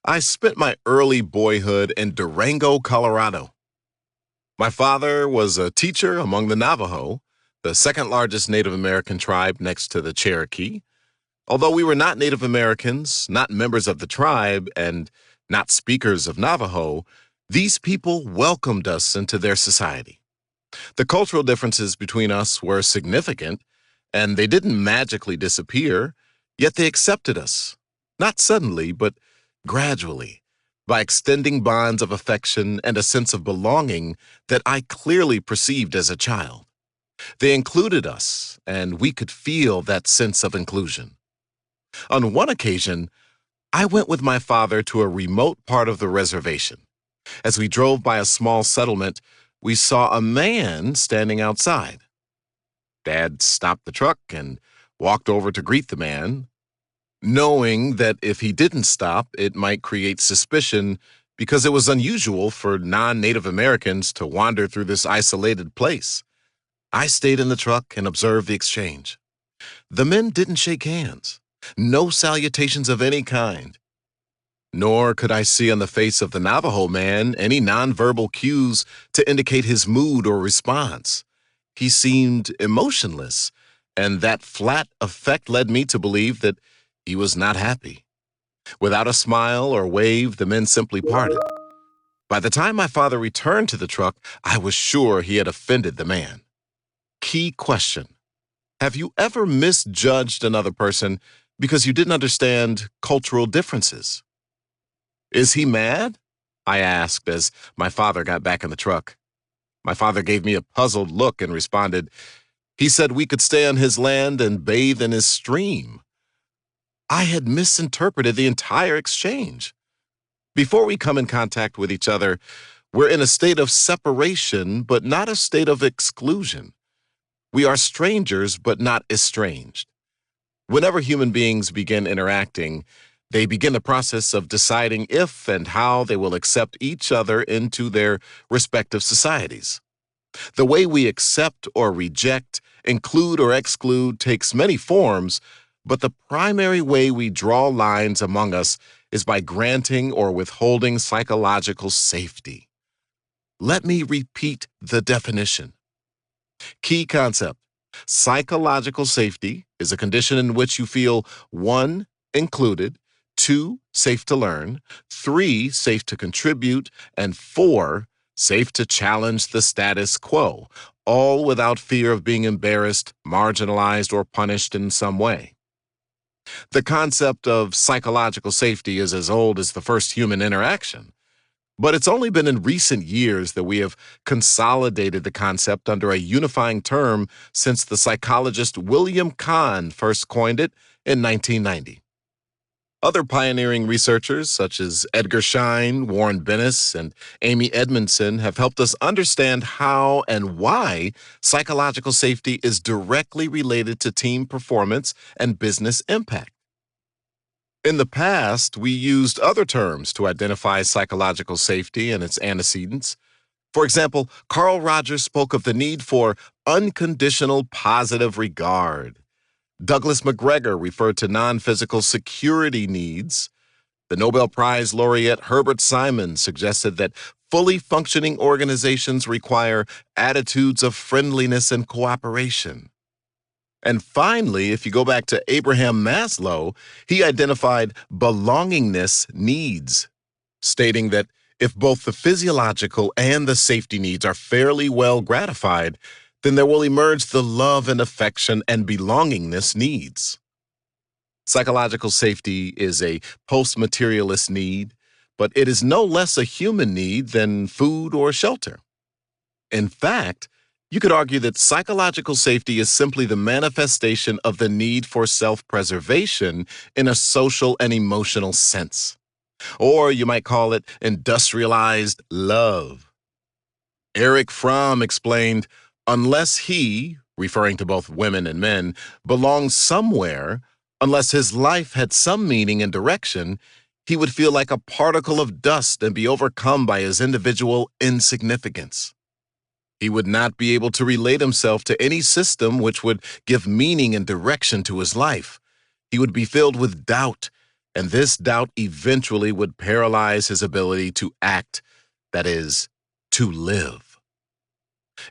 I spent my early boyhood in Durango, Colorado. My father was a teacher among the Navajo, the second largest Native American tribe next to the Cherokee. Although we were not Native Americans, not members of the tribe, and not speakers of Navajo, these people welcomed us into their society. The cultural differences between us were significant, and they didn't magically disappear, yet they accepted us. Not suddenly, but gradually, by extending bonds of affection and a sense of belonging that I clearly perceived as a child. They included us, and we could feel that sense of inclusion. On one occasion, I went with my father to a remote part of the reservation. As we drove by a small settlement, we saw a man standing outside. Dad stopped the truck and walked over to greet the man, knowing that if he didn't stop, it might create suspicion because it was unusual for non-Native Americans to wander through this isolated place. I stayed in the truck and observed the exchange. The men didn't shake hands, no salutations of any kind. Nor could I see on the face of the Navajo man any nonverbal cues to indicate his mood or response. He seemed emotionless, and that flat effect led me to believe that he was not happy. Without a smile or wave, the men simply parted. By the time my father returned to the truck, I was sure he had offended the man. Key question: have you ever misjudged another person because you didn't understand cultural differences? Is he mad? I asked as my father got back in the truck. My father gave me a puzzled look and responded, he said we could stay on his land and bathe in his stream. I had misinterpreted the entire exchange. Before we come in contact with each other, we're in a state of separation, but not a state of exclusion. We are strangers, but not estranged. Whenever human beings begin interacting, they begin the process of deciding if and how they will accept each other into their respective societies. The way we accept or reject, include or exclude takes many forms, but the primary way we draw lines among us is by granting or withholding psychological safety. Let me repeat the definition. Key concept: psychological safety is a condition in which you feel 1. Included, 2. Safe to learn, 3. Safe to contribute, and 4. Safe to challenge the status quo, all without fear of being embarrassed, marginalized, or punished in some way. The concept of psychological safety is as old as the first human interaction. But it's only been in recent years that we have consolidated the concept under a unifying term since the psychologist William Kahn first coined it in 1990. Other pioneering researchers, such as Edgar Schein, Warren Bennis, and Amy Edmondson, have helped us understand how and why psychological safety is directly related to team performance and business impact. In the past, we used other terms to identify psychological safety and its antecedents. For example, Carl Rogers spoke of the need for unconditional positive regard. Douglas McGregor referred to non-physical security needs. The Nobel Prize laureate Herbert Simon suggested that fully functioning organizations require attitudes of friendliness and cooperation. And finally, if you go back to Abraham Maslow, he identified belongingness needs, stating that if both the physiological and the safety needs are fairly well gratified, then there will emerge the love and affection and belongingness needs. Psychological safety is a post-materialist need, but it is no less a human need than food or shelter. In fact, you could argue that psychological safety is simply the manifestation of the need for self-preservation in a social and emotional sense. Or you might call it industrialized love. Eric Fromm explained, unless he, referring to both women and men, belongs somewhere, unless his life had some meaning and direction, he would feel like a particle of dust and be overcome by his individual insignificance. He would not be able to relate himself to any system which would give meaning and direction to his life. He would be filled with doubt And this doubt eventually would paralyze his ability to act, that is, to live.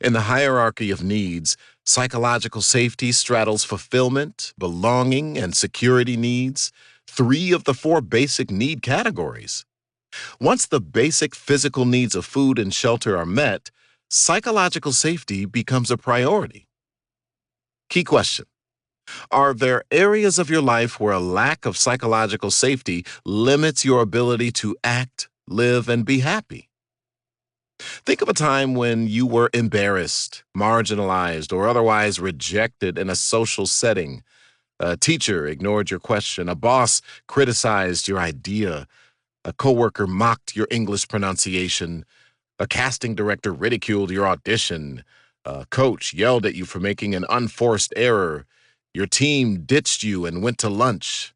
In the hierarchy of needs, psychological safety straddles fulfillment, belonging, and security needs, three of the four basic need categories. Once the basic physical needs of food and shelter are met, psychological safety becomes a priority. Key question: are there areas of your life where a lack of psychological safety limits your ability to act, live, and be happy? Think of a time when you were embarrassed, marginalized, or otherwise rejected in a social setting. A teacher ignored your question, a boss criticized your idea, a coworker mocked your English pronunciation, a casting director ridiculed your audition, a coach yelled at you for making an unforced error, your team ditched you and went to lunch.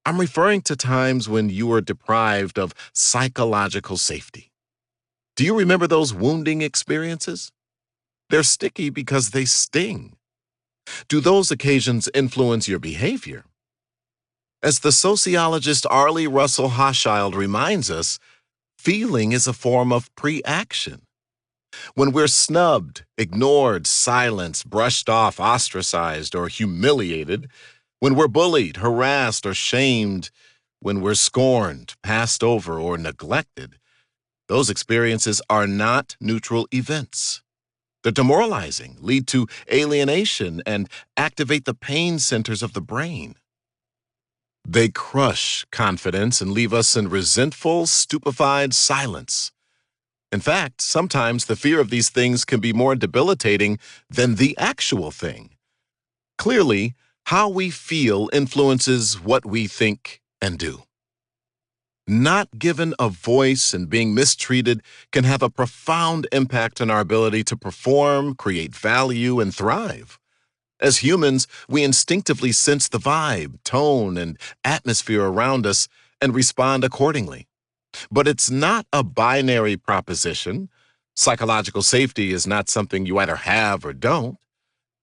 I'm referring to times when you were deprived of psychological safety. Do you remember those wounding experiences? They're sticky because they sting. Do those occasions influence your behavior? As the sociologist Arlie Russell Hochschild reminds us, feeling is a form of pre-action. When we're snubbed, ignored, silenced, brushed off, ostracized, or humiliated, when we're bullied, harassed, or shamed, when we're scorned, passed over, or neglected, those experiences are not neutral events. They're demoralizing, lead to alienation, and activate the pain centers of the brain. They crush confidence and leave us in resentful, stupefied silence. In fact, sometimes the fear of these things can be more debilitating than the actual thing. Clearly, how we feel influences what we think and do. Not given a voice and being mistreated can have a profound impact on our ability to perform, create value, and thrive. As humans, we instinctively sense the vibe, tone, and atmosphere around us and respond accordingly. But it's not a binary proposition. Psychological safety is not something you either have or don't.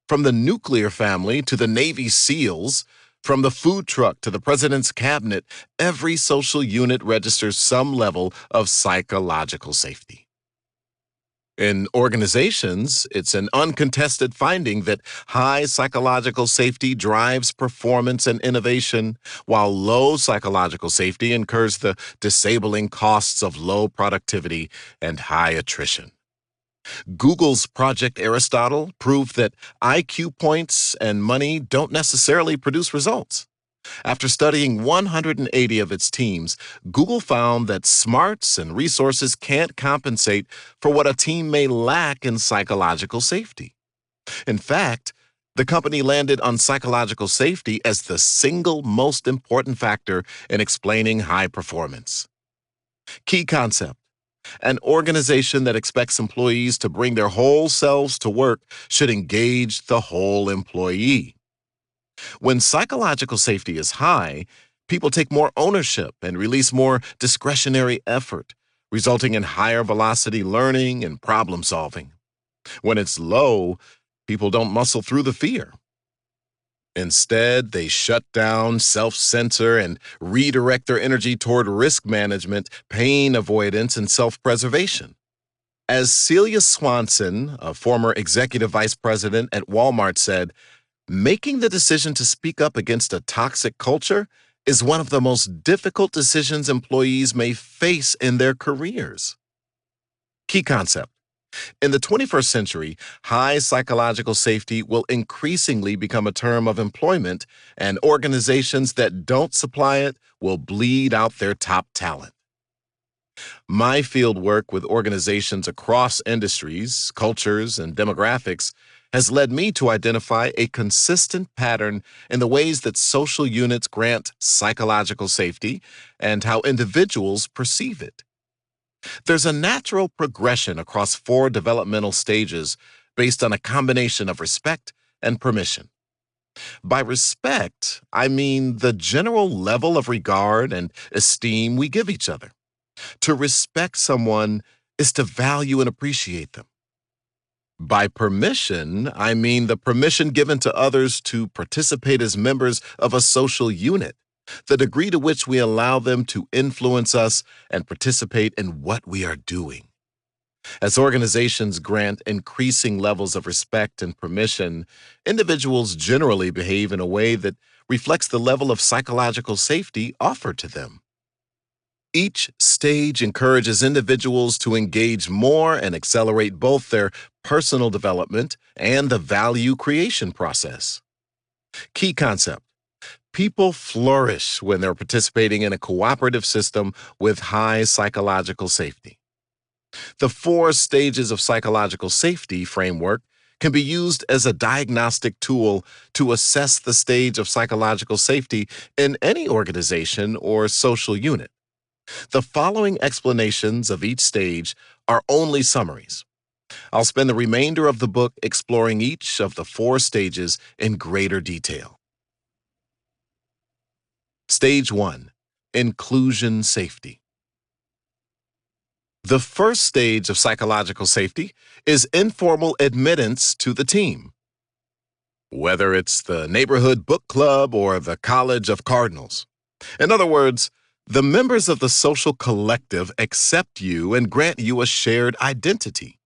From the nuclear family to the Navy SEALs, from the food truck to the president's cabinet, every social unit registers some level of psychological safety. In organizations, it's an uncontested finding that high psychological safety drives performance and innovation, while low psychological safety incurs the disabling costs of low productivity and high attrition. Google's Project Aristotle proved that IQ points and money don't necessarily produce results. After studying 180 of its teams, Google found that smarts and resources can't compensate for what a team may lack in psychological safety. In fact, the company landed on psychological safety as the single most important factor in explaining high performance. Key concept: an organization that expects employees to bring their whole selves to work should engage the whole employee. When psychological safety is high, people take more ownership and release more discretionary effort, resulting in higher velocity learning and problem solving. When it's low, people don't muscle through the fear. Instead, they shut down, self-censor, and redirect their energy toward risk management, pain avoidance, and self-preservation. As Celia Swanson, a former executive vice president at Walmart, said, making the decision to speak up against a toxic culture is one of the most difficult decisions employees may face in their careers. Key concept: in the 21st century, high psychological safety will increasingly become a term of employment, and organizations that don't supply it will bleed out their top talent. My field work with organizations across industries, cultures, and demographics has led me to identify a consistent pattern in the ways that social units grant psychological safety and how individuals perceive it. There's a natural progression across four developmental stages based on a combination of respect and permission. By respect, I mean the general level of regard and esteem we give each other. To respect someone is to value and appreciate them. By permission, I mean the permission given to others to participate as members of a social unit. the degree to which we allow them to influence us and participate in what we are doing. As organizations grant increasing levels of respect and permission, individuals generally behave in a way that reflects the level of psychological safety offered to them. Each stage encourages individuals to engage more and accelerate both their personal development and the value creation process. Key concept: people flourish when they're participating in a cooperative system with high psychological safety. The four stages of psychological safety framework can be used as a diagnostic tool to assess the stage of psychological safety in any organization or social unit. The following explanations of each stage are only summaries. I'll spend the remainder of the book exploring each of the four stages in greater detail. Stage 1: Inclusion Safety. The first stage of psychological safety is informal admittance to the team. Whether it's the neighborhood book club or the College of Cardinals. In other words, the members of the social collective accept you and grant you a shared identity.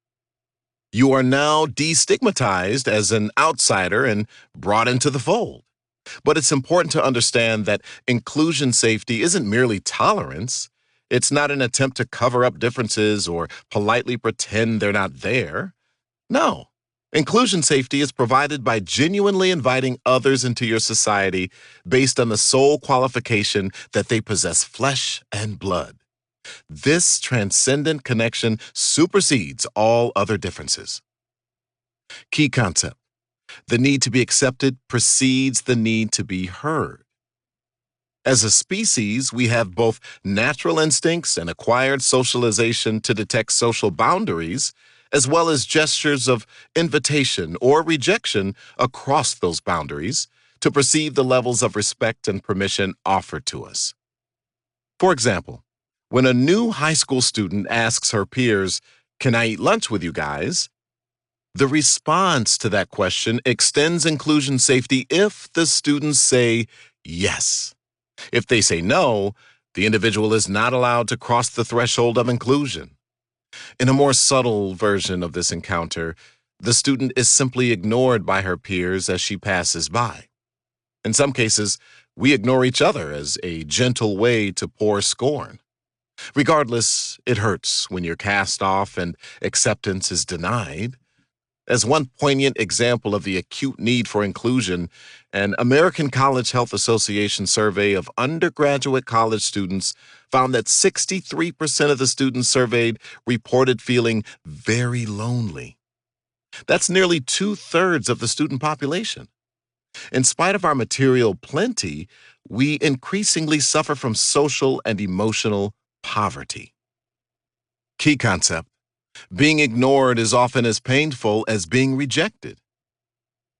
You are now destigmatized as an outsider and brought into the fold. But it's important to understand that inclusion safety isn't merely tolerance. It's not an attempt to cover up differences or politely pretend they're not there. No. Inclusion safety is provided by genuinely inviting others into your society based on the sole qualification that they possess flesh and blood. This transcendent connection supersedes all other differences. Key concept: the need to be accepted precedes the need to be heard. As a species, we have both natural instincts and acquired socialization to detect social boundaries, as well as gestures of invitation or rejection across those boundaries to perceive the levels of respect and permission offered to us. For example, when a new high school student asks her peers, "Can I eat lunch with you guys?" the response to that question extends inclusion safety if the students say yes. If they say no, the individual is not allowed to cross the threshold of inclusion. In a more subtle version of this encounter, the student is simply ignored by her peers as she passes by. In some cases, we ignore each other as a gentle way to pour scorn. Regardless, it hurts when you're cast off and acceptance is denied. As one poignant example of the acute need for inclusion, an American College Health Association survey of undergraduate college students found that 63% of the students surveyed reported feeling very lonely. That's nearly 2/3 of the student population. In spite of our material plenty, we increasingly suffer from social and emotional poverty. Key concept: being ignored is often as painful as being rejected.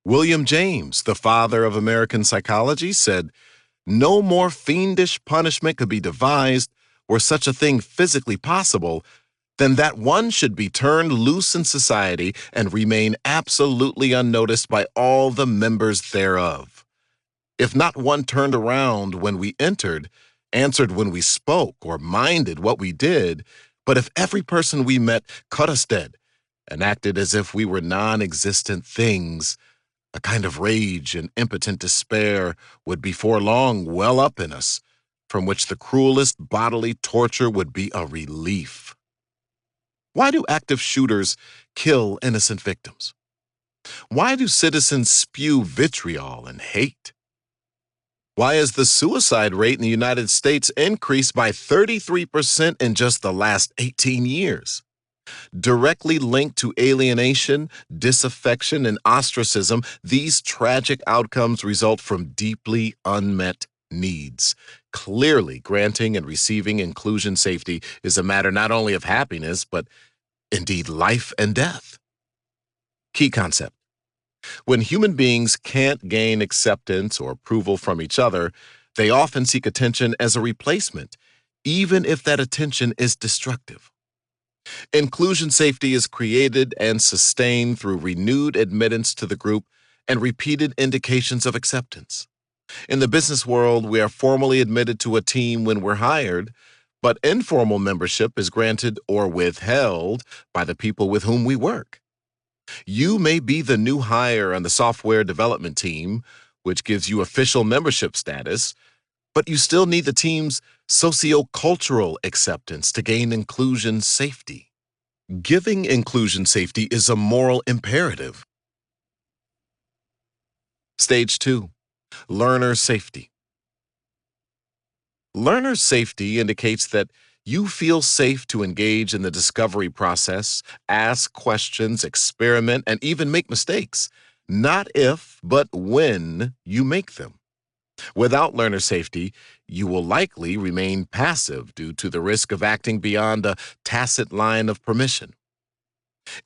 William James, the father of American psychology, said, "No more fiendish punishment could be devised, were such a thing physically possible, than that one should be turned loose in society and remain absolutely unnoticed by all the members thereof. If not one turned around when we entered, answered when we spoke, or minded what we did, but if every person we met cut us dead and acted as if we were non-existent things, a kind of rage and impotent despair would before long well up in us, from which the cruelest bodily torture would be a relief." Why do active shooters kill innocent victims? Why do citizens spew vitriol and hate? Why has the suicide rate in the United States increased by 33% in just the last 18 years? Directly linked to alienation, disaffection, and ostracism, these tragic outcomes result from deeply unmet needs. Clearly, granting and receiving inclusion safety is a matter not only of happiness, but indeed life and death. Key concept: when human beings can't gain acceptance or approval from each other, they often seek attention as a replacement, even if that attention is destructive. Inclusion safety is created and sustained through renewed admittance to the group and repeated indications of acceptance. In the business world, we are formally admitted to a team when we're hired, but informal membership is granted or withheld by the people with whom we work. You may be the new hire on the software development team, which gives you official membership status, but you still need the team's sociocultural acceptance to gain inclusion safety. Giving inclusion safety is a moral imperative. Stage 2, learner safety. Learner safety indicates that you feel safe to engage in the discovery process, ask questions, experiment, and even make mistakes, not if, but when you make them. Without learner safety, you will likely remain passive due to the risk of acting beyond a tacit line of permission.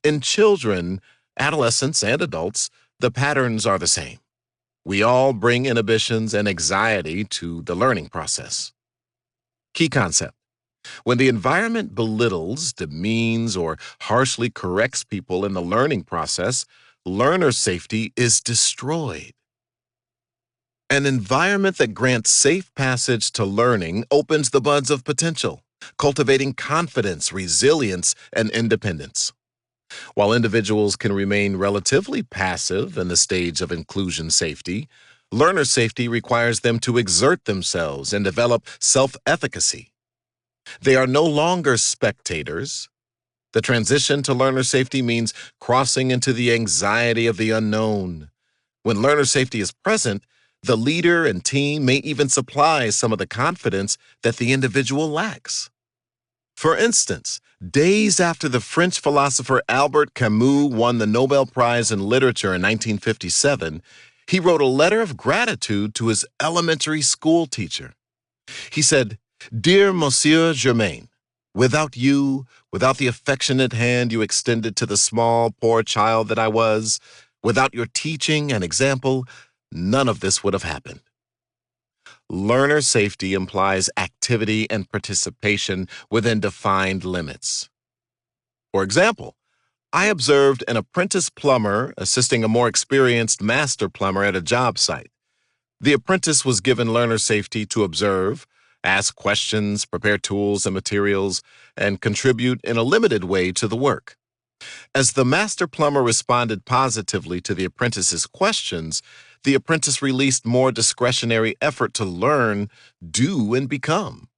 In children, adolescents, and adults, the patterns are the same. We all bring inhibitions and anxiety to the learning process. Key concept: when the environment belittles, demeans, or harshly corrects people in the learning process, learner safety is destroyed. An environment that grants safe passage to learning opens the buds of potential, cultivating confidence, resilience, and independence. While individuals can remain relatively passive in the stage of inclusion safety, learner safety requires them to exert themselves and develop self-efficacy. They are no longer spectators. The transition to learner safety means crossing into the anxiety of the unknown. When learner safety is present, the leader and team may even supply some of the confidence that the individual lacks. For instance, days after the French philosopher Albert Camus won the Nobel Prize in Literature in 1957, he wrote a letter of gratitude to his elementary school teacher. He said, "Dear Monsieur Germain, without you, without the affectionate hand you extended to the small, poor child that I was, without your teaching and example, none of this would have happened." Learner safety implies activity and participation within defined limits. For example, I observed an apprentice plumber assisting a more experienced master plumber at a job site. The apprentice was given learner safety to observe, ask questions, prepare tools and materials, and contribute in a limited way to the work. As the master plumber responded positively to the apprentice's questions, the apprentice released more discretionary effort to learn, do, and become.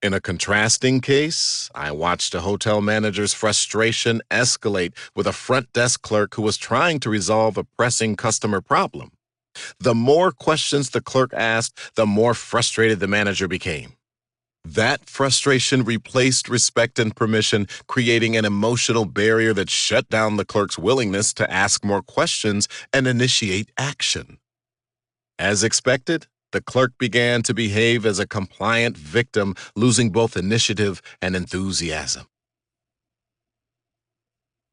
In a contrasting case, I watched a hotel manager's frustration escalate with a front desk clerk who was trying to resolve a pressing customer problem. The more questions the clerk asked, the more frustrated the manager became. That frustration replaced respect and permission, creating an emotional barrier that shut down the clerk's willingness to ask more questions and initiate action. As expected, the clerk began to behave as a compliant victim, losing both initiative and enthusiasm.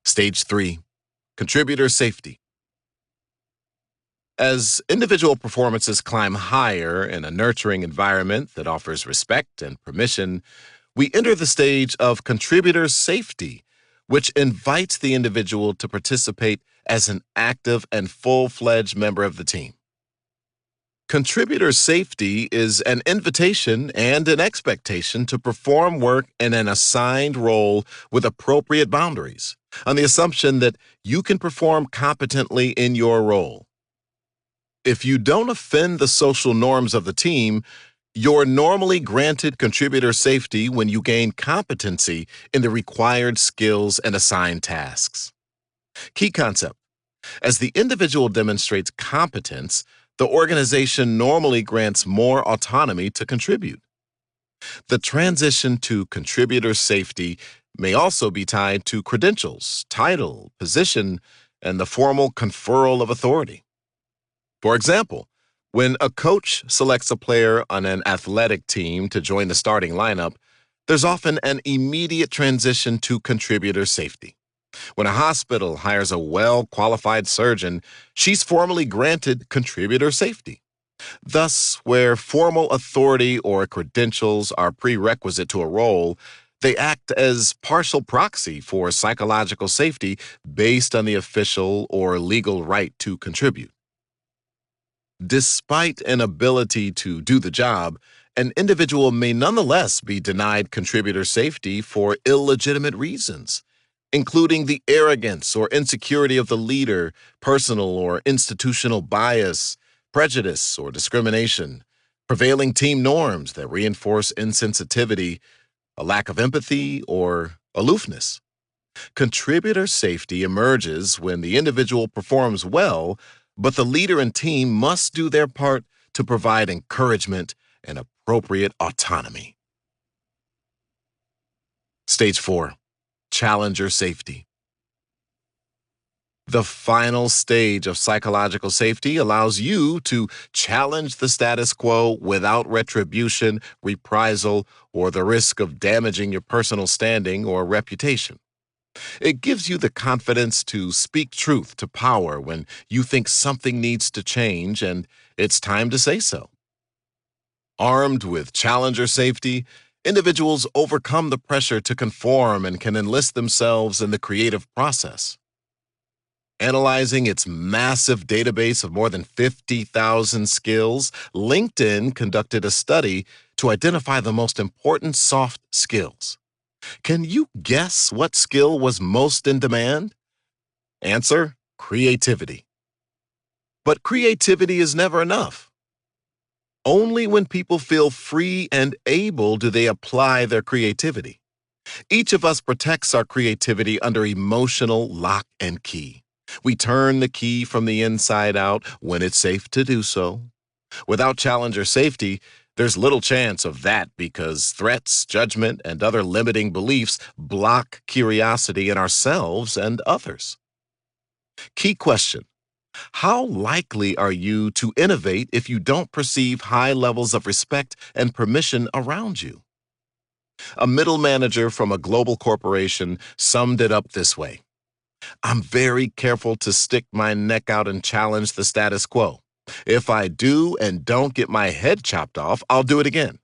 Stage 3, contributor safety. As individual performances climb higher in a nurturing environment that offers respect and permission, we enter the stage of contributor safety, which invites the individual to participate as an active and full-fledged member of the team. Contributor safety is an invitation and an expectation to perform work in an assigned role with appropriate boundaries, on the assumption that you can perform competently in your role. If you don't offend the social norms of the team, you're normally granted contributor safety when you gain competency in the required skills and assigned tasks. Key concept: as the individual demonstrates competence, the organization normally grants more autonomy to contribute. The transition to contributor safety may also be tied to credentials, title, position, and the formal conferral of authority. For example, when a coach selects a player on an athletic team to join the starting lineup, there's often an immediate transition to contributor safety. When a hospital hires a well-qualified surgeon, she's formally granted contributor safety. Thus, where formal authority or credentials are prerequisite to a role, they act as partial proxy for psychological safety based on the official or legal right to contribute. Despite an ability to do the job, an individual may nonetheless be denied contributor safety for illegitimate reasons, including the arrogance or insecurity of the leader, personal or institutional bias, prejudice or discrimination, prevailing team norms that reinforce insensitivity, a lack of empathy, or aloofness. Contributor safety emerges when the individual performs well, but the leader and team must do their part to provide encouragement and appropriate autonomy. Stage 4. Challenger safety. The final stage of psychological safety allows you to challenge the status quo without retribution, reprisal, or the risk of damaging your personal standing or reputation. It gives you the confidence to speak truth to power when you think something needs to change and it's time to say so. Armed with challenger safety, individuals overcome the pressure to conform and can enlist themselves in the creative process. Analyzing its massive database of more than 50,000 skills, LinkedIn conducted a study to identify the most important soft skills. Can you guess what skill was most in demand? Answer: creativity. But creativity is never enough. Only when people feel free and able do they apply their creativity. Each of us protects our creativity under emotional lock and key. We turn the key from the inside out when it's safe to do so. Without challenger safety, there's little chance of that because threats, judgment, and other limiting beliefs block curiosity in ourselves and others. Key question: how likely are you to innovate if you don't perceive high levels of respect and permission around you? A middle manager from a global corporation summed it up this way: I'm very careful to stick my neck out and challenge the status quo. If I do and don't get my head chopped off, I'll do it again.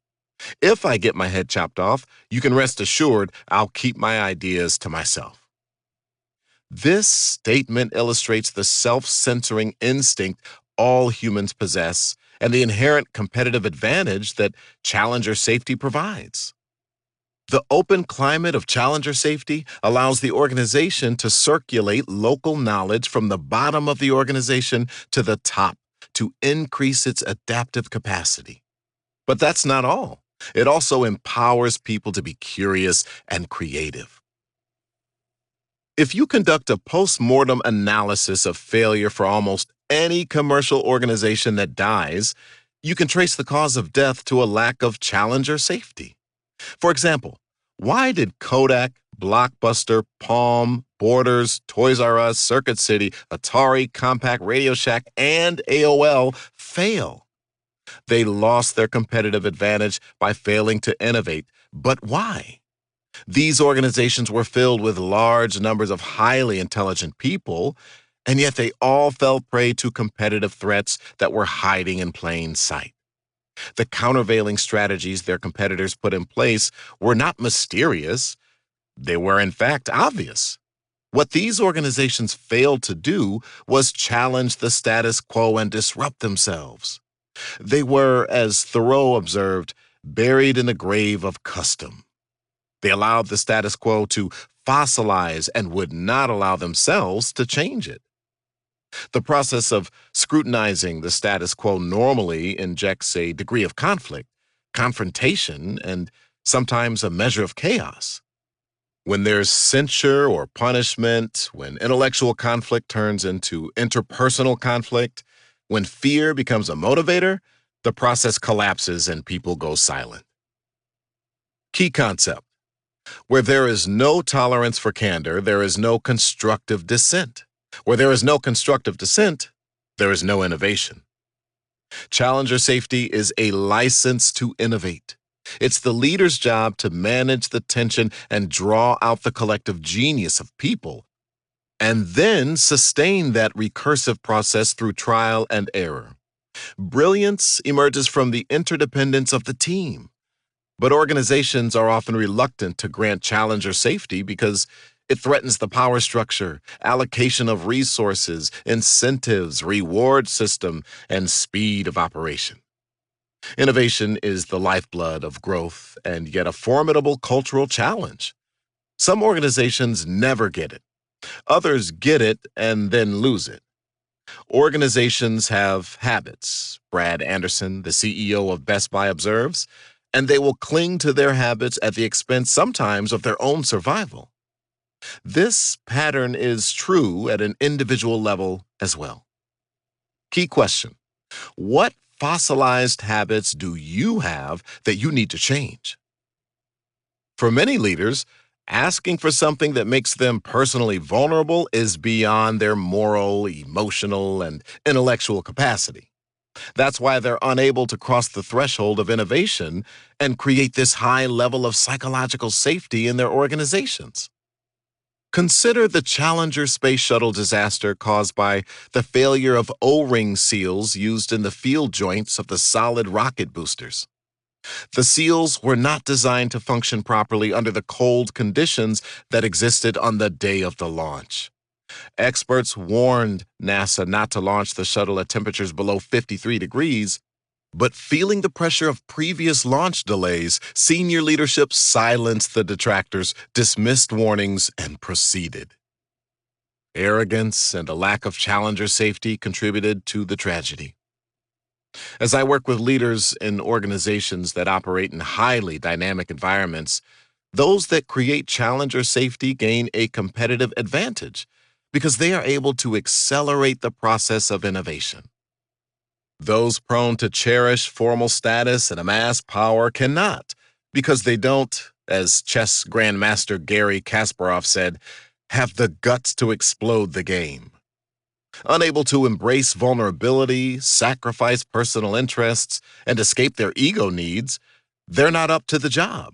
If I get my head chopped off, you can rest assured I'll keep my ideas to myself. This statement illustrates the self-censoring instinct all humans possess and the inherent competitive advantage that challenger safety provides. The open climate of challenger safety allows the organization to circulate local knowledge from the bottom of the organization to the top to increase its adaptive capacity. But that's not all. It also empowers people to be curious and creative. If you conduct a post-mortem analysis of failure for almost any commercial organization that dies, you can trace the cause of death to a lack of challenger safety. For example, why did Kodak, Blockbuster, Palm, Borders, Toys R Us, Circuit City, Atari, Compaq, Radio Shack, and AOL fail? They lost their competitive advantage by failing to innovate. But why? These organizations were filled with large numbers of highly intelligent people, and yet they all fell prey to competitive threats that were hiding in plain sight. The countervailing strategies their competitors put in place were not mysterious. They were, in fact, obvious. What these organizations failed to do was challenge the status quo and disrupt themselves. They were, as Thoreau observed, buried in the grave of custom. They allowed the status quo to fossilize and would not allow themselves to change it. The process of scrutinizing the status quo normally injects a degree of conflict, confrontation, and sometimes a measure of chaos. When there's censure or punishment, when intellectual conflict turns into interpersonal conflict, when fear becomes a motivator, the process collapses and people go silent. Key concept: where there is no tolerance for candor, there is no constructive dissent. Where there is no constructive dissent, there is no innovation. Challenger safety is a license to innovate. It's the leader's job to manage the tension and draw out the collective genius of people, and then sustain that recursive process through trial and error. Brilliance emerges from the interdependence of the team, but organizations are often reluctant to grant challenger safety because It threatens the power structure, allocation of resources, incentives, reward system, and speed of operation. Innovation is the lifeblood of growth and yet a formidable cultural challenge. Some organizations never get it. Others get it and then lose it. Organizations have habits, Brad Anderson, the CEO of Best Buy, observes, and they will cling to their habits at the expense sometimes of their own survival. This pattern is true at an individual level as well. Key question: what fossilized habits do you have that you need to change? For many leaders, asking for something that makes them personally vulnerable is beyond their moral, emotional, and intellectual capacity. That's why they're unable to cross the threshold of innovation and create this high level of psychological safety in their organizations. Consider the Challenger space shuttle disaster caused by the failure of O-ring seals used in the field joints of the solid rocket boosters. The seals were not designed to function properly under the cold conditions that existed on the day of the launch. Experts warned NASA not to launch the shuttle at temperatures below 53 degrees, but feeling the pressure of previous launch delays, senior leadership silenced the detractors, dismissed warnings, and proceeded. Arrogance and a lack of Challenger safety contributed to the tragedy. As I work with leaders in organizations that operate in highly dynamic environments, those that create Challenger safety gain a competitive advantage because they are able to accelerate the process of innovation. Those prone to cherish formal status and amass power cannot, because they don't, as chess grandmaster Garry Kasparov said, have the guts to explode the game. Unable to embrace vulnerability, sacrifice personal interests, and escape their ego needs, they're not up to the job.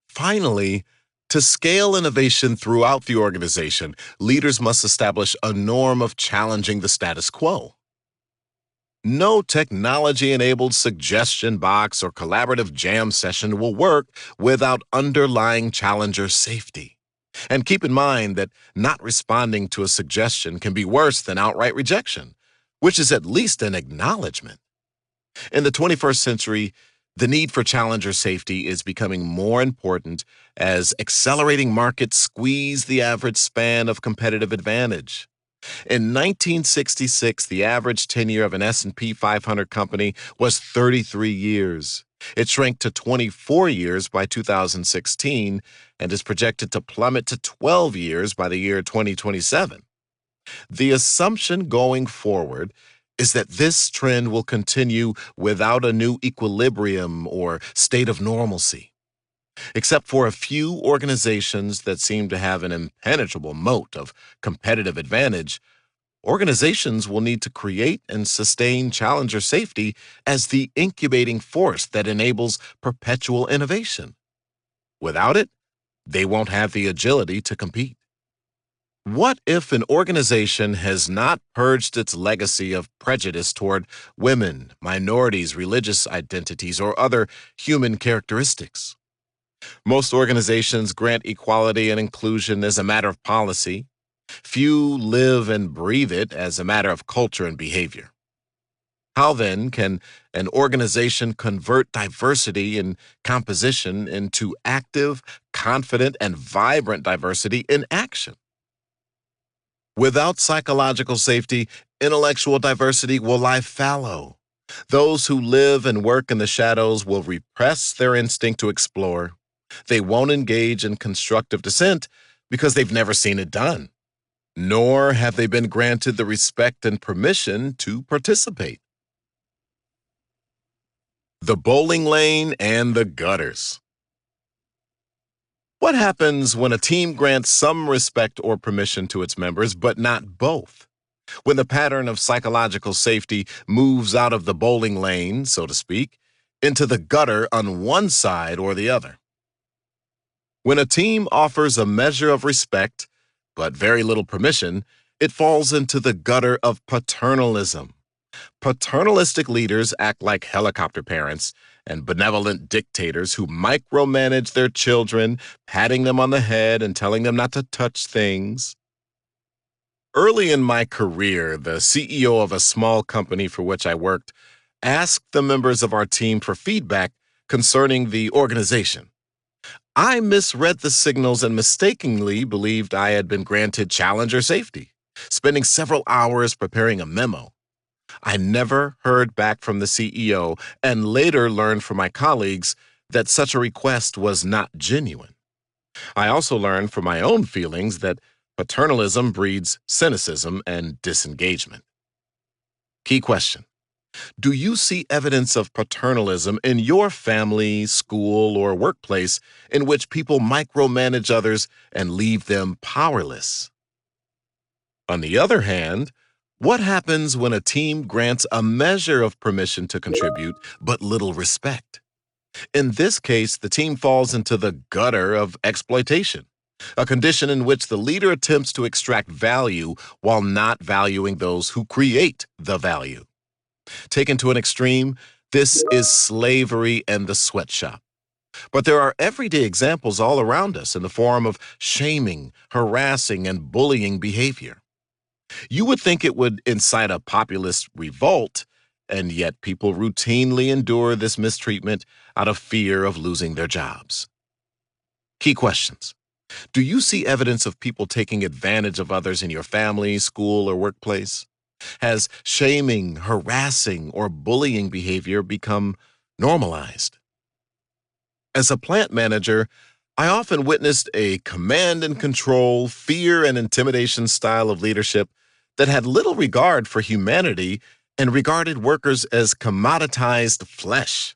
Finally, to scale innovation throughout the organization, leaders must establish a norm of challenging the status quo. No technology-enabled suggestion box or collaborative jam session will work without underlying Challenger safety. And keep in mind that not responding to a suggestion can be worse than outright rejection, which is at least an acknowledgement. In the 21st century, the need for Challenger safety is becoming more important as accelerating markets squeeze the average span of competitive advantage. In 1966, the average tenure of an S&P 500 company was 33 years. It shrank to 24 years by 2016 and is projected to plummet to 12 years by the year 2027. The assumption going forward is that this trend will continue without a new equilibrium or state of normalcy. Except for a few organizations that seem to have an impenetrable moat of competitive advantage, organizations will need to create and sustain Challenger safety as the incubating force that enables perpetual innovation. Without it, they won't have the agility to compete. What if an organization has not purged its legacy of prejudice toward women, minorities, religious identities, or other human characteristics? Most organizations grant equality and inclusion as a matter of policy. Few live and breathe it as a matter of culture and behavior. How then can an organization convert diversity in composition into active, confident, and vibrant diversity in action? Without psychological safety, intellectual diversity will lie fallow. Those who live and work in the shadows will repress their instinct to explore. They won't engage in constructive dissent because they've never seen it done, nor have they been granted the respect and permission to participate. The bowling lane and the gutters. What happens when a team grants some respect or permission to its members, but not both? When the pattern of psychological safety moves out of the bowling lane, so to speak, into the gutter on one side or the other? When a team offers a measure of respect, but very little permission, it falls into the gutter of paternalism. Paternalistic leaders act like helicopter parents and benevolent dictators who micromanage their children, patting them on the head and telling them not to touch things. Early in my career, the CEO of a small company for which I worked asked the members of our team for feedback concerning the organization. I misread the signals and mistakenly believed I had been granted Challenger safety, spending several hours preparing a memo. I never heard back from the CEO and later learned from my colleagues that such a request was not genuine. I also learned from my own feelings that paternalism breeds cynicism and disengagement. Key question: do you see evidence of paternalism in your family, school, or workplace in which people micromanage others and leave them powerless? On the other hand, what happens when a team grants a measure of permission to contribute but little respect? In this case, the team falls into the gutter of exploitation, a condition in which the leader attempts to extract value while not valuing those who create the value. Taken to an extreme, this is slavery and the sweatshop. But there are everyday examples all around us in the form of shaming, harassing, and bullying behavior. You would think it would incite a populist revolt, and yet people routinely endure this mistreatment out of fear of losing their jobs. Key questions: do you see evidence of people taking advantage of others in your family, school, or workplace? Has shaming, harassing, or bullying behavior become normalized? As a plant manager, I often witnessed a command and control, fear and intimidation style of leadership that had little regard for humanity and regarded workers as commoditized flesh.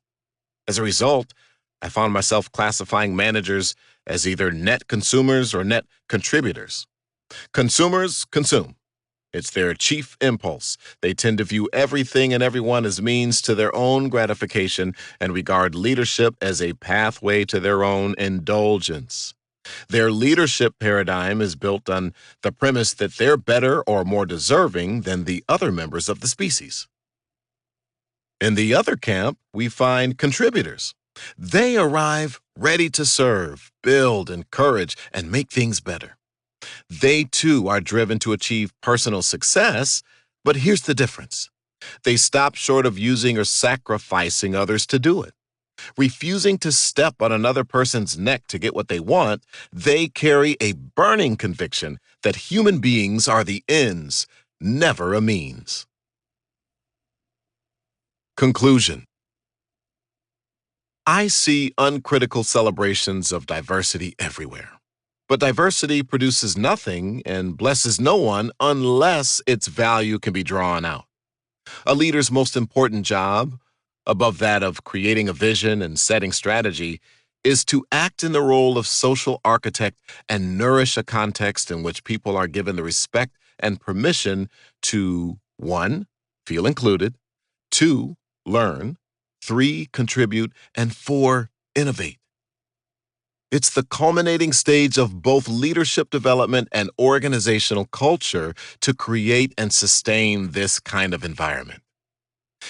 As a result, I found myself classifying managers as either net consumers or net contributors. Consumers consume. It's their chief impulse. They tend to view everything and everyone as means to their own gratification and regard leadership as a pathway to their own indulgence. Their leadership paradigm is built on the premise that they're better or more deserving than the other members of the species. In the other camp, we find contributors. They arrive ready to serve, build, encourage, and make things better. They too are driven to achieve personal success, but here's the difference. They stop short of using or sacrificing others to do it. Refusing to step on another person's neck to get what they want, they carry a burning conviction that human beings are the ends, never a means. Conclusion: I see uncritical celebrations of diversity everywhere. But diversity produces nothing and blesses no one unless its value can be drawn out. A leader's most important job, above that of creating a vision and setting strategy, is to act in the role of social architect and nourish a context in which people are given the respect and permission to 1. Feel included, 2. Learn, 3. Contribute, and 4. Innovate. It's the culminating stage of both leadership development and organizational culture to create and sustain this kind of environment.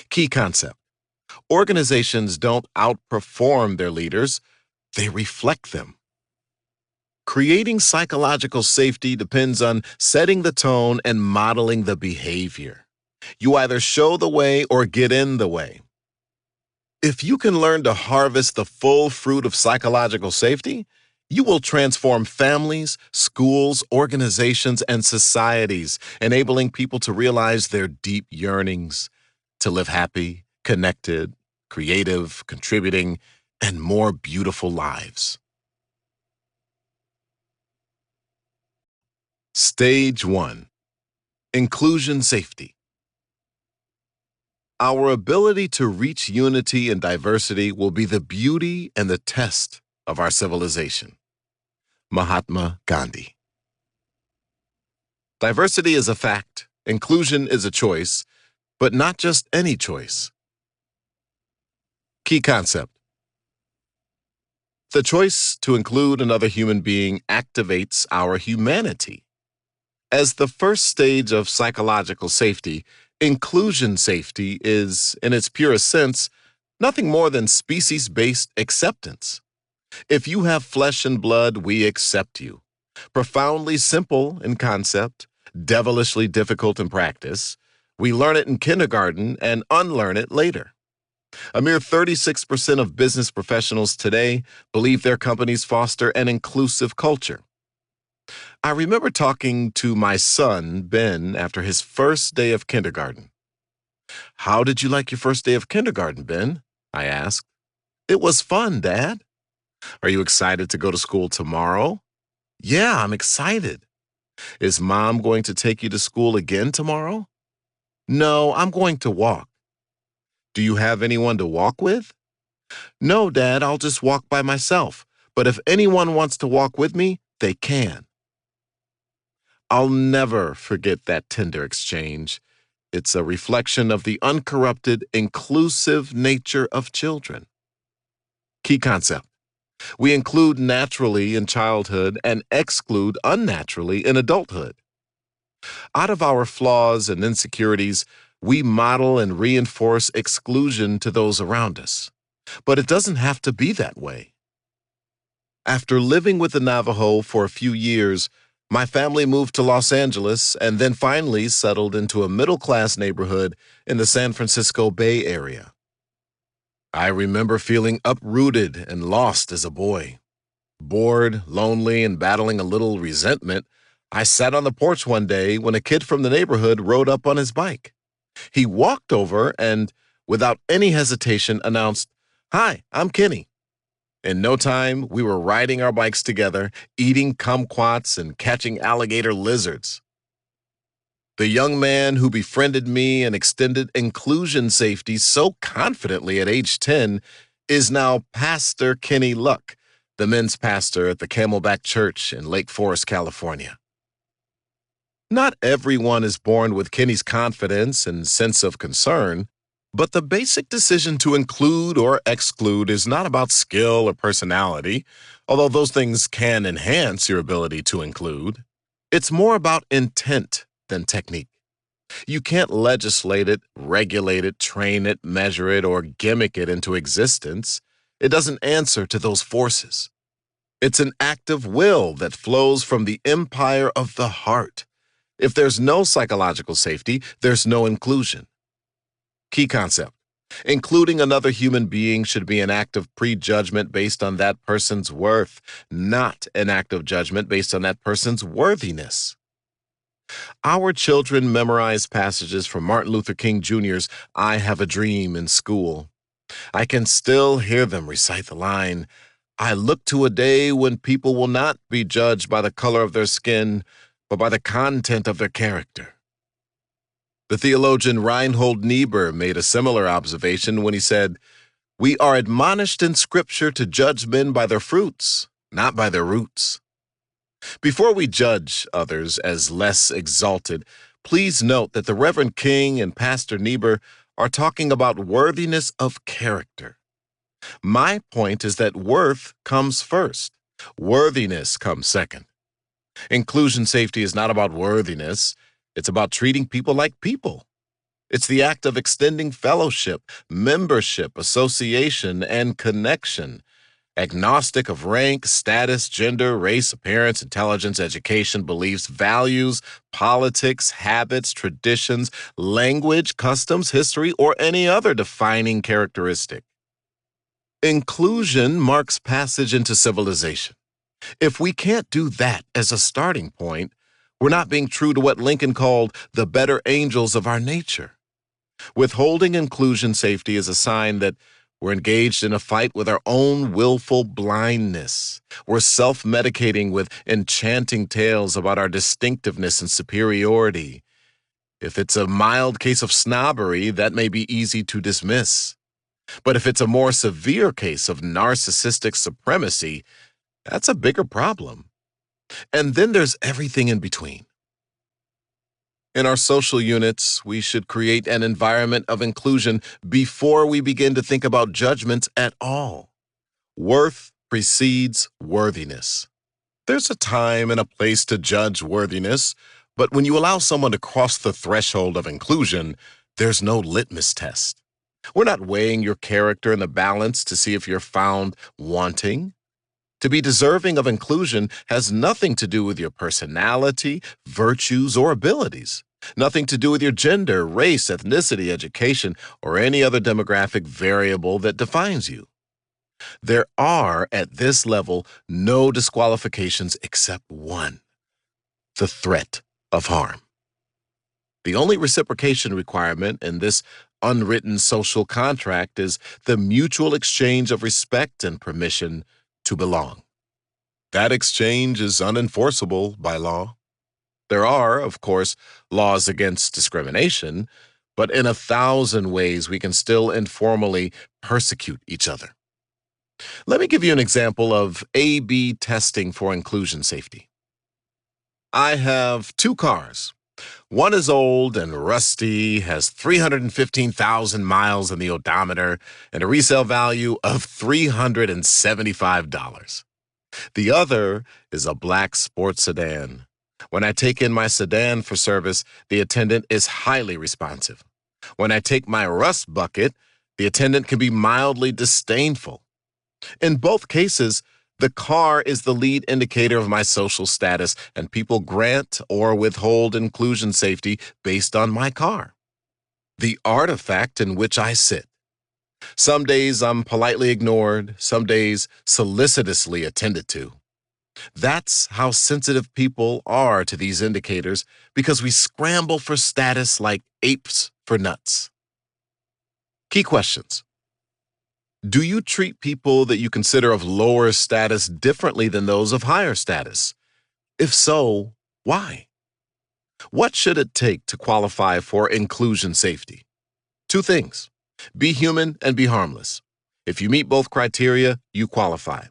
Key concept: organizations don't outperform their leaders, they reflect them. Creating psychological safety depends on setting the tone and modeling the behavior. You either show the way or get in the way. If you can learn to harvest the full fruit of psychological safety, you will transform families, schools, organizations, and societies, enabling people to realize their deep yearnings to live happy, connected, creative, contributing, and more beautiful lives. Stage 1: Inclusion Safety. Our ability to reach unity and diversity will be the beauty and the test of our civilization. Mahatma Gandhi. Diversity is a fact, inclusion is a choice, but not just any choice. Key concept: the choice to include another human being activates our humanity. As the first stage of psychological safety, inclusion safety is, in its purest sense, Nothing more than species-based acceptance. If you have flesh and blood, we accept you. Profoundly simple in concept, devilishly difficult in practice. We learn it in kindergarten and unlearn it later. A mere 36% of business professionals today believe their companies foster an inclusive culture. I remember talking to my son, Ben, after his first day of kindergarten. "How did you like your first day of kindergarten, Ben?" I asked. "It was fun, Dad." "Are you excited to go to school tomorrow?" "Yeah, I'm excited." "Is Mom going to take you to school again tomorrow?" "No, I'm going to walk." "Do you have anyone to walk with?" "No, Dad, I'll just walk by myself. But if anyone wants to walk with me, they can." I'll never forget that tender exchange. It's a reflection of the uncorrupted, inclusive nature of children. Key concept. We include naturally in childhood and exclude unnaturally in adulthood. Out of our flaws and insecurities, we model and reinforce exclusion to those around us. But it doesn't have to be that way. After living with the Navajo for a few years, my family moved to Los Angeles and then finally settled into a middle-class neighborhood in the San Francisco Bay Area. I remember feeling uprooted and lost as a boy. Bored, lonely, and battling a little resentment, I sat on the porch one day when a kid from the neighborhood rode up on his bike. He walked over and, without any hesitation, announced, "Hi, I'm Kenny." In no time, we were riding our bikes together, eating kumquats and catching alligator lizards. The young man who befriended me and extended inclusion safety so confidently at age 10 is now Pastor Kenny Luck, the men's pastor at the Camelback Church in Lake Forest, California. Not everyone is born with Kenny's confidence and sense of concern, but the basic decision to include or exclude is not about skill or personality, although those things can enhance your ability to include. It's more about intent than technique. You can't legislate it, regulate it, train it, measure it, or gimmick it into existence. It doesn't answer to those forces. It's an act of will that flows from the empire of the heart. If there's no psychological safety, there's no inclusion. Key concept. Including another human being should be an act of prejudgment based on that person's worth, not an act of judgment based on that person's worthiness. Our children memorize passages from Martin Luther King Jr.'s "I Have a Dream" in school. I can still hear them recite the line, "I look to a day when people will not be judged by the color of their skin, but by the content of their character." The theologian Reinhold Niebuhr made a similar observation when he said, "We are admonished in Scripture to judge men by their fruits, not by their roots." Before we judge others as less exalted, please note that the Reverend King and Pastor Niebuhr are talking about worthiness of character. My point is that worth comes first. Worthiness comes second. Inclusion safety is not about worthiness. It's about treating people like people. It's the act of extending fellowship, membership, association, and connection, agnostic of rank, status, gender, race, appearance, intelligence, education, beliefs, values, politics, habits, traditions, language, customs, history, or any other defining characteristic. Inclusion marks passage into civilization. If we can't do that as a starting point, we're not being true to what Lincoln called the better angels of our nature. Withholding inclusion safety is a sign that we're engaged in a fight with our own willful blindness. We're self-medicating with enchanting tales about our distinctiveness and superiority. If it's a mild case of snobbery, that may be easy to dismiss. But if it's a more severe case of narcissistic supremacy, that's a bigger problem. And then there's everything in between. In our social units, we should create an environment of inclusion before we begin to think about judgments at all. Worth precedes worthiness. There's a time and a place to judge worthiness, but when you allow someone to cross the threshold of inclusion, there's no litmus test. We're not weighing your character in the balance to see if you're found wanting. To be deserving of inclusion has nothing to do with your personality, virtues, or abilities. Nothing to do with your gender, race, ethnicity, education, or any other demographic variable that defines you. There are, at this level, no disqualifications except one: the threat of harm. The only reciprocation requirement in this unwritten social contract is the mutual exchange of respect and permission to belong. That exchange is unenforceable by law. There are, of course, laws against discrimination, but in 1,000 ways we can still informally persecute each other. Let me give you an example of A/B testing for inclusion safety. I have two cars. One is old and rusty, has 315,000 miles in the odometer, and a resale value of $375. The other is a black sports sedan. When I take in my sedan for service, the attendant is highly responsive. When I take my rust bucket, the attendant can be mildly disdainful. In both cases, the car is the lead indicator of my social status, and people grant or withhold inclusion safety based on my car, the artifact in which I sit. Some days I'm politely ignored, some days solicitously attended to. That's how sensitive people are to these indicators because we scramble for status like apes for nuts. Key questions. Do you treat people that you consider of lower status differently than those of higher status? If so, why? What should it take to qualify for inclusion safety? Two things: be human and be harmless. If you meet both criteria, you qualify.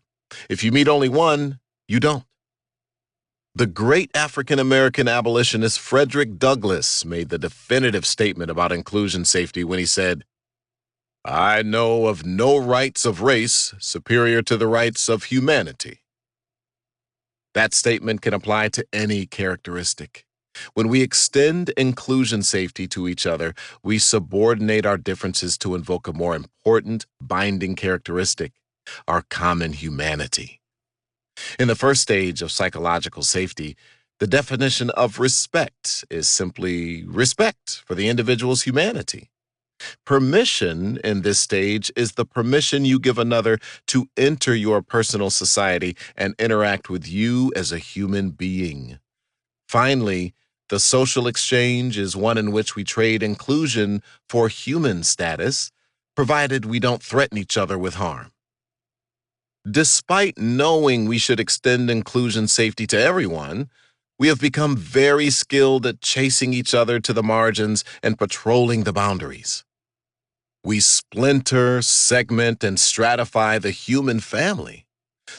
If you meet only one, you don't. The great African-American abolitionist Frederick Douglass made the definitive statement about inclusion safety when he said, "I know of no rights of race superior to the rights of humanity." That statement can apply to any characteristic. When we extend inclusion safety to each other, we subordinate our differences to invoke a more important, binding characteristic: our common humanity. In the first stage of psychological safety, the definition of respect is simply respect for the individual's humanity. Permission in this stage is the permission you give another to enter your personal society and interact with you as a human being. Finally, the social exchange is one in which we trade inclusion for human status, provided we don't threaten each other with harm. Despite knowing we should extend inclusion safety to everyone, we have become very skilled at chasing each other to the margins and patrolling the boundaries. We splinter, segment, and stratify the human family.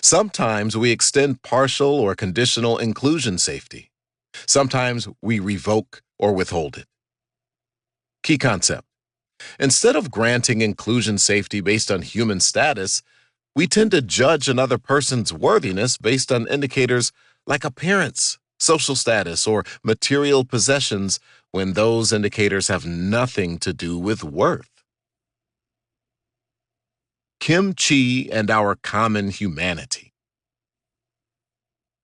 Sometimes we extend partial or conditional inclusion safety. Sometimes we revoke or withhold it. Key concept. Instead of granting inclusion safety based on human status, we tend to judge another person's worthiness based on indicators like appearance, social status, or material possessions when those indicators have nothing to do with worth. Kimchi and our common humanity.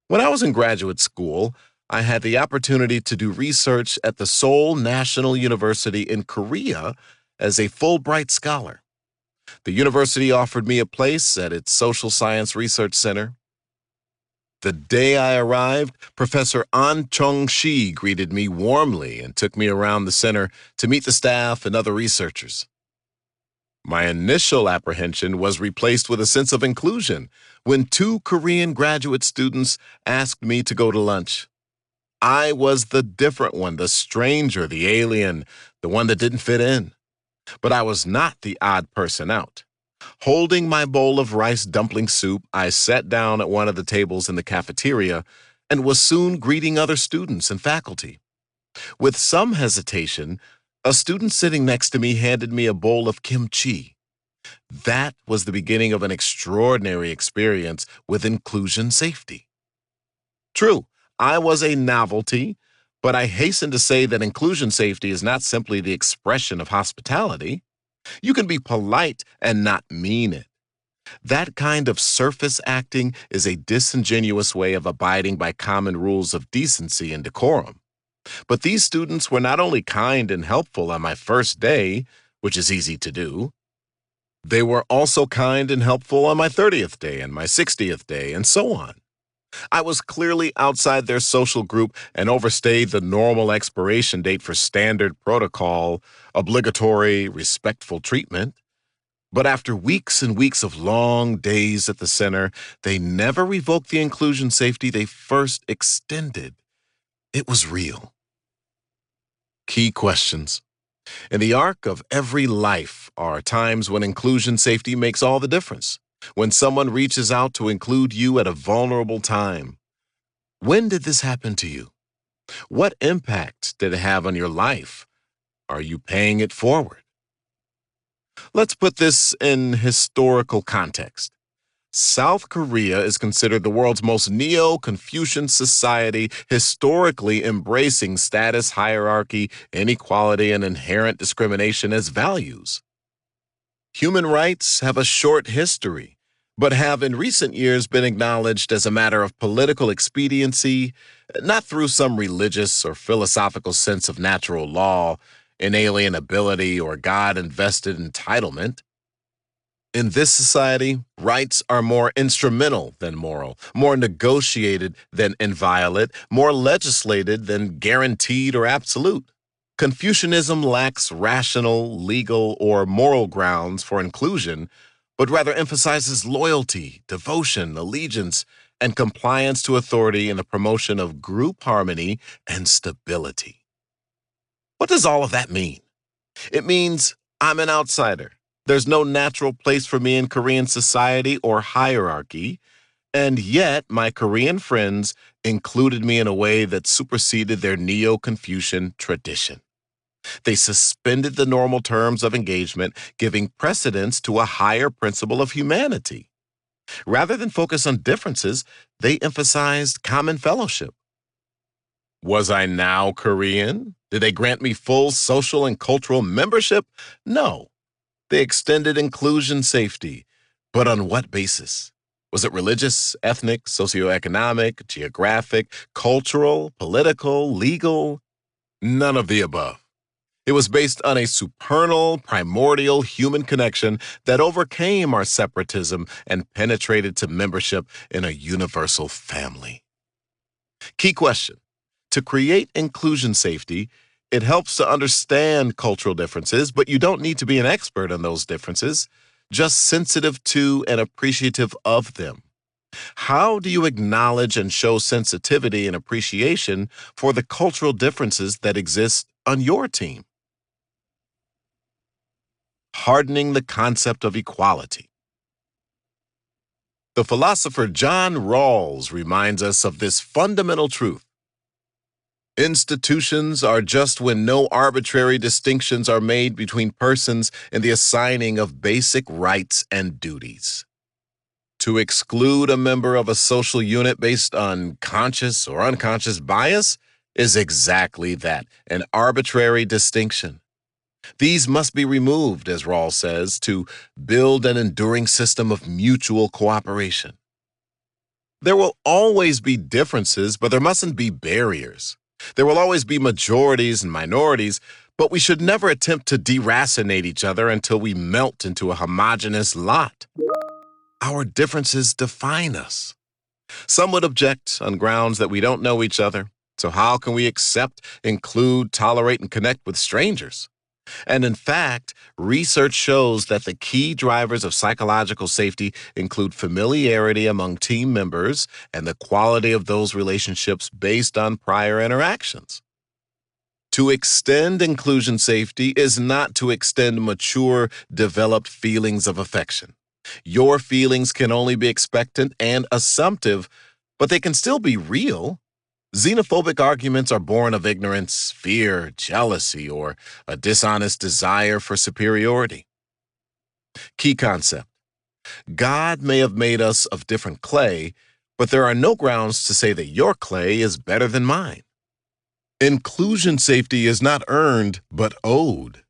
When I was in graduate school, I had the opportunity to do research at the Seoul National University in Korea as a Fulbright scholar. The university offered me a place at its Social Science Research Center. The day I arrived, Professor An Chung-shi greeted me warmly and took me around the center to meet the staff and other researchers. My initial apprehension was replaced with a sense of inclusion when two Korean graduate students asked me to go to lunch. I was the different one, the stranger, the alien, the one that didn't fit in. But I was not the odd person out. Holding my bowl of rice dumpling soup, I sat down at one of the tables in the cafeteria and was soon greeting other students and faculty. With some hesitation, a student sitting next to me handed me a bowl of kimchi. That was the beginning of an extraordinary experience with inclusion safety. True, I was a novelty, but I hasten to say that inclusion safety is not simply the expression of hospitality. You can be polite and not mean it. That kind of surface acting is a disingenuous way of abiding by common rules of decency and decorum. But these students were not only kind and helpful on my first day, which is easy to do, they were also kind and helpful on my 30th day and my 60th day, and so on. I was clearly outside their social group and overstayed the normal expiration date for standard protocol, obligatory, respectful treatment. But after weeks and weeks of long days at the center, they never revoked the inclusion safety they first extended. It was real. Key questions. In the arc of every life are times when inclusion safety makes all the difference. When someone reaches out to include you at a vulnerable time. When did this happen to you? What impact did it have on your life? Are you paying it forward? Let's put this in historical context. South Korea is considered the world's most neo-Confucian society, historically embracing status hierarchy, inequality, and inherent discrimination as values. Human rights have a short history, but have in recent years been acknowledged as a matter of political expediency, not through some religious or philosophical sense of natural law, inalienability, or God-invested entitlement. In this society, rights are more instrumental than moral, more negotiated than inviolate, more legislated than guaranteed or absolute. Confucianism lacks rational, legal, or moral grounds for inclusion, but rather emphasizes loyalty, devotion, allegiance, and compliance to authority in the promotion of group harmony and stability. What does all of that mean? It means I'm an outsider. There's no natural place for me in Korean society or hierarchy, and yet my Korean friends included me in a way that superseded their Neo-Confucian tradition. They suspended the normal terms of engagement, giving precedence to a higher principle of humanity. Rather than focus on differences, they emphasized common fellowship. Was I now Korean? Did they grant me full social and cultural membership? No. They extended inclusion safety. But on what basis? Was it religious, ethnic, socioeconomic, geographic, cultural, political, legal? None of the above. It was based on a supernal, primordial human connection that overcame our separatism and penetrated to membership in a universal family. Key question. To create inclusion safety, it helps to understand cultural differences, but you don't need to be an expert on those differences, just sensitive to and appreciative of them. How do you acknowledge and show sensitivity and appreciation for the cultural differences that exist on your team? Hardening the concept of equality. The philosopher John Rawls reminds us of this fundamental truth. Institutions are just when no arbitrary distinctions are made between persons in the assigning of basic rights and duties. To exclude a member of a social unit based on conscious or unconscious bias is exactly that, an arbitrary distinction. These must be removed, as Rawls says, to build an enduring system of mutual cooperation. There will always be differences, but there mustn't be barriers. There will always be majorities and minorities, but we should never attempt to deracinate each other until we melt into a homogeneous lot. Our differences define us. Some would object on grounds that we don't know each other, so how can we accept, include, tolerate, and connect with strangers? And in fact, research shows that the key drivers of psychological safety include familiarity among team members and the quality of those relationships based on prior interactions. To extend inclusion safety is not to extend mature, developed feelings of affection. Your feelings can only be expectant and assumptive, but they can still be real. Xenophobic arguments are born of ignorance, fear, jealousy, or a dishonest desire for superiority. Key concept. God may have made us of different clay, but there are no grounds to say that your clay is better than mine. Inclusion safety is not earned, but owed.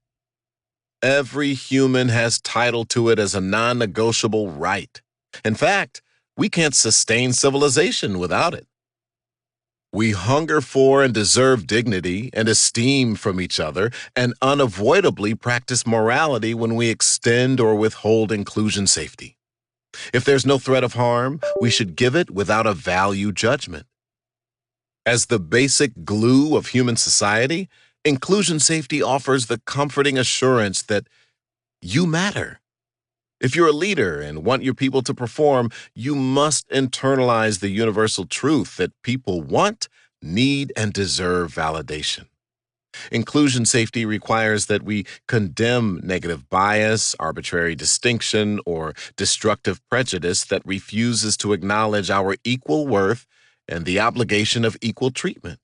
Every human has title to it as a non-negotiable right. In fact, we can't sustain civilization without it. We hunger for and deserve dignity and esteem from each other, and unavoidably practice morality when we extend or withhold inclusion safety. If there's no threat of harm, we should give it without a value judgment. As the basic glue of human society, inclusion safety offers the comforting assurance that you matter. If you're a leader and want your people to perform, you must internalize the universal truth that people want, need, and deserve validation. Inclusion safety requires that we condemn negative bias, arbitrary distinction, or destructive prejudice that refuses to acknowledge our equal worth and the obligation of equal treatment.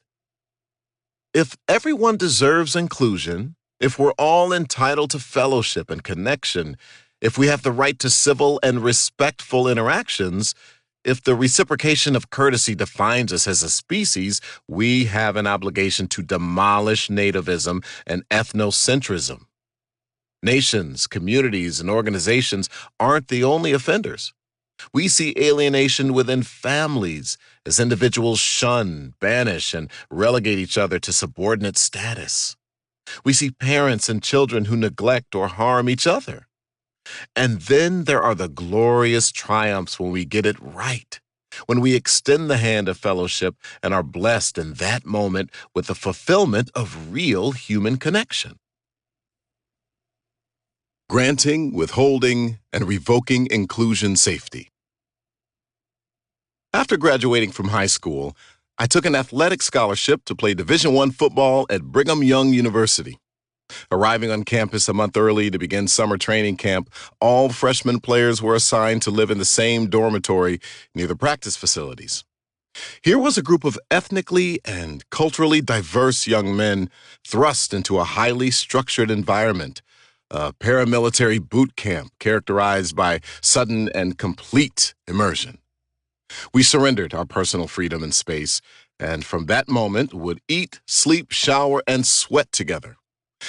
If everyone deserves inclusion, if we're all entitled to fellowship and connection, if we have the right to civil and respectful interactions, if the reciprocation of courtesy defines us as a species, we have an obligation to demolish nativism and ethnocentrism. Nations, communities, and organizations aren't the only offenders. We see alienation within families as individuals shun, banish, and relegate each other to subordinate status. We see parents and children who neglect or harm each other. And then there are the glorious triumphs when we get it right, when we extend the hand of fellowship and are blessed in that moment with the fulfillment of real human connection. Granting, withholding, and revoking inclusion safety. After graduating from high school, I took an athletic scholarship to play Division I football at Brigham Young University. Arriving on campus a month early to begin summer training camp, all freshman players were assigned to live in the same dormitory near the practice facilities. Here was a group of ethnically and culturally diverse young men thrust into a highly structured environment, a paramilitary boot camp characterized by sudden and complete immersion. We surrendered our personal freedom and space, and from that moment would eat, sleep, shower, and sweat together.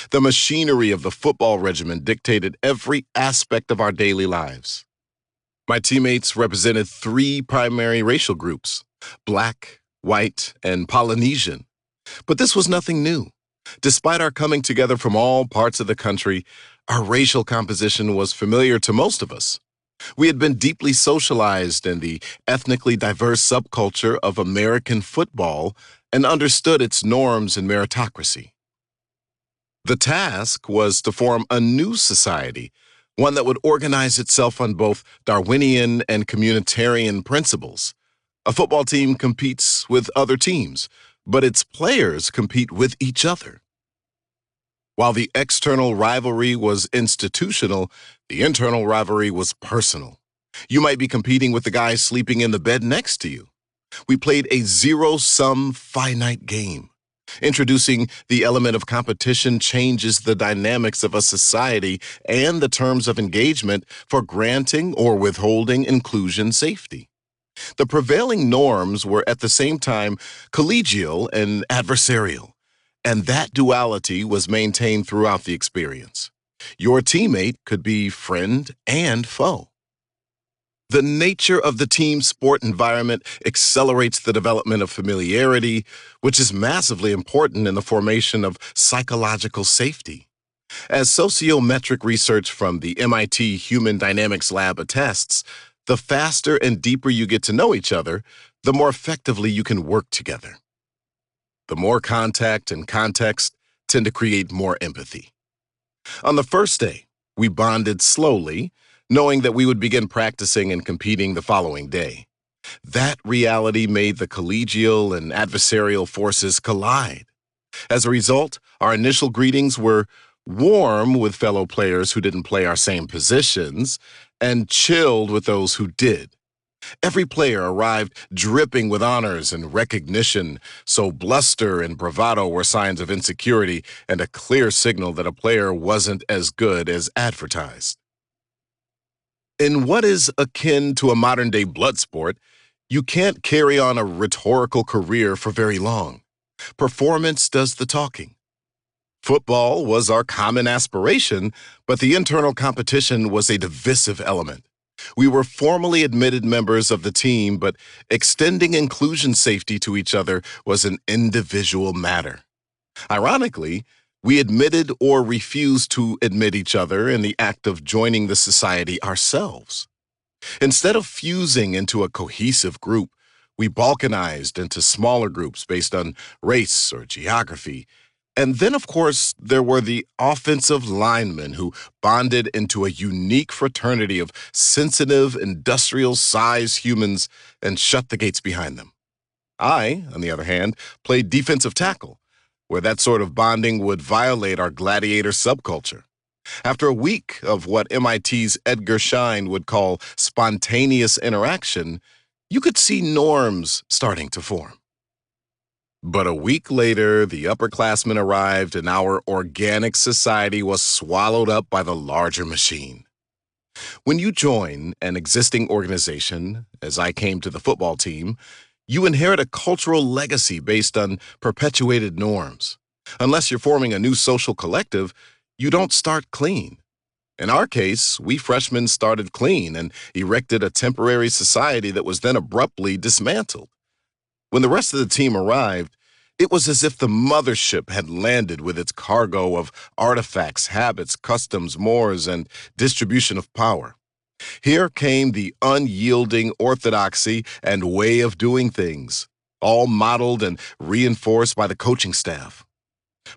The machinery of the football regimen dictated every aspect of our daily lives. My teammates represented three primary racial groups: Black, White, and Polynesian. But this was nothing new. Despite our coming together from all parts of the country, our racial composition was familiar to most of us. We had been deeply socialized in the ethnically diverse subculture of American football and understood its norms and meritocracy. The task was to form a new society, one that would organize itself on both Darwinian and communitarian principles. A football team competes with other teams, but its players compete with each other. While the external rivalry was institutional, the internal rivalry was personal. You might be competing with the guy sleeping in the bed next to you. We played a zero-sum finite game. Introducing the element of competition changes the dynamics of a society and the terms of engagement for granting or withholding inclusion safety. The prevailing norms were at the same time collegial and adversarial, and that duality was maintained throughout the experience. Your teammate could be friend and foe. The nature of the team sport environment accelerates the development of familiarity, which is massively important in the formation of psychological safety. As sociometric research from the MIT Human Dynamics Lab attests, the faster and deeper you get to know each other, the more effectively you can work together. The more contact and context tend to create more empathy. On the first day, we bonded slowly, knowing that we would begin practicing and competing the following day. That reality made the collegial and adversarial forces collide. As a result, our initial greetings were warm with fellow players who didn't play our same positions, and chilled with those who did. Every player arrived dripping with honors and recognition, so bluster and bravado were signs of insecurity and a clear signal that a player wasn't as good as advertised. In what is akin to a modern-day blood sport, you can't carry on a rhetorical career for very long. Performance does the talking. Football was our common aspiration, but the internal competition was a divisive element. We were formally admitted members of the team, but extending inclusion safety to each other was an individual matter. Ironically, we admitted or refused to admit each other in the act of joining the society ourselves. Instead of fusing into a cohesive group, we balkanized into smaller groups based on race or geography. And then, of course, there were the offensive linemen who bonded into a unique fraternity of sensitive, industrial-sized humans and shut the gates behind them. I, on the other hand, played defensive tackle, where that sort of bonding would violate our gladiator subculture. After a week of what MIT's Edgar Schein would call spontaneous interaction, you could see norms starting to form. But a week later, the upperclassmen arrived and our organic society was swallowed up by the larger machine. When you join an existing organization, as I came to the football team, you inherit a cultural legacy based on perpetuated norms. Unless you're forming a new social collective, you don't start clean. In our case, we freshmen started clean and erected a temporary society that was then abruptly dismantled. When the rest of the team arrived, it was as if the mothership had landed with its cargo of artifacts, habits, customs, mores, and distribution of power. Here came the unyielding orthodoxy and way of doing things, all modeled and reinforced by the coaching staff.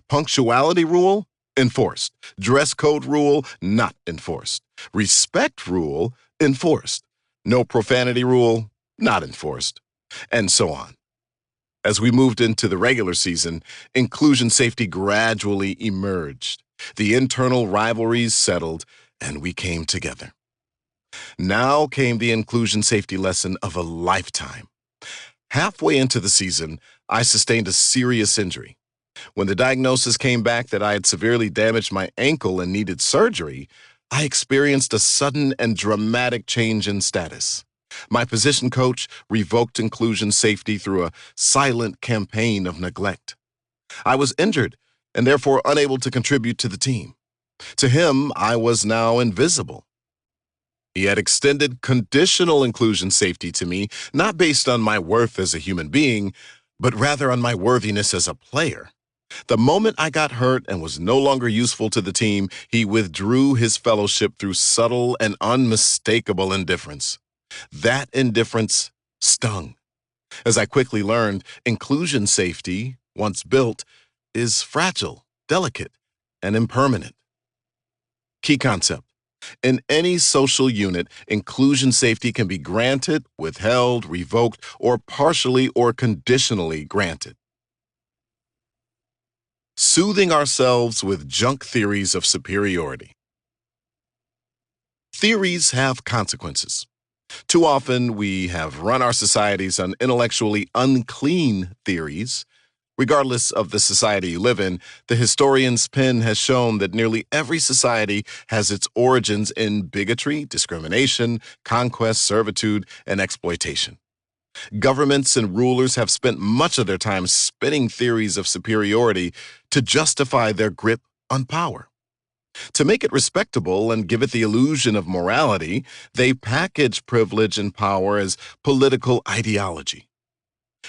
Punctuality rule? Enforced. Dress code rule? Not enforced. Respect rule? Enforced. No profanity rule? Not enforced. And so on. As we moved into the regular season, inclusion safety gradually emerged. The internal rivalries settled, and we came together. Now came the inclusion safety lesson of a lifetime. Halfway into the season, I sustained a serious injury. When the diagnosis came back that I had severely damaged my ankle and needed surgery, I experienced a sudden and dramatic change in status. My position coach revoked inclusion safety through a silent campaign of neglect. I was injured and therefore unable to contribute to the team. To him, I was now invisible. He had extended conditional inclusion safety to me, not based on my worth as a human being, but rather on my worthiness as a player. The moment I got hurt and was no longer useful to the team, he withdrew his fellowship through subtle and unmistakable indifference. That indifference stung. As I quickly learned, inclusion safety, once built, is fragile, delicate, and impermanent. Key concept. In any social unit, inclusion safety can be granted, withheld, revoked, or partially or conditionally granted. Soothing ourselves with junk theories of superiority. Theories have consequences. Too often, we have run our societies on intellectually unclean theories. Regardless of the society you live in, the historian's pen has shown that nearly every society has its origins in bigotry, discrimination, conquest, servitude, and exploitation. Governments and rulers have spent much of their time spinning theories of superiority to justify their grip on power. To make it respectable and give it the illusion of morality, they package privilege and power as political ideology.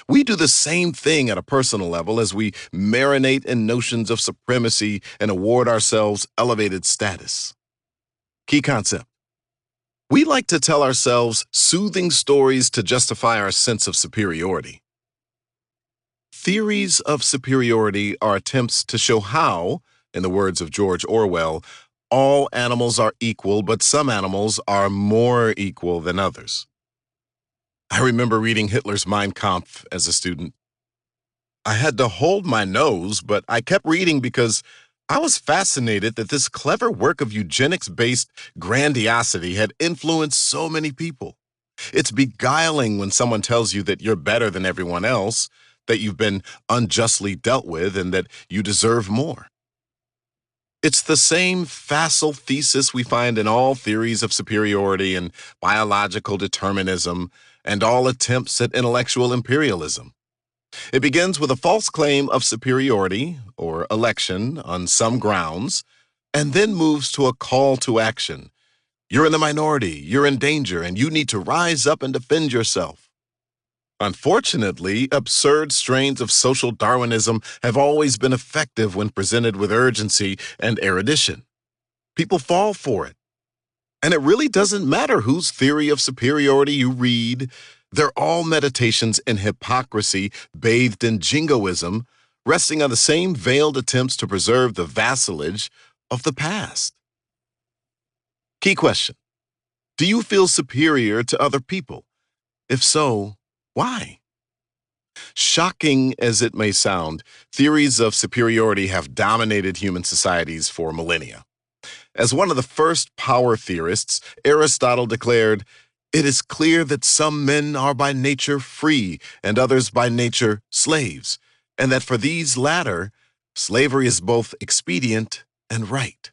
We do the same thing at a personal level as we marinate in notions of supremacy and award ourselves elevated status. Key concept. We like to tell ourselves soothing stories to justify our sense of superiority. Theories of superiority are attempts to show how, in the words of George Orwell, all animals are equal, but some animals are more equal than others. I remember reading Hitler's Mein Kampf as a student. I had to hold my nose, but I kept reading because I was fascinated that this clever work of eugenics-based grandiosity had influenced so many people. It's beguiling when someone tells you that you're better than everyone else, that you've been unjustly dealt with, and that you deserve more. It's the same facile thesis we find in all theories of superiority and biological determinism and all attempts at intellectual imperialism. It begins with a false claim of superiority or election on some grounds, and then moves to a call to action. You're in the minority, you're in danger, and you need to rise up and defend yourself. Unfortunately, absurd strains of social Darwinism have always been effective when presented with urgency and erudition. People fall for it. And it really doesn't matter whose theory of superiority you read. They're all meditations in hypocrisy bathed in jingoism, resting on the same veiled attempts to preserve the vassalage of the past. Key question: do you feel superior to other people? If so, why? Shocking as it may sound, theories of superiority have dominated human societies for millennia. As one of the first power theorists, Aristotle declared, "It is clear that some men are by nature free and others by nature slaves, and that for these latter, slavery is both expedient and right."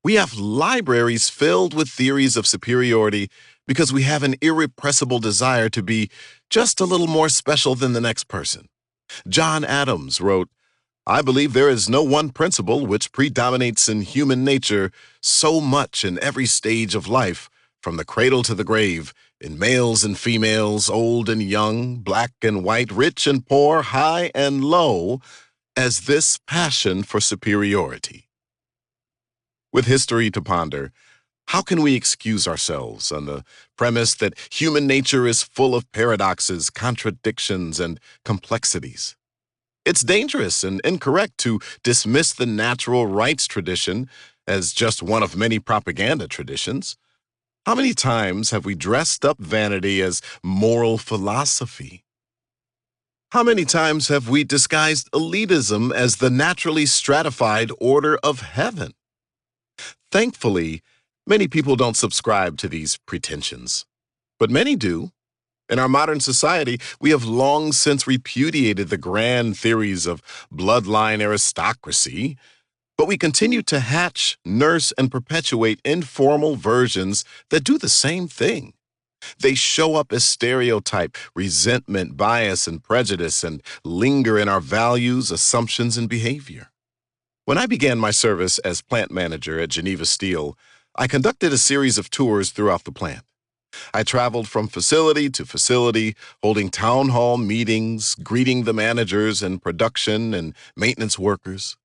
We have libraries filled with theories of superiority because we have an irrepressible desire to be just a little more special than the next person. John Adams wrote, "I believe there is no one principle which predominates in human nature so much in every stage of life, from the cradle to the grave, in males and females, old and young, black and white, rich and poor, high and low, as this passion for superiority." With history to ponder, how can we excuse ourselves on the premise that human nature is full of paradoxes, contradictions, and complexities? It's dangerous and incorrect to dismiss the natural rights tradition as just one of many propaganda traditions. How many times have we dressed up vanity as moral philosophy? How many times have we disguised elitism as the naturally stratified order of heaven? Thankfully, many people don't subscribe to these pretensions, but many do. In our modern society, we have long since repudiated the grand theories of bloodline aristocracy, but we continue to hatch, nurse, and perpetuate informal versions that do the same thing. They show up as stereotype, resentment, bias, and prejudice, and linger in our values, assumptions, and behavior. When I began my service as plant manager at Geneva Steel, I conducted a series of tours throughout the plant. I traveled from facility to facility, holding town hall meetings, greeting the managers and production and maintenance workers.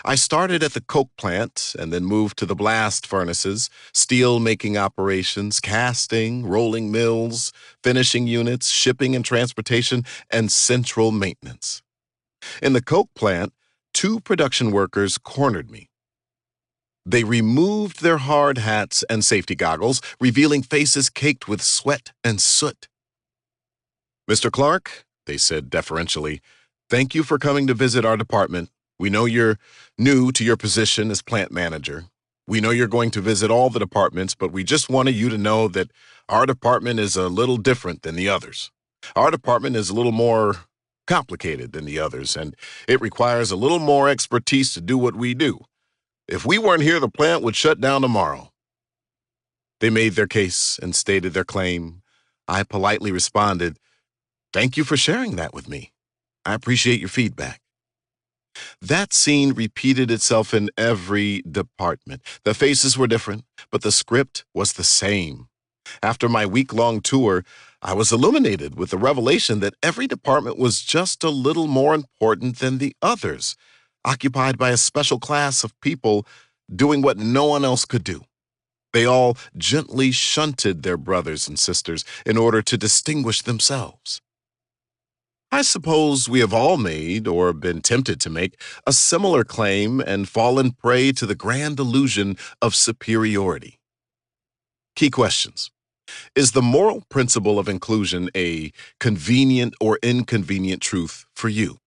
I started at the coke plant and then moved to the blast furnaces, steel making operations, casting, rolling mills, finishing units, shipping and transportation, and central maintenance. In the coke plant, 2 production workers cornered me. They removed their hard hats and safety goggles, revealing faces caked with sweat and soot. "Mr. Clark," they said deferentially, "thank you for coming to visit our department. We know you're new to your position as plant manager. We know you're going to visit all the departments, but we just wanted you to know that our department is a little different than the others. Our department is a little more complicated than the others, and it requires a little more expertise to do what we do. If we weren't here, the plant would shut down tomorrow." They made their case and stated their claim. I politely responded, "Thank you for sharing that with me. I appreciate your feedback." That scene repeated itself in every department. The faces were different, but the script was the same. After my week-long tour, I was illuminated with the revelation that every department was just a little more important than the others, occupied by a special class of people doing what no one else could do. They all gently shunted their brothers and sisters in order to distinguish themselves. I suppose we have all made, or been tempted to make, a similar claim and fallen prey to the grand illusion of superiority. Key questions. Is the moral principle of inclusion a convenient or inconvenient truth for you?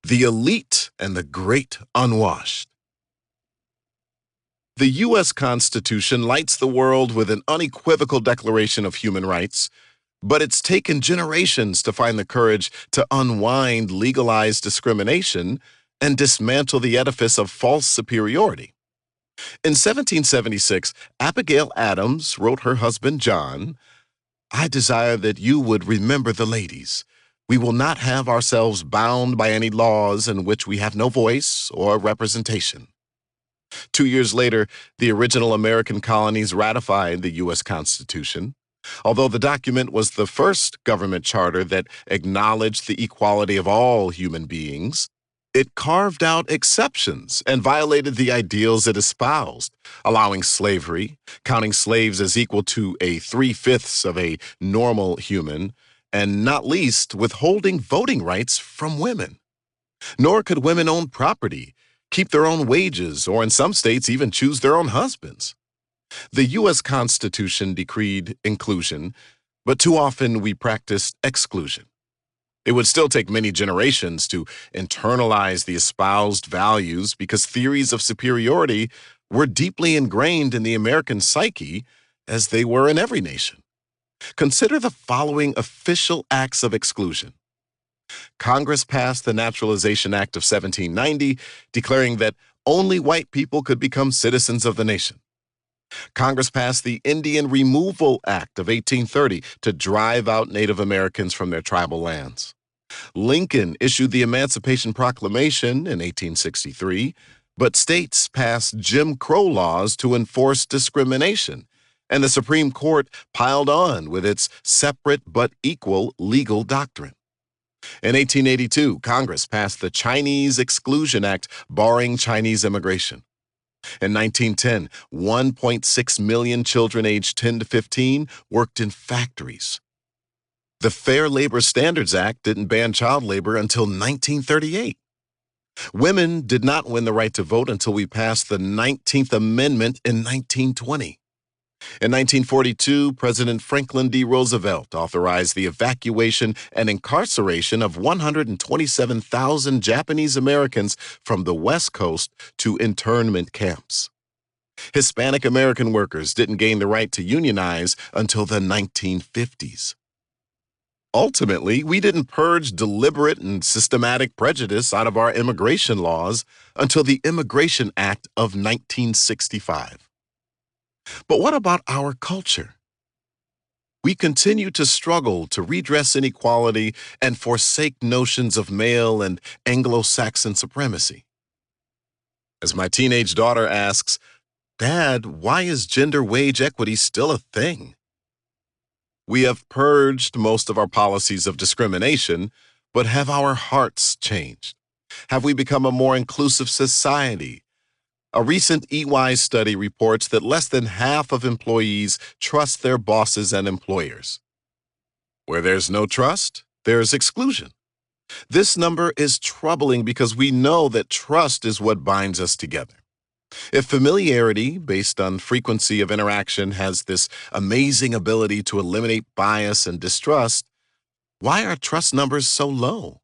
The elite and the great unwashed. The U.S. Constitution lights the world with an unequivocal declaration of human rights, but it's taken generations to find the courage to unwind legalized discrimination and dismantle the edifice of false superiority. In 1776, Abigail Adams wrote her husband John, I desire that you would remember the ladies. We will not have ourselves bound by any laws in which we have no voice or representation. 2 years later, the original American colonies ratified the U.S. Constitution. Although the document was the first government charter that acknowledged the equality of all human beings, it carved out exceptions and violated the ideals it espoused, allowing slavery, counting slaves as equal to a three-fifths of a normal human, and not least withholding voting rights from women. Nor could women own property, keep their own wages, or in some states even choose their own husbands. The U.S. Constitution decreed inclusion, but too often we practiced exclusion. It would still take many generations to internalize the espoused values because theories of superiority were deeply ingrained in the American psyche as they were in every nation. Consider the following official acts of exclusion. Congress passed the Naturalization Act of 1790, declaring that only white people could become citizens of the nation. Congress passed the Indian Removal Act of 1830 to drive out Native Americans from their tribal lands. Lincoln issued the Emancipation Proclamation in 1863, but states passed Jim Crow laws to enforce discrimination, and the Supreme Court piled on with its separate but equal legal doctrine. In 1882, Congress passed the Chinese Exclusion Act, barring Chinese immigration. In 1910, 1.6 million children aged 10 to 15 worked in factories. The Fair Labor Standards Act didn't ban child labor until 1938. Women did not win the right to vote until we passed the 19th Amendment in 1920. In 1942, President Franklin D. Roosevelt authorized the evacuation and incarceration of 127,000 Japanese Americans from the West Coast to internment camps. Hispanic American workers didn't gain the right to unionize until the 1950s. Ultimately, we didn't purge deliberate and systematic prejudice out of our immigration laws until the Immigration Act of 1965. But what about our culture? We continue to struggle to redress inequality and forsake notions of male and Anglo-Saxon supremacy. As my teenage daughter asks, "Dad, why is gender wage equity still a thing?" We have purged most of our policies of discrimination, but have our hearts changed? Have we become a more inclusive society? A recent EY study reports that less than half of employees trust their bosses and employers. Where there's no trust, there's exclusion. This number is troubling because we know that trust is what binds us together. If familiarity, based on frequency of interaction, has this amazing ability to eliminate bias and distrust, why are trust numbers so low?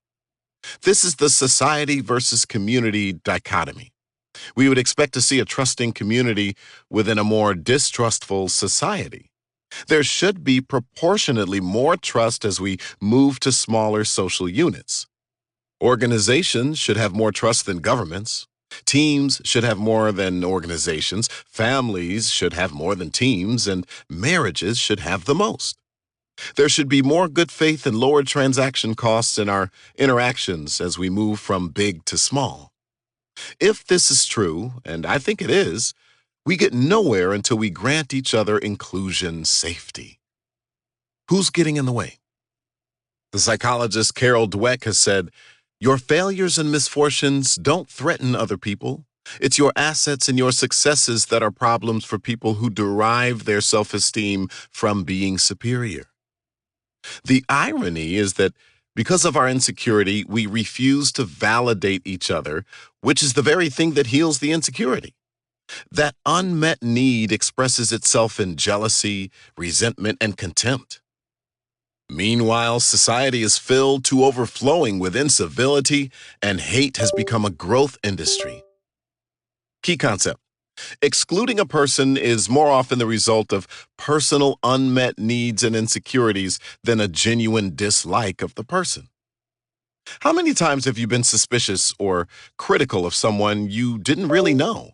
This is the society versus community dichotomy. We would expect to see a trusting community within a more distrustful society. There should be proportionately more trust as we move to smaller social units. Organizations should have more trust than governments. Teams should have more than organizations. Families should have more than teams, and marriages should have the most. There should be more good faith and lower transaction costs in our interactions as we move from big to small. If this is true, and I think it is, we get nowhere until we grant each other inclusion safety. Who's getting in the way? The psychologist Carol Dweck has said, "Your failures and misfortunes don't threaten other people. It's your assets and your successes that are problems for people who derive their self-esteem from being superior." The irony is that because of our insecurity, we refuse to validate each other, which is the very thing that heals the insecurity. That unmet need expresses itself in jealousy, resentment, and contempt. Meanwhile, society is filled to overflowing with incivility, and hate has become a growth industry. Key concept: excluding a person is more often the result of personal unmet needs and insecurities than a genuine dislike of the person. How many times have you been suspicious or critical of someone you didn't really know?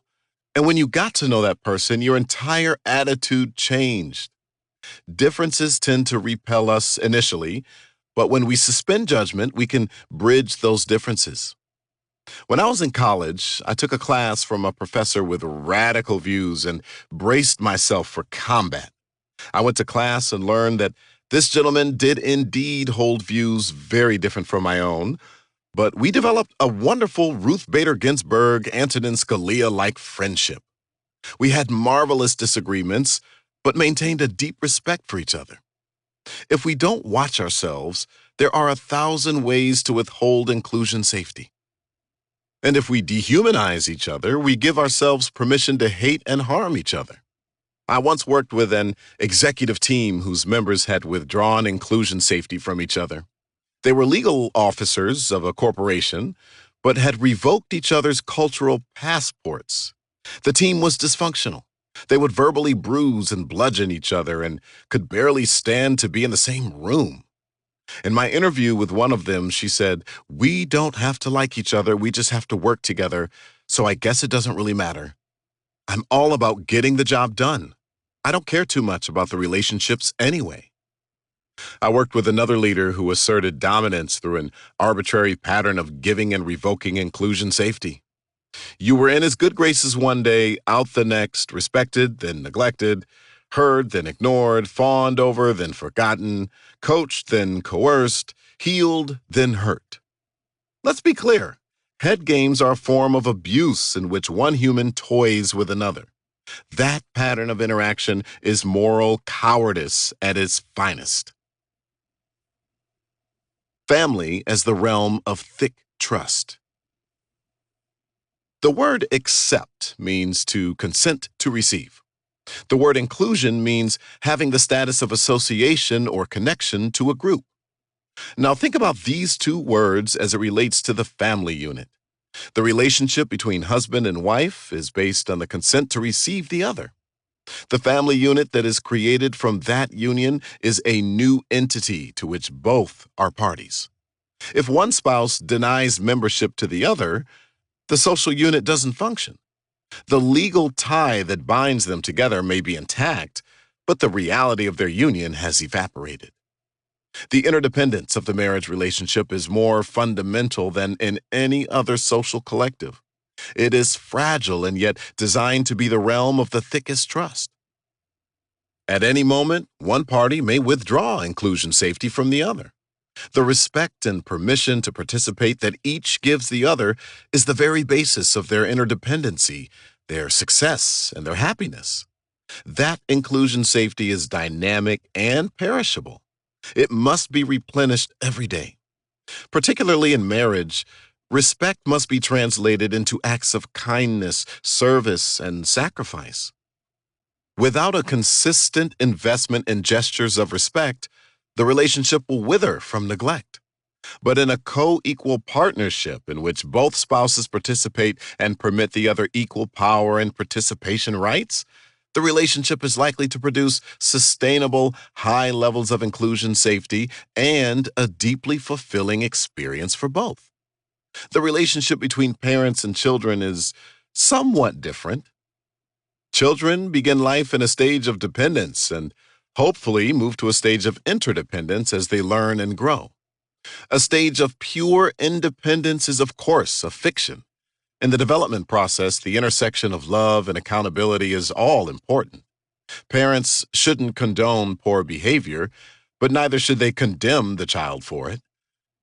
And when you got to know that person, your entire attitude changed. Differences tend to repel us initially, but when we suspend judgment, we can bridge those differences. When I was in college, I took a class from a professor with radical views and braced myself for combat. I went to class and learned that this gentleman did indeed hold views very different from my own, but we developed a wonderful Ruth Bader Ginsburg, Antonin Scalia like friendship. We had marvelous disagreements, but maintained a deep respect for each other. If we don't watch ourselves, there are 1,000 ways to withhold inclusion safety. And if we dehumanize each other, we give ourselves permission to hate and harm each other. I once worked with an executive team whose members had withdrawn inclusion safety from each other. They were legal officers of a corporation, but had revoked each other's cultural passports. The team was dysfunctional. They would verbally bruise and bludgeon each other and could barely stand to be in the same room. In my interview with one of them, she said, "We don't have to like each other, we just have to work together, so I guess it doesn't really matter. I'm all about getting the job done. I don't care too much about the relationships anyway." I worked with another leader who asserted dominance through an arbitrary pattern of giving and revoking inclusion safety. You were in his good graces one day, out the next, respected, then neglected, heard, then ignored, fawned over, then forgotten, coached, then coerced, healed, then hurt. Let's be clear. Head games are a form of abuse in which one human toys with another. That pattern of interaction is moral cowardice at its finest. Family as the realm of thick trust. The word accept means to consent to receive. The word inclusion means having the status of association or connection to a group. Now think about these two words as it relates to the family unit. The relationship between husband and wife is based on the consent to receive the other. The family unit that is created from that union is a new entity to which both are parties. If one spouse denies membership to the other, the social unit doesn't function. The legal tie that binds them together may be intact, but the reality of their union has evaporated. The interdependence of the marriage relationship is more fundamental than in any other social collective. It is fragile and yet designed to be the realm of the thickest trust. At any moment, one party may withdraw inclusion safety from the other. The respect and permission to participate that each gives the other is the very basis of their interdependency, their success, and their happiness. That inclusion safety is dynamic and perishable. It must be replenished every day. Particularly in marriage, respect must be translated into acts of kindness, service, and sacrifice. Without a consistent investment in gestures of respect, the relationship will wither from neglect. But in a co-equal partnership in which both spouses participate and permit the other equal power and participation rights, the relationship is likely to produce sustainable, high levels of inclusion safety and a deeply fulfilling experience for both. The relationship between parents and children is somewhat different. Children begin life in a stage of dependence and hopefully move to a stage of interdependence as they learn and grow. A stage of pure independence is, of course, a fiction. In the development process, the intersection of love and accountability is all important. Parents shouldn't condone poor behavior, but neither should they condemn the child for it.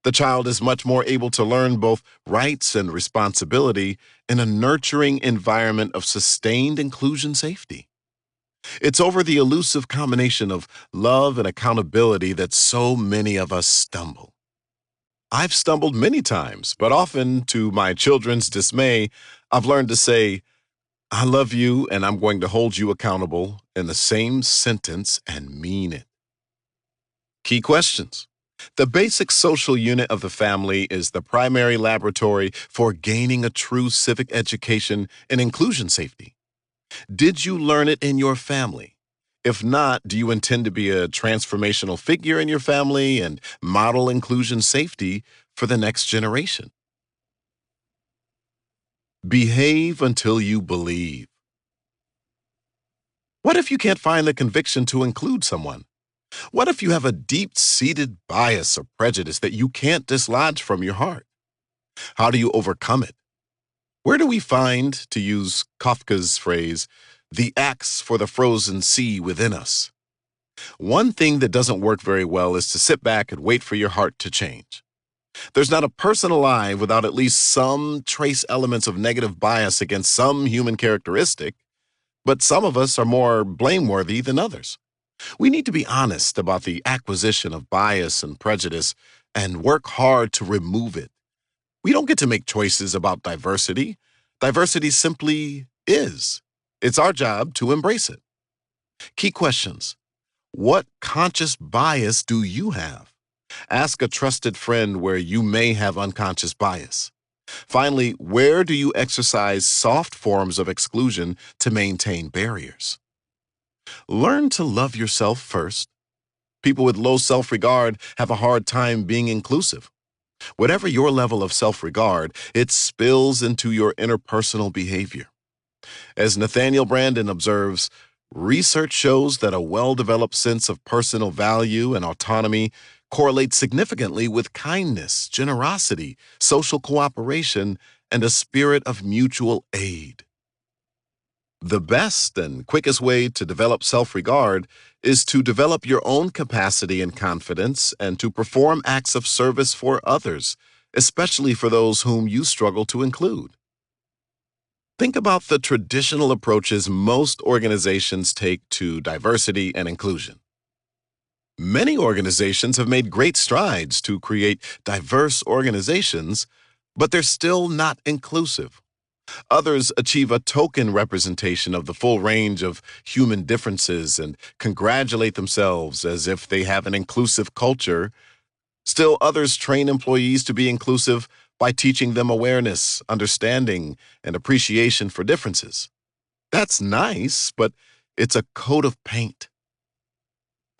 The child is much more able to learn both rights and responsibility in a nurturing environment of sustained inclusion safety. It's over the elusive combination of love and accountability that so many of us stumble. I've stumbled many times, but often, to my children's dismay, I've learned to say, "I love you and I'm going to hold you accountable" in the same sentence and mean it. Key questions. The basic social unit of the family is the primary laboratory for gaining a true civic education in inclusion safety. Did you learn it in your family? If not, do you intend to be a transformational figure in your family and model inclusion safety for the next generation? Behave until you believe. What if you can't find the conviction to include someone? What if you have a deep seated bias or prejudice that you can't dislodge from your heart? How do you overcome it? Where do we find, to use Kafka's phrase, the axe for the frozen sea within us? One thing that doesn't work very well is to sit back and wait for your heart to change. There's not a person alive without at least some trace elements of negative bias against some human characteristic, but some of us are more blameworthy than others. We need to be honest about the acquisition of bias and prejudice and work hard to remove it. We don't get to make choices about diversity. Diversity simply is. It's our job to embrace it. Key questions. What conscious bias do you have? Ask a trusted friend where you may have unconscious bias. Finally, where do you exercise soft forms of exclusion to maintain barriers? Learn to love yourself first. People with low self regard have a hard time being inclusive. Whatever your level of self regard, it spills into your interpersonal behavior. As Nathaniel Branden observes, research shows that a well developed sense of personal value and autonomy correlates significantly with kindness, generosity, social cooperation, and a spirit of mutual aid. The best and quickest way to develop self regard is to develop your own capacity and confidence and to perform acts of service for others, especially for those whom you struggle to include. Think about the traditional approaches most organizations take to diversity and inclusion. Many organizations have made great strides to create diverse organizations, but they're still not inclusive. Others achieve a token representation of the full range of human differences and congratulate themselves as if they have an inclusive culture. Still, others train employees to be inclusive by teaching them awareness, understanding, and appreciation for differences. That's nice, but it's a coat of paint.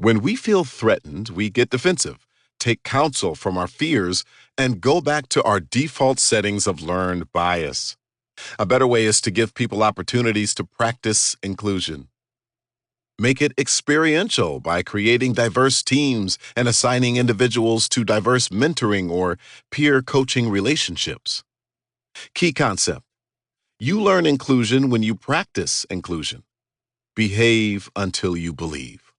When we feel threatened, we get defensive, take counsel from our fears, and go back to our default settings of learned bias. A better way is to give people opportunities to practice inclusion. Make it experiential by creating diverse teams and assigning individuals to diverse mentoring or peer coaching relationships. Key concept. You learn inclusion when you practice inclusion. Behave until you believe.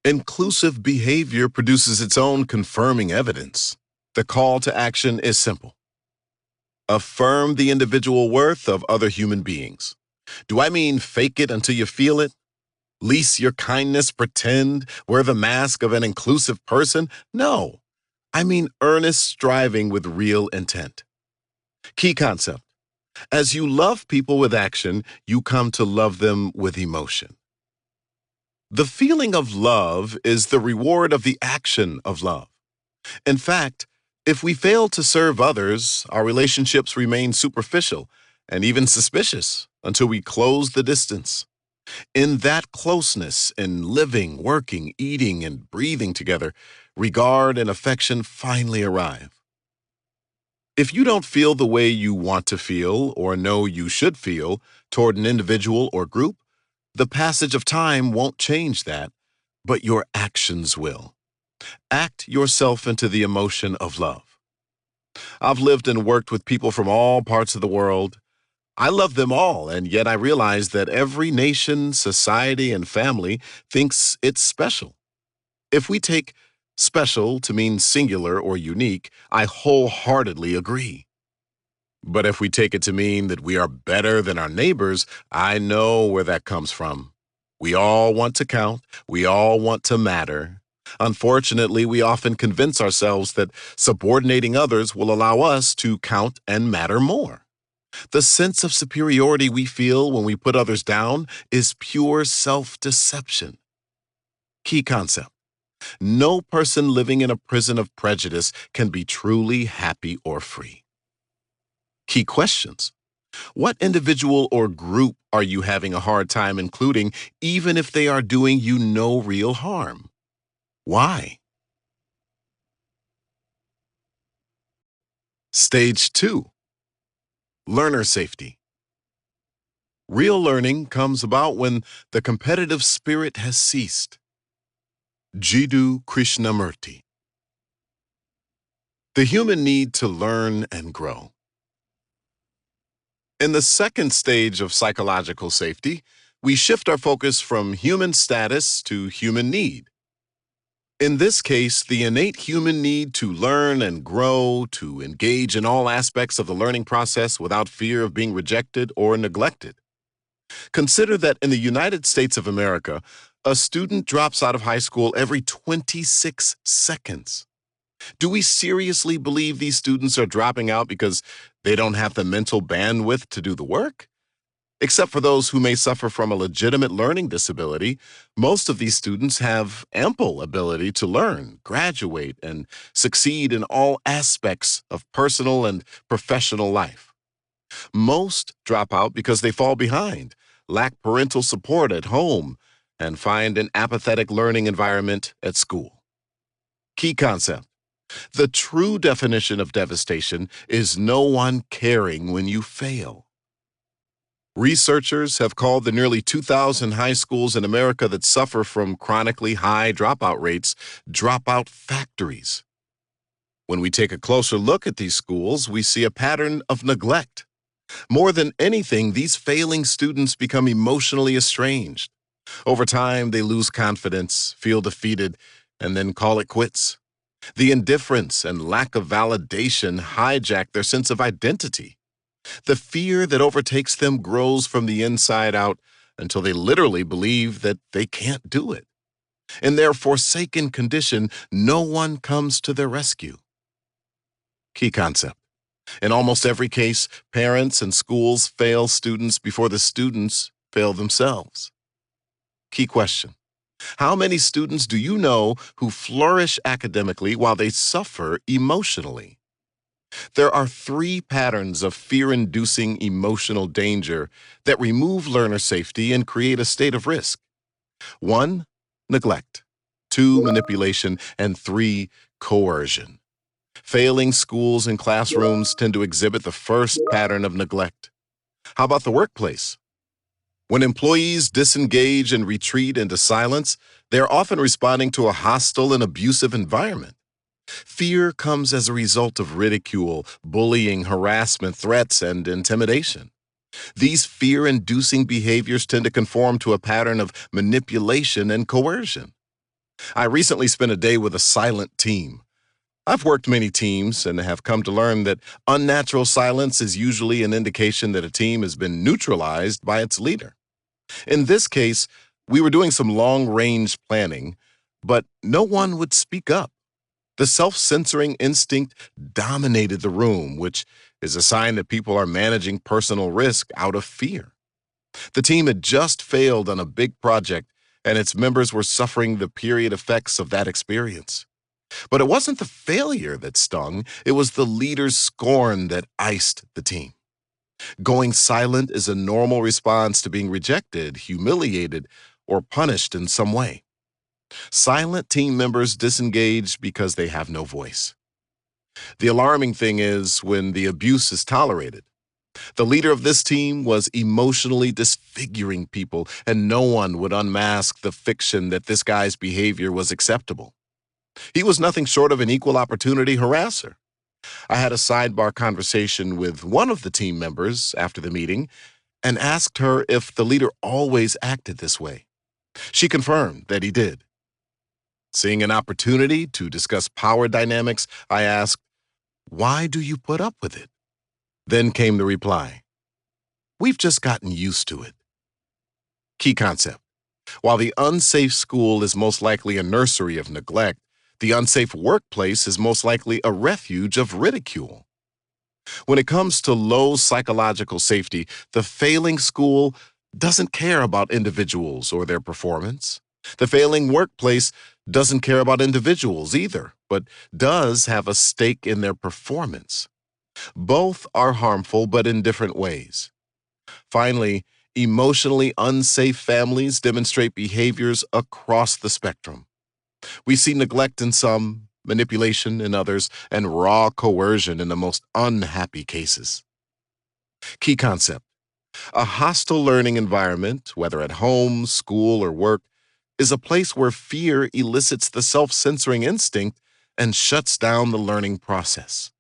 Inclusive behavior produces its own confirming evidence. The call to action is simple. Affirm the individual worth of other human beings. Do I mean fake it until you feel it? Lease your kindness, pretend, wear the mask of an inclusive person? No. I mean earnest striving with real intent. Key concept. As you love people with action, you come to love them with emotion. The feeling of love is the reward of the action of love. In fact, if we fail to serve others, our relationships remain superficial and even suspicious until we close the distance. In that closeness, in living, working, eating, and breathing together, regard and affection finally arrive. If you don't feel the way you want to feel or know you should feel toward an individual or group, the passage of time won't change that, but your actions will. Act yourself into the emotion of love. I've lived and worked with people from all parts of the world. I love them all, and yet I realize that every nation, society, and family thinks it's special. If we take special to mean singular or unique, I wholeheartedly agree. But if we take it to mean that we are better than our neighbors, I know where that comes from. We all want to count. We all want to matter. Unfortunately, we often convince ourselves that subordinating others will allow us to count and matter more. The sense of superiority we feel when we put others down is pure self-deception. Key concept. No person living in a prison of prejudice can be truly happy or free. Key questions. What individual or group are you having a hard time including, even if they are doing you no real harm? Why? Stage 2. Learner safety. Real learning comes about when the competitive spirit has ceased. Jiddu Krishnamurti. The human need to learn and grow. In the second stage of psychological safety, we shift our focus from human status to human need. In this case, the innate human need to learn and grow, to engage in all aspects of the learning process without fear of being rejected or neglected. Consider that in the United States of America, a student drops out of high school every 26 seconds. Do we seriously believe these students are dropping out because they don't have the mental bandwidth to do the work? Except for those who may suffer from a legitimate learning disability, most of these students have ample ability to learn, graduate, and succeed in all aspects of personal and professional life. Most drop out because they fall behind, lack parental support at home, and find an apathetic learning environment at school. Key concept. The true definition of devastation is no one caring when you fail. Researchers have called the nearly 2,000 high schools in America that suffer from chronically high dropout rates dropout factories. When we take a closer look at these schools, we see a pattern of neglect. More than anything, these failing students become emotionally estranged. Over time, they lose confidence, feel defeated, and then call it quits. The indifference and lack of validation hijack their sense of identity. The fear that overtakes them grows from the inside out until they literally believe that they can't do it. In their forsaken condition, no one comes to their rescue. Key concept. In almost every case, parents and schools fail students before the students fail themselves. Key question. How many students do you know who flourish academically while they suffer emotionally? There are 3 patterns of fear-inducing emotional danger that remove learner safety and create a state of risk. 1, neglect. 2, manipulation. And 3, coercion. Failing schools and classrooms tend to exhibit the first pattern of neglect. How about the workplace? When employees disengage and retreat into silence, they are often responding to a hostile and abusive environment. Fear comes as a result of ridicule, bullying, harassment, threats, and intimidation. These fear-inducing behaviors tend to conform to a pattern of manipulation and coercion. I recently spent a day with a silent team. I've worked many teams and have come to learn that unnatural silence is usually an indication that a team has been neutralized by its leader. In this case, we were doing some long-range planning, but no one would speak up. The self-censoring instinct dominated the room, which is a sign that people are managing personal risk out of fear. The team had just failed on a big project, and its members were suffering the period effects of that experience. But it wasn't the failure that stung, it was the leader's scorn that iced the team. Going silent is a normal response to being rejected, humiliated, or punished in some way. Silent team members disengage because they have no voice. The alarming thing is when the abuse is tolerated. The leader of this team was emotionally disfiguring people, and no one would unmask the fiction that this guy's behavior was acceptable. He was nothing short of an equal opportunity harasser. I had a sidebar conversation with one of the team members after the meeting and asked her if the leader always acted this way. She confirmed that he did. Seeing an opportunity to discuss power dynamics, I asked, "Why do you put up with it?" Then came the reply, "We've just gotten used to it." Key concept. While the unsafe school is most likely a nursery of neglect, the unsafe workplace is most likely a refuge of ridicule. When it comes to low psychological safety, the failing school doesn't care about individuals or their performance. The failing workplace doesn't care about individuals either, but does have a stake in their performance. Both are harmful, but in different ways. Finally, emotionally unsafe families demonstrate behaviors across the spectrum. We see neglect in some, manipulation in others, and raw coercion in the most unhappy cases. Key concept. A hostile learning environment, whether at home, school, or work, is a place where fear elicits the self censoring instinct and shuts down the learning process.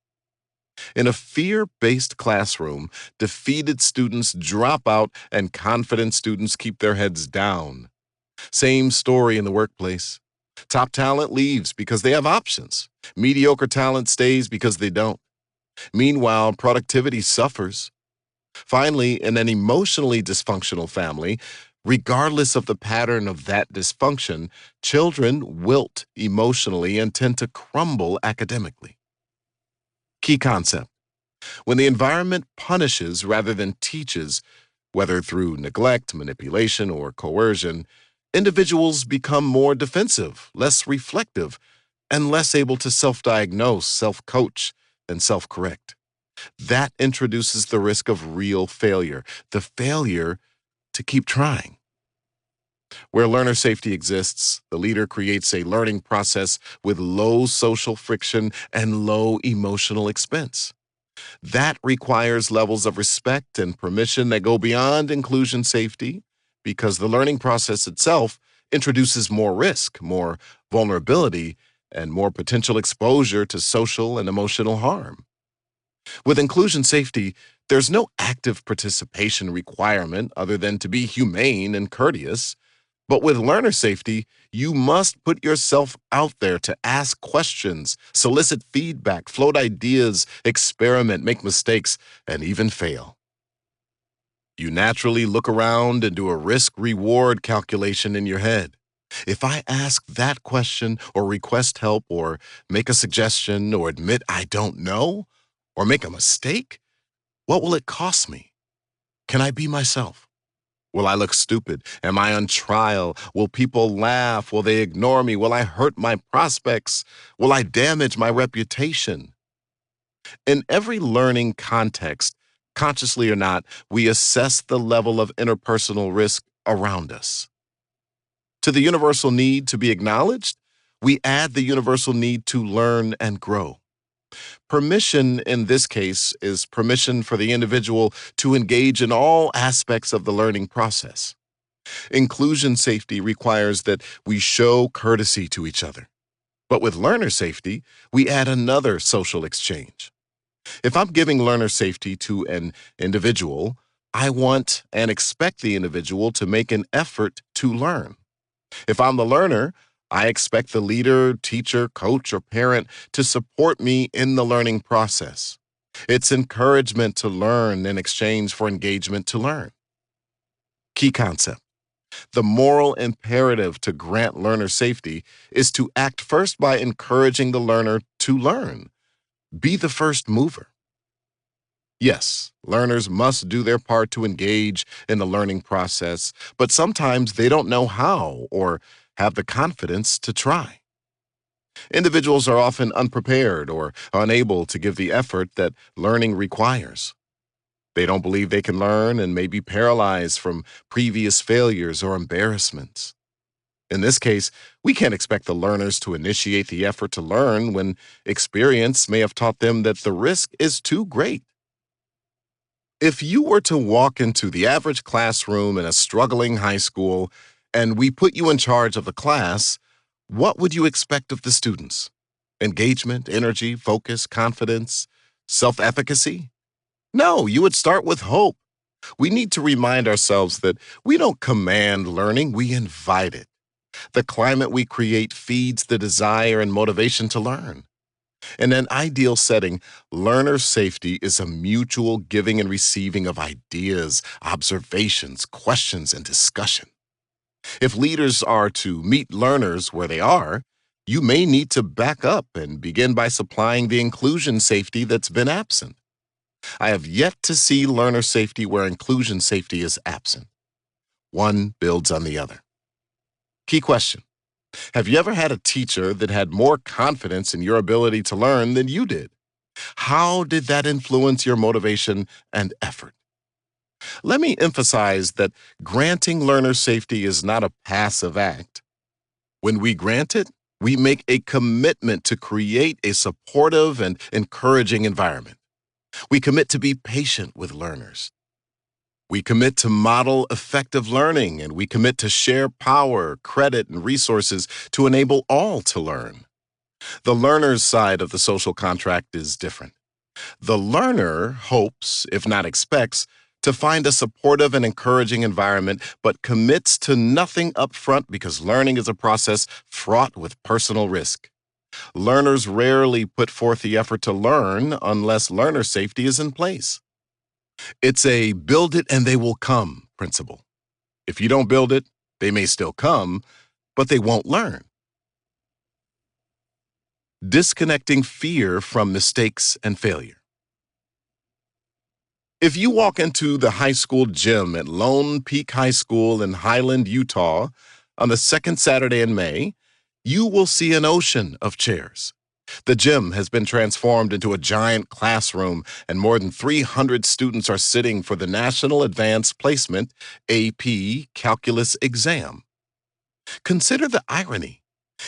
In a fear based classroom, defeated students drop out and confident students keep their heads down. Same story in the workplace. Top talent leaves because they have options. Mediocre talent stays because they don't. Meanwhile, productivity suffers. Finally, in an emotionally dysfunctional family, regardless of the pattern of that dysfunction, children wilt emotionally and tend to crumble academically. Key concept: when the environment punishes rather than teaches, whether through neglect, manipulation, or coercion, individuals become more defensive, less reflective, and less able to self diagnose, self coach, and self correct. That introduces the risk of real failure, the failure to keep trying. Where learner safety exists, the leader creates a learning process with low social friction and low emotional expense. That requires levels of respect and permission that go beyond inclusion safety because the learning process itself introduces more risk, more vulnerability, and more potential exposure to social and emotional harm. With inclusion safety, there's no active participation requirement other than to be humane and courteous. But with learner safety, you must put yourself out there to ask questions, solicit feedback, float ideas, experiment, make mistakes, and even fail. You naturally look around and do a risk reward calculation in your head. If I ask that question or request help or make a suggestion or admit I don't know or make a mistake, what will it cost me? Can I be myself? Will I look stupid? Am I on trial? Will people laugh? Will they ignore me? Will I hurt my prospects? Will I damage my reputation? In every learning context, consciously or not, we assess the level of interpersonal risk around us. To the universal need to be acknowledged, we add the universal need to learn and grow. Permission in this case is permission for the individual to engage in all aspects of the learning process. Inclusion safety requires that we show courtesy to each other. But with learner safety, we add another social exchange. If I'm giving learner safety to an individual, I want and expect the individual to make an effort to learn. If I'm the learner, I expect the leader, teacher, coach, or parent to support me in the learning process. It's encouragement to learn in exchange for engagement to learn. Key concept: the moral imperative to grant learner safety is to act first by encouraging the learner to learn. Be the first mover. Yes, learners must do their part to engage in the learning process, but sometimes they don't know how or have the confidence to try. Individuals are often unprepared or unable to give the effort that learning requires. They don't believe they can learn and may be paralyzed from previous failures or embarrassments. In this case, we can't expect the learners to initiate the effort to learn when experience may have taught them that the risk is too great. If you were to walk into the average classroom in a struggling high school and we put you in charge of the class, what would you expect of the students? Engagement, energy, focus, confidence, self efficacy? No, you would start with hope. We need to remind ourselves that we don't command learning, we invite it. The climate we create feeds the desire and motivation to learn. In an ideal setting, learner safety is a mutual giving and receiving of ideas, observations, questions, and discussion. If leaders are to meet learners where they are, you may need to back up and begin by supplying the inclusion safety that's been absent. I have yet to see learner safety where inclusion safety is absent. One builds on the other. Key question: have you ever had a teacher that had more confidence in your ability to learn than you did? How did that influence your motivation and effort? Let me emphasize that granting learner safety is not a passive act. When we grant it, we make a commitment to create a supportive and encouraging environment. We commit to be patient with learners. We commit to model effective learning, and we commit to share power, credit, and resources to enable all to learn. The learner's side of the social contract is different. The learner hopes, if not expects, to find a supportive and encouraging environment, but commits to nothing upfront because learning is a process fraught with personal risk. Learners rarely put forth the effort to learn unless learner safety is in place. It's a build it and they will come principle. If you don't build it, they may still come, but they won't learn. Disconnecting fear from mistakes and failure. If you walk into the high school gym at Lone Peak High School in Highland, Utah, on the second Saturday in May, you will see an ocean of chairs. The gym has been transformed into a giant classroom, and more than 300 students are sitting for the National Advanced Placement AP Calculus exam. Consider the irony.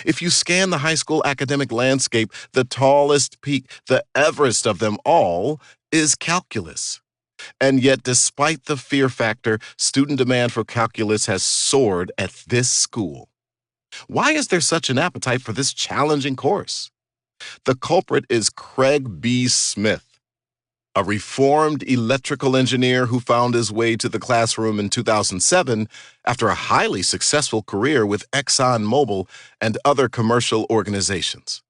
If you scan the high school academic landscape, the tallest peak, the Everest of them all, is calculus. And yet, despite the fear factor, student demand for calculus has soared at this school. Why is there such an appetite for this challenging course? The culprit is Craig B. Smith, a reformed electrical engineer who found his way to the classroom in 2007 after a highly successful career with ExxonMobil and other commercial organizations.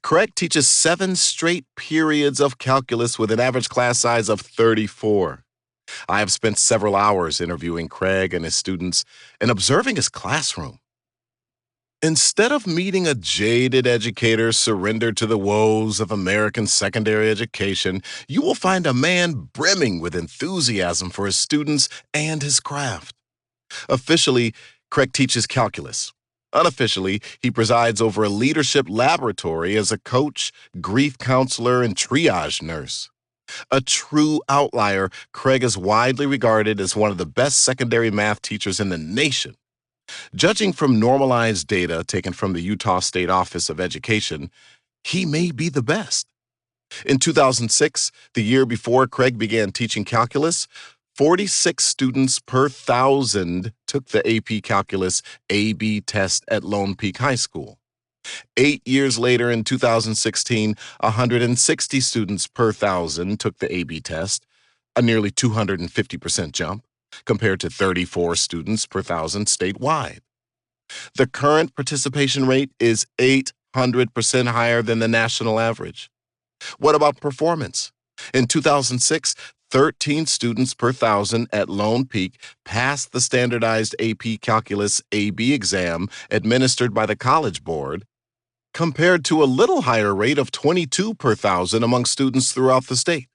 Craig teaches 7 straight periods of calculus with an average class size of 34. I have spent several hours interviewing Craig and his students and observing his classroom. Instead of meeting a jaded educator surrendered to the woes of American secondary education, you will find a man brimming with enthusiasm for his students and his craft. Officially, Craig teaches calculus. Unofficially, he presides over a leadership laboratory as a coach, grief counselor, and triage nurse. A true outlier, Craig is widely regarded as one of the best secondary math teachers in the nation. Judging from normalized data taken from the Utah State Office of Education, he may be the best. In 2006, the year before Craig began teaching calculus, 46 students per 1,000 took the AP Calculus A/B test at Lone Peak High School. 8 years later, in 2016, 160 students per 1,000 took the A/B test, a nearly 250% jump, compared to 34 students per 1,000 statewide. The current participation rate is 800% higher than the national average. What about performance? In 2006, 13 students per 1,000 at Lone Peak passed the standardized AP Calculus A/B exam administered by the College Board, compared to a little higher rate of 22 per 1,000 among students throughout the state.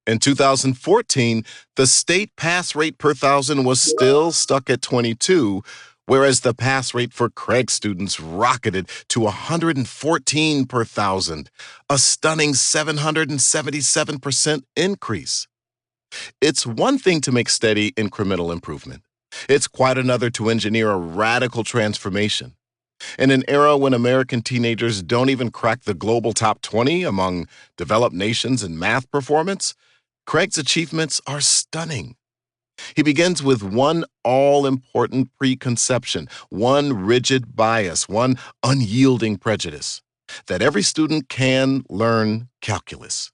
In 2014, the state pass rate per 1,000 was still stuck at 22, whereas the pass rate for Craig students rocketed to 114 per 1,000, a stunning 777% increase. It's one thing to make steady incremental improvement. It's quite another to engineer a radical transformation. In an era when American teenagers don't even crack the global top 20 among developed nations in math performance, Craig's achievements are stunning. He begins with one all-important preconception, one rigid bias, one unyielding prejudice, that every student can learn calculus.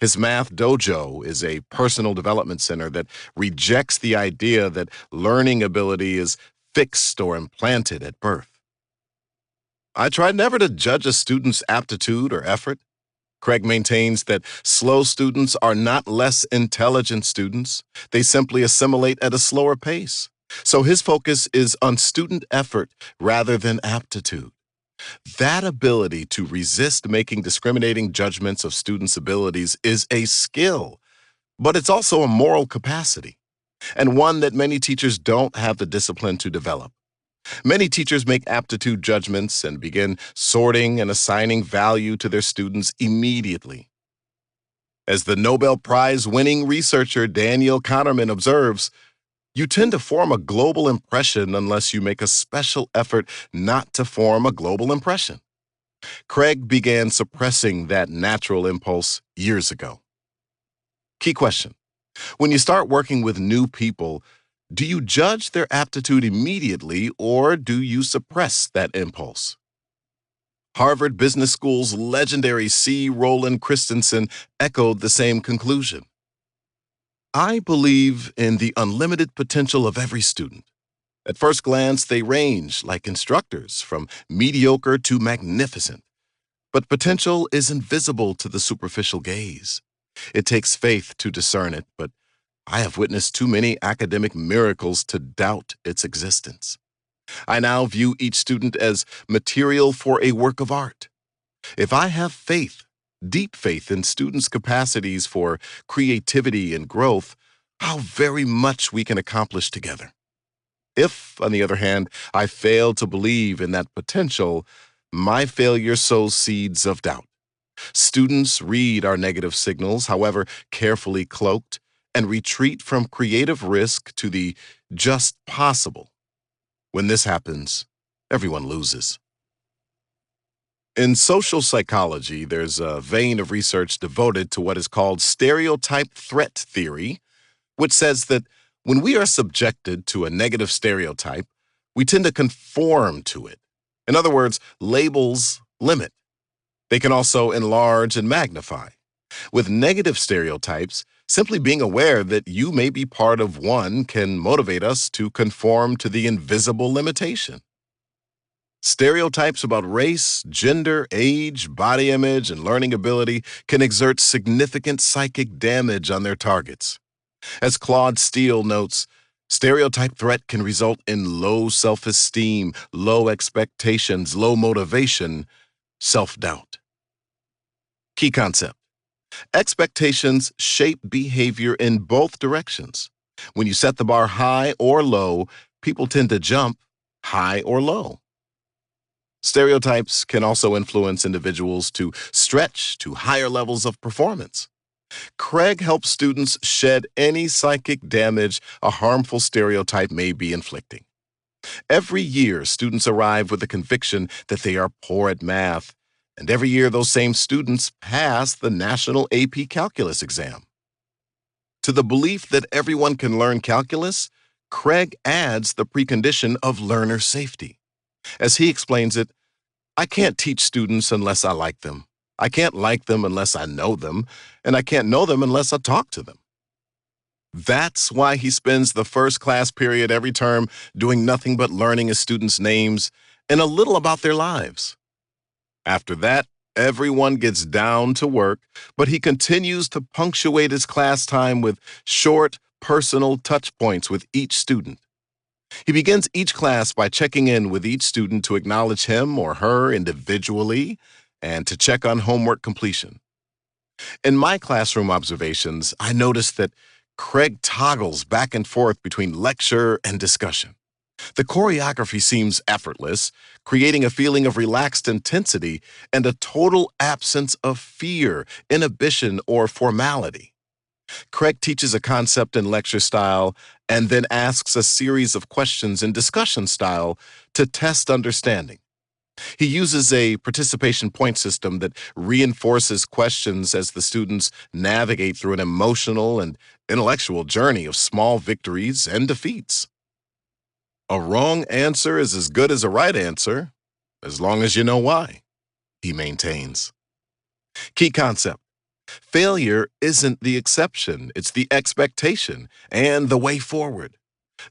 His Math Dojo is a personal development center that rejects the idea that learning ability is fixed or implanted at birth. I try never to judge a student's aptitude or effort. Craig maintains that slow students are not less intelligent students. They simply assimilate at a slower pace. So his focus is on student effort rather than aptitude. That ability to resist making discriminating judgments of students' abilities is a skill, but it's also a moral capacity, and one that many teachers don't have the discipline to develop. Many teachers make aptitude judgments and begin sorting and assigning value to their students immediately. As the Nobel Prize-winning researcher Daniel Kahneman observes, you tend to form a global impression unless you make a special effort not to form a global impression. Craig began suppressing that natural impulse years ago. Key question: When you start working with new people, do you judge their aptitude immediately or do you suppress that impulse? Harvard Business School's legendary C. Roland Christensen echoed the same conclusion. I believe in the unlimited potential of every student. At first glance, they range, like instructors, from mediocre to magnificent. But potential is invisible to the superficial gaze. It takes faith to discern it, but I have witnessed too many academic miracles to doubt its existence. I now view each student as material for a work of art. If I have faith, deep faith in students' capacities for creativity and growth, how very much we can accomplish together. If, on the other hand, I fail to believe in that potential, my failure sows seeds of doubt. Students read our negative signals, however carefully cloaked, and retreat from creative risk to the just possible. When this happens, everyone loses. In social psychology, there's a vein of research devoted to what is called stereotype threat theory, which says that when we are subjected to a negative stereotype, we tend to conform to it. In other words, labels limit. They can also enlarge and magnify. With negative stereotypes, simply being aware that you may be part of one can motivate us to conform to the invisible limitation. Stereotypes about race, gender, age, body image, and learning ability can exert significant psychic damage on their targets. As Claude Steele notes, stereotype threat can result in low self-esteem, low expectations, low motivation, self-doubt. Key concept. Expectations shape behavior in both directions. When you set the bar high or low, people tend to jump high or low. Stereotypes can also influence individuals to stretch to higher levels of performance. Craig helps students shed any psychic damage a harmful stereotype may be inflicting. Every year, students arrive with the conviction that they are poor at math, and every year those same students pass the National AP Calculus exam. To the belief that everyone can learn calculus, Craig adds the precondition of learner safety. As he explains it, I can't teach students unless I like them. I can't like them unless I know them, and I can't know them unless I talk to them. That's why he spends the first class period every term doing nothing but learning his students' names and a little about their lives. After that, everyone gets down to work, but he continues to punctuate his class time with short, personal touch points with each student. He begins each class by checking in with each student to acknowledge him or her individually and to check on homework completion. In my classroom observations, I noticed that Craig toggles back and forth between lecture and discussion. The choreography seems effortless, creating a feeling of relaxed intensity and a total absence of fear, inhibition, or formality. Craig teaches a concept in lecture style and then asks a series of questions in discussion style to test understanding. He uses a participation point system that reinforces questions as the students navigate through an emotional and intellectual journey of small victories and defeats. A wrong answer is as good as a right answer, as long as you know why, he maintains. Key concept. Failure isn't the exception, it's the expectation and the way forward.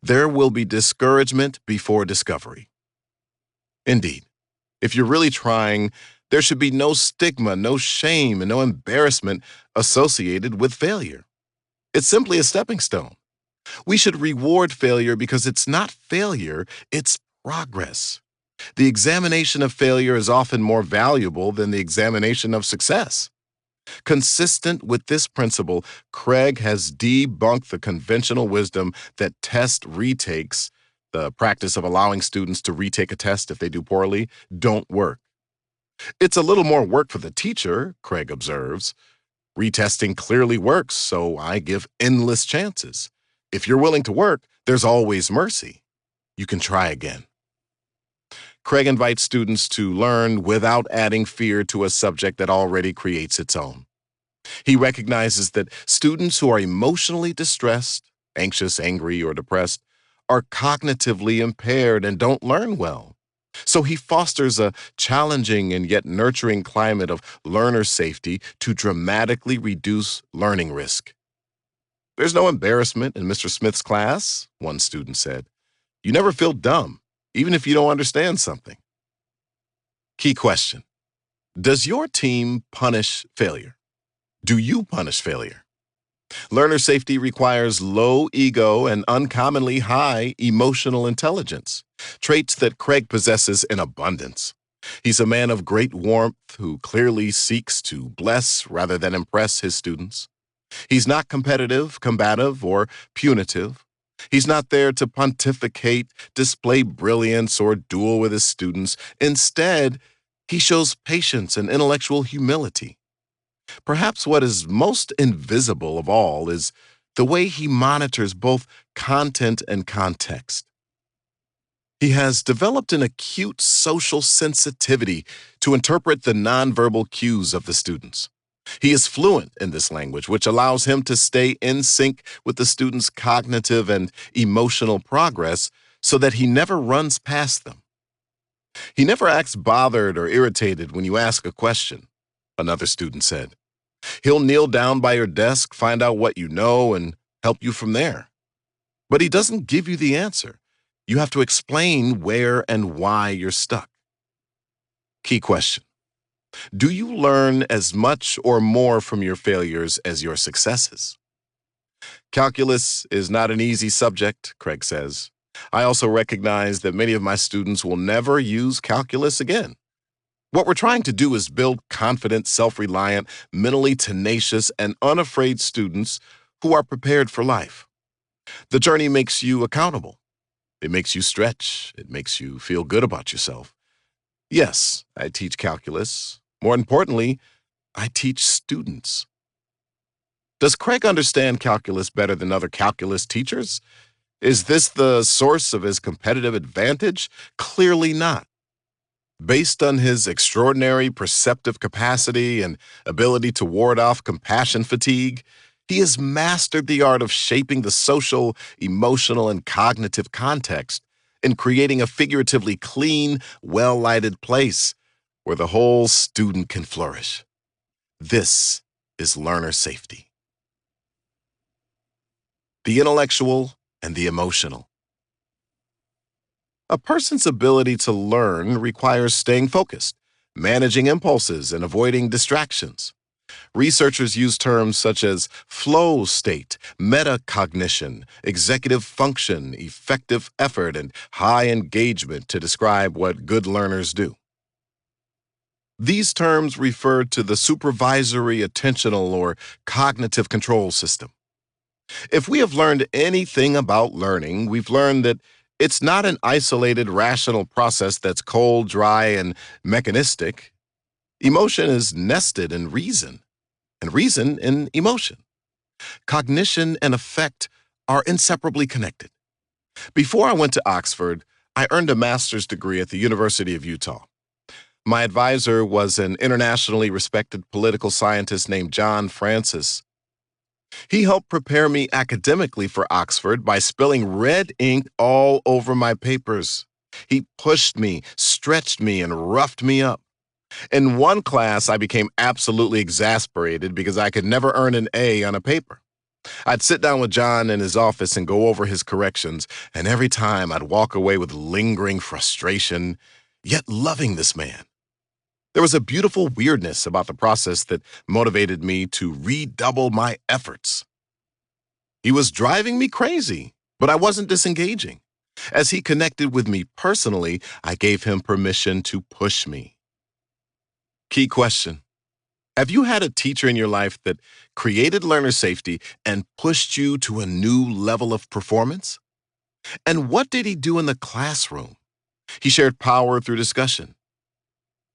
There will be discouragement before discovery. Indeed, if you're really trying, there should be no stigma, no shame, and no embarrassment associated with failure. It's simply a stepping stone. We should reward failure because it's not failure, it's progress. The examination of failure is often more valuable than the examination of success. Consistent with this principle, Craig has debunked the conventional wisdom that test retakes, the practice of allowing students to retake a test if they do poorly, don't work. It's a little more work for the teacher, Craig observes. Retesting clearly works, so I give endless chances. If you're willing to work, there's always mercy. You can try again. Craig invites students to learn without adding fear to a subject that already creates its own. He recognizes that students who are emotionally distressed, anxious, angry, or depressed are cognitively impaired and don't learn well. So he fosters a challenging and yet nurturing climate of learner safety to dramatically reduce learning risk. There's no embarrassment in Mr. Smith's class, one student said. You never feel dumb, even if you don't understand something. Key question. Does your team punish failure? Do you punish failure? Learner safety requires low ego and uncommonly high emotional intelligence, traits that Craig possesses in abundance. He's a man of great warmth who clearly seeks to bless rather than impress his students. He's not competitive, combative, or punitive. He's not there to pontificate, display brilliance, or duel with his students. Instead, he shows patience and intellectual humility. Perhaps what is most invisible of all is the way he monitors both content and context. He has developed an acute social sensitivity to interpret the nonverbal cues of the students. He is fluent in this language, which allows him to stay in sync with the students' cognitive and emotional progress so that he never runs past them. He never acts bothered or irritated when you ask a question, another student said. He'll kneel down by your desk, find out what you know, and help you from there. But he doesn't give you the answer. You have to explain where and why you're stuck. Key question. Do you learn as much or more from your failures as your successes? Calculus is not an easy subject, Craig says. I also recognize that many of my students will never use calculus again. What we're trying to do is build confident, self-reliant, mentally tenacious, and unafraid students who are prepared for life. The journey makes you accountable. It makes you stretch. It makes you feel good about yourself. Yes, I teach calculus. More importantly, I teach students. Does Craig understand calculus better than other calculus teachers? Is this the source of his competitive advantage? Clearly not. Based on his extraordinary perceptive capacity and ability to ward off compassion fatigue, he has mastered the art of shaping the social, emotional, and cognitive context in creating a figuratively clean, well-lighted place where the whole student can flourish. This is learner safety. The intellectual and the emotional. A person's ability to learn requires staying focused, managing impulses, and avoiding distractions. Researchers use terms such as flow state, metacognition, executive function, effective effort, and high engagement to describe what good learners do. These terms refer to the supervisory attentional or cognitive control system. If we have learned anything about learning, we've learned that it's not an isolated, rational process that's cold, dry, and mechanistic. Emotion is nested in reason, and reason in emotion. Cognition and affect are inseparably connected. Before I went to Oxford, I earned a master's degree at the University of Utah. My advisor was an internationally respected political scientist named John Francis. He helped prepare me academically for Oxford by spilling red ink all over my papers. He pushed me, stretched me, and roughed me up. In one class, I became absolutely exasperated because I could never earn an A on a paper. I'd sit down with John in his office and go over his corrections, and every time I'd walk away with lingering frustration, yet loving this man. There was a beautiful weirdness about the process that motivated me to redouble my efforts. He was driving me crazy, but I wasn't disengaging. As he connected with me personally, I gave him permission to push me. Key question. Have you had a teacher in your life that created learner safety and pushed you to a new level of performance? And what did he do in the classroom? He shared power through discussion.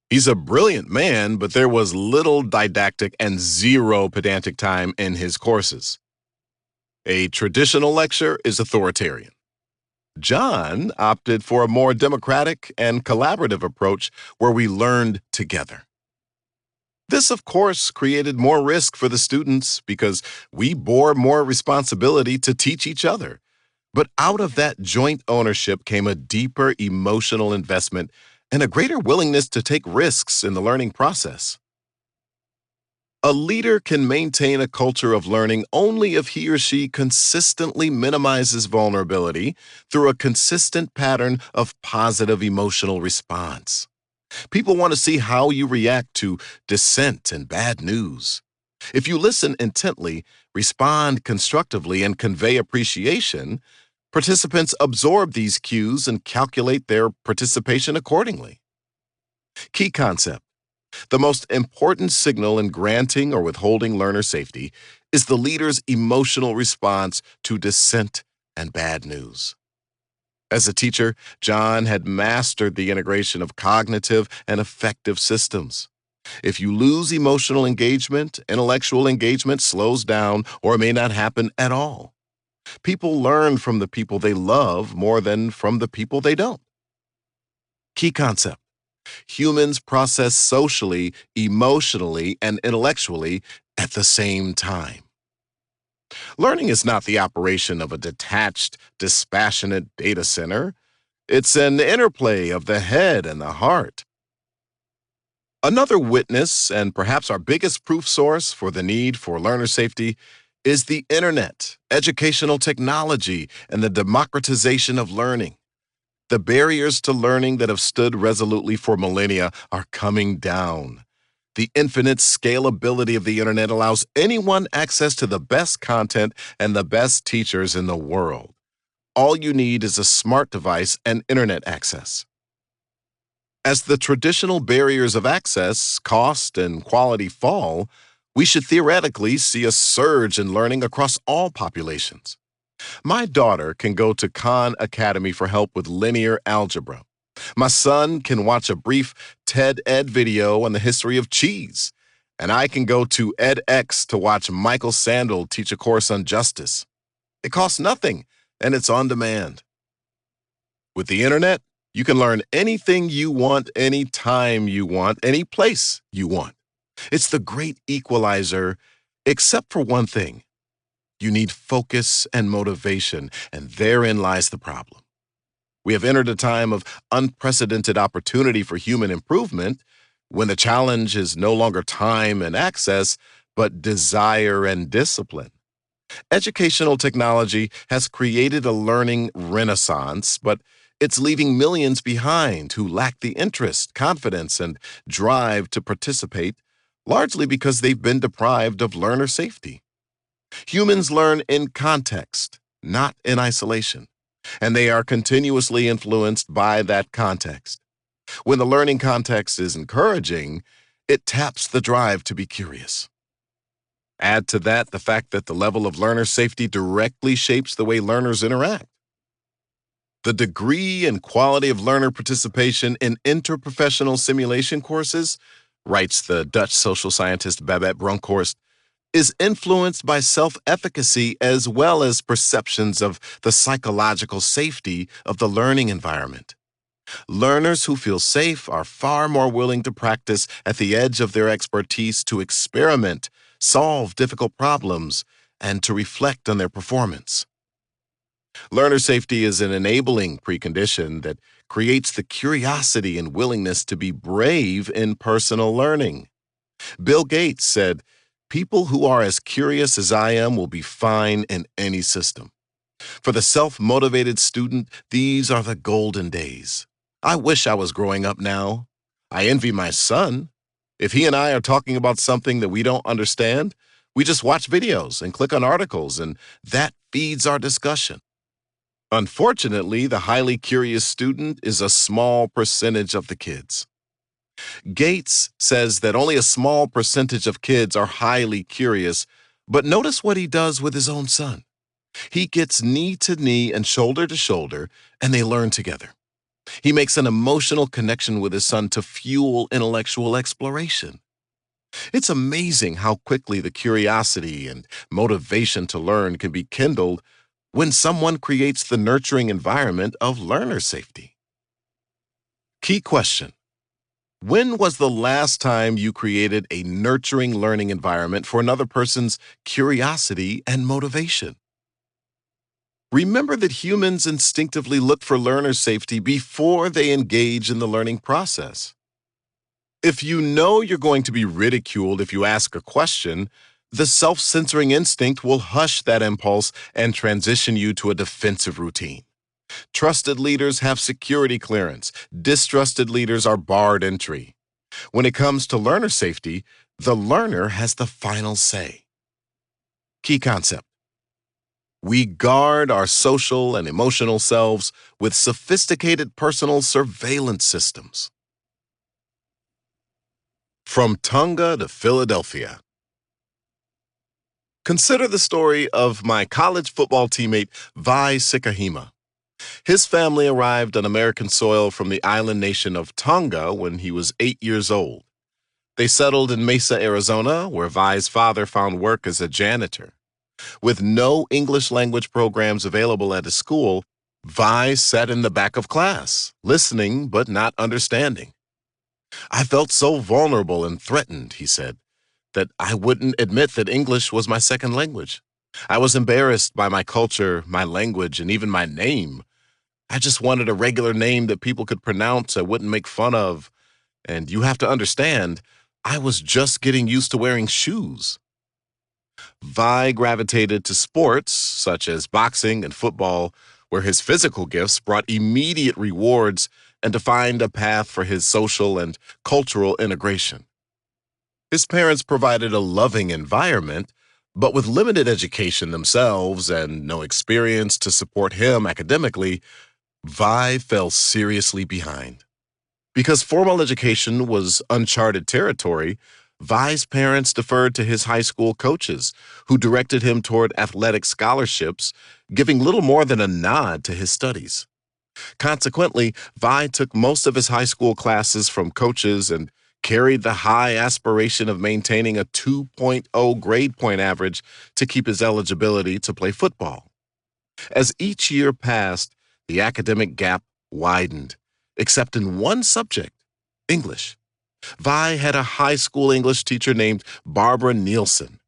He's a brilliant man, but there was little didactic and zero pedantic time in his courses. A traditional lecture is authoritarian. John opted for a more democratic and collaborative approach where we learned together. This, of course, created more risk for the students because we bore more responsibility to teach each other. But out of that joint ownership came a deeper emotional investment and a greater willingness to take risks in the learning process. A leader can maintain a culture of learning only if he or she consistently minimizes vulnerability through a consistent pattern of positive emotional response. People want to see how you react to dissent and bad news. If you listen intently, respond constructively, and convey appreciation, participants absorb these cues and calculate their participation accordingly. Key concept: the most important signal in granting or withholding learner safety is the leader's emotional response to dissent and bad news. As a teacher, John had mastered the integration of cognitive and affective systems. If you lose emotional engagement, intellectual engagement slows down or may not happen at all. People learn from the people they love more than from the people they don't. Key concept: humans process socially, emotionally, and intellectually at the same time. Learning is not the operation of a detached, dispassionate data center. It's an interplay of the head and the heart. Another witness, and perhaps our biggest proof source for the need for learner safety, is the internet, educational technology, and the democratization of learning. The barriers to learning that have stood resolutely for millennia are coming down. The infinite scalability of the internet allows anyone access to the best content and the best teachers in the world. All you need is a smart device and internet access. As the traditional barriers of access, cost, and quality fall, we should theoretically see a surge in learning across all populations. My daughter can go to Khan Academy for help with linear algebra. My son can watch a brief TED Ed video on the history of cheese. And I can go to edX to watch Michael Sandel teach a course on justice. It costs nothing, and it's on demand. With the internet, you can learn anything you want, anytime you want, any place you want. It's the great equalizer, except for one thing. You need focus and motivation, and therein lies the problem. We have entered a time of unprecedented opportunity for human improvement when the challenge is no longer time and access, but desire and discipline. Educational technology has created a learning renaissance, but it's leaving millions behind who lack the interest, confidence, and drive to participate, largely because they've been deprived of learner safety. Humans learn in context, not in isolation, and they are continuously influenced by that context. When the learning context is encouraging, it taps the drive to be curious. Add to that the fact that the level of learner safety directly shapes the way learners interact. The degree and quality of learner participation in interprofessional simulation courses, writes the Dutch social scientist Babette Bronkhorst, is influenced by self-efficacy as well as perceptions of the psychological safety of the learning environment. Learners who feel safe are far more willing to practice at the edge of their expertise, to experiment, solve difficult problems, and to reflect on their performance. Learner safety is an enabling precondition that creates the curiosity and willingness to be brave in personal learning. Bill Gates said, "People who are as curious as I am will be fine in any system." For the self-motivated student, these are the golden days. I wish I was growing up now. I envy my son. If he and I are talking about something that we don't understand, we just watch videos and click on articles, and that feeds our discussion. Unfortunately, the highly curious student is a small percentage of the kids. Gates says that only a small percentage of kids are highly curious, but notice what he does with his own son. He gets knee to knee and shoulder to shoulder, and they learn together. He makes an emotional connection with his son to fuel intellectual exploration. It's amazing how quickly the curiosity and motivation to learn can be kindled when someone creates the nurturing environment of learner safety. Key question: When was the last time you created a nurturing learning environment for another person's curiosity and motivation? Remember that humans instinctively look for learner safety before they engage in the learning process. If you know you're going to be ridiculed if you ask a question, the self censoring instinct will hush that impulse and transition you to a defensive routine. Trusted leaders have security clearance, distrusted leaders are barred entry. When it comes to learner safety, the learner has the final say. Key concept: we guard our social and emotional selves with sophisticated personal surveillance systems. From Tonga to Philadelphia. Consider the story of my college football teammate, Vai Sikahima. His family arrived on American soil from the island nation of Tonga when he was 8 years old. They settled in Mesa, Arizona, where Vai's father found work as a janitor. With no English language programs available at his school, Vai sat in the back of class, listening but not understanding. I felt so vulnerable and threatened, he said, that I wouldn't admit that English was my second language. I was embarrassed by my culture, my language, and even my name. I just wanted a regular name that people could pronounce I wouldn't make fun of. And you have to understand, I was just getting used to wearing shoes. Vai gravitated to sports, such as boxing and football, where his physical gifts brought immediate rewards and defined a path for his social and cultural integration. His parents provided a loving environment, but with limited education themselves and no experience to support him academically, Vai fell seriously behind. Because formal education was uncharted territory, Vai's parents deferred to his high school coaches, who directed him toward athletic scholarships, giving little more than a nod to his studies. Consequently, Vai took most of his high school classes from coaches and carried the high aspiration of maintaining a 2.0 grade point average to keep his eligibility to play football. As each year passed, the academic gap widened, except in one subject, English. Vai had a high school English teacher named Barbara Nielsen.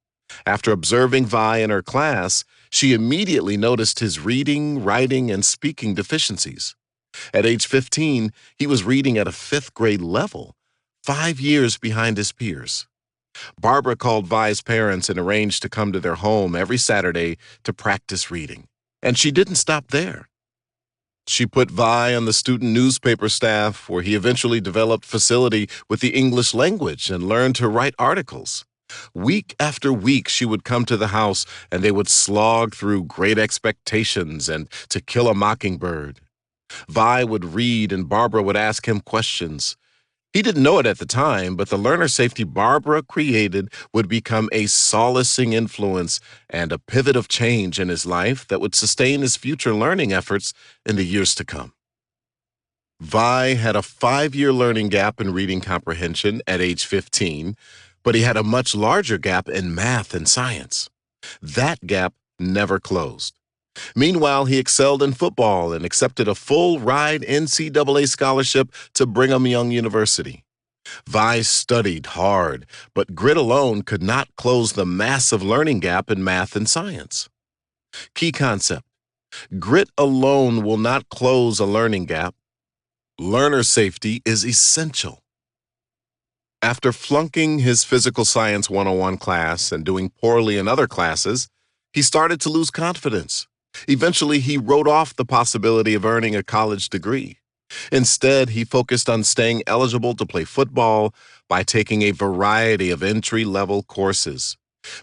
After observing Vai in her class, she immediately noticed his reading, writing, and speaking deficiencies. At age 15, he was reading at a fifth grade level, 5 years behind his peers. Barbara called Vai's parents and arranged to come to their home every Saturday to practice reading. And she didn't stop there. She put Vai on the student newspaper staff, where he eventually developed facility with the English language and learned to write articles. Week after week, she would come to the house and they would slog through Great Expectations and To Kill a Mockingbird. Vai would read and Barbara would ask him questions. He didn't know it at the time, but the learner safety Barbara created would become a solacing influence and a pivot of change in his life that would sustain his future learning efforts in the years to come. Vai had a 5-year learning gap in reading comprehension at age 15, but he had a much larger gap in math and science. That gap never closed. Meanwhile, he excelled in football and accepted a full-ride NCAA scholarship to Brigham Young University. Vai studied hard, but grit alone could not close the massive learning gap in math and science. Key concept: grit alone will not close a learning gap. Learner safety is essential. After flunking his Physical Science 101 class and doing poorly in other classes, he started to lose confidence. Eventually, he wrote off the possibility of earning a college degree. Instead, he focused on staying eligible to play football by taking a variety of entry-level courses.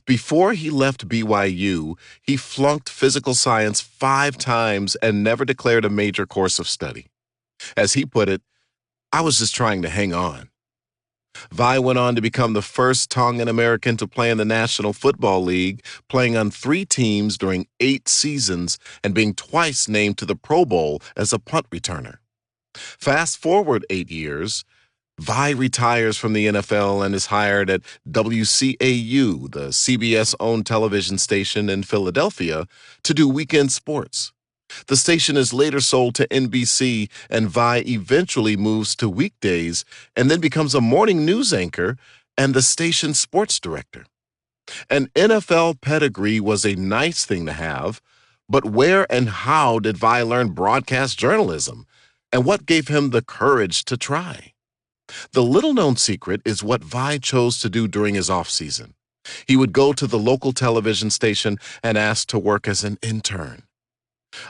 Before he left BYU, he flunked physical science 5 times and never declared a major course of study. As he put it, "I was just trying to hang on." Vai went on to become the first Tongan American to play in the National Football League, playing on 3 teams during 8 seasons and being twice named to the Pro Bowl as a punt returner. Fast forward 8 years, Vai retires from the NFL and is hired at WCAU, the CBS-owned television station in Philadelphia, to do weekend sports. The station is later sold to NBC, and Vi eventually moves to weekdays and then becomes a morning news anchor and the station's sports director. An NFL pedigree was a nice thing to have, but where and how did Vi learn broadcast journalism? And what gave him the courage to try? The little known secret is what Vi chose to do during his off season. He would go to the local television station and ask to work as an intern.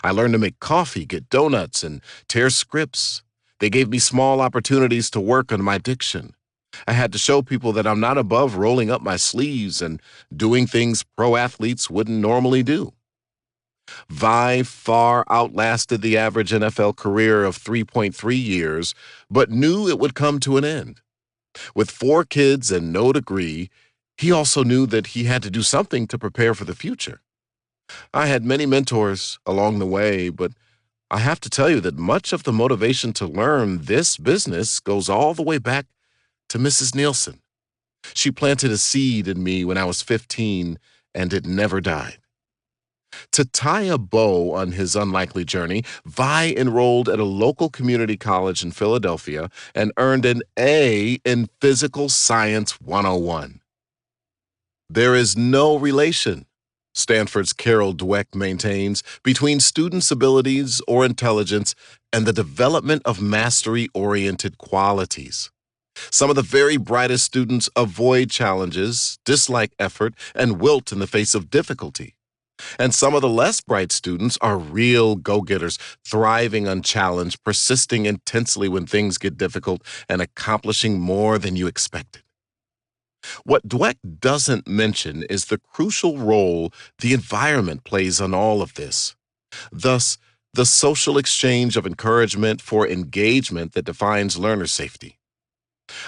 I learned to make coffee, get donuts, and tear scripts. They gave me small opportunities to work on my diction. I had to show people that I'm not above rolling up my sleeves and doing things pro athletes wouldn't normally do. Vi far outlasted the average NFL career of 3.3 years, but knew it would come to an end. With 4 kids and no degree, he also knew that he had to do something to prepare for the future. I had many mentors along the way, but I have to tell you that much of the motivation to learn this business goes all the way back to Mrs. Nielsen. She planted a seed in me when I was 15, and it never died. To tie a bow on his unlikely journey, Vi enrolled at a local community college in Philadelphia and earned an A in Physical Science 101. There is no relation, Stanford's Carol Dweck maintains, between students' abilities or intelligence and the development of mastery-oriented qualities. Some of the very brightest students avoid challenges, dislike effort, and wilt in the face of difficulty. And some of the less bright students are real go-getters, thriving on challenge, persisting intensely when things get difficult, and accomplishing more than you expected. What Dweck doesn't mention is the crucial role the environment plays on all of this. Thus, the social exchange of encouragement for engagement that defines learner safety.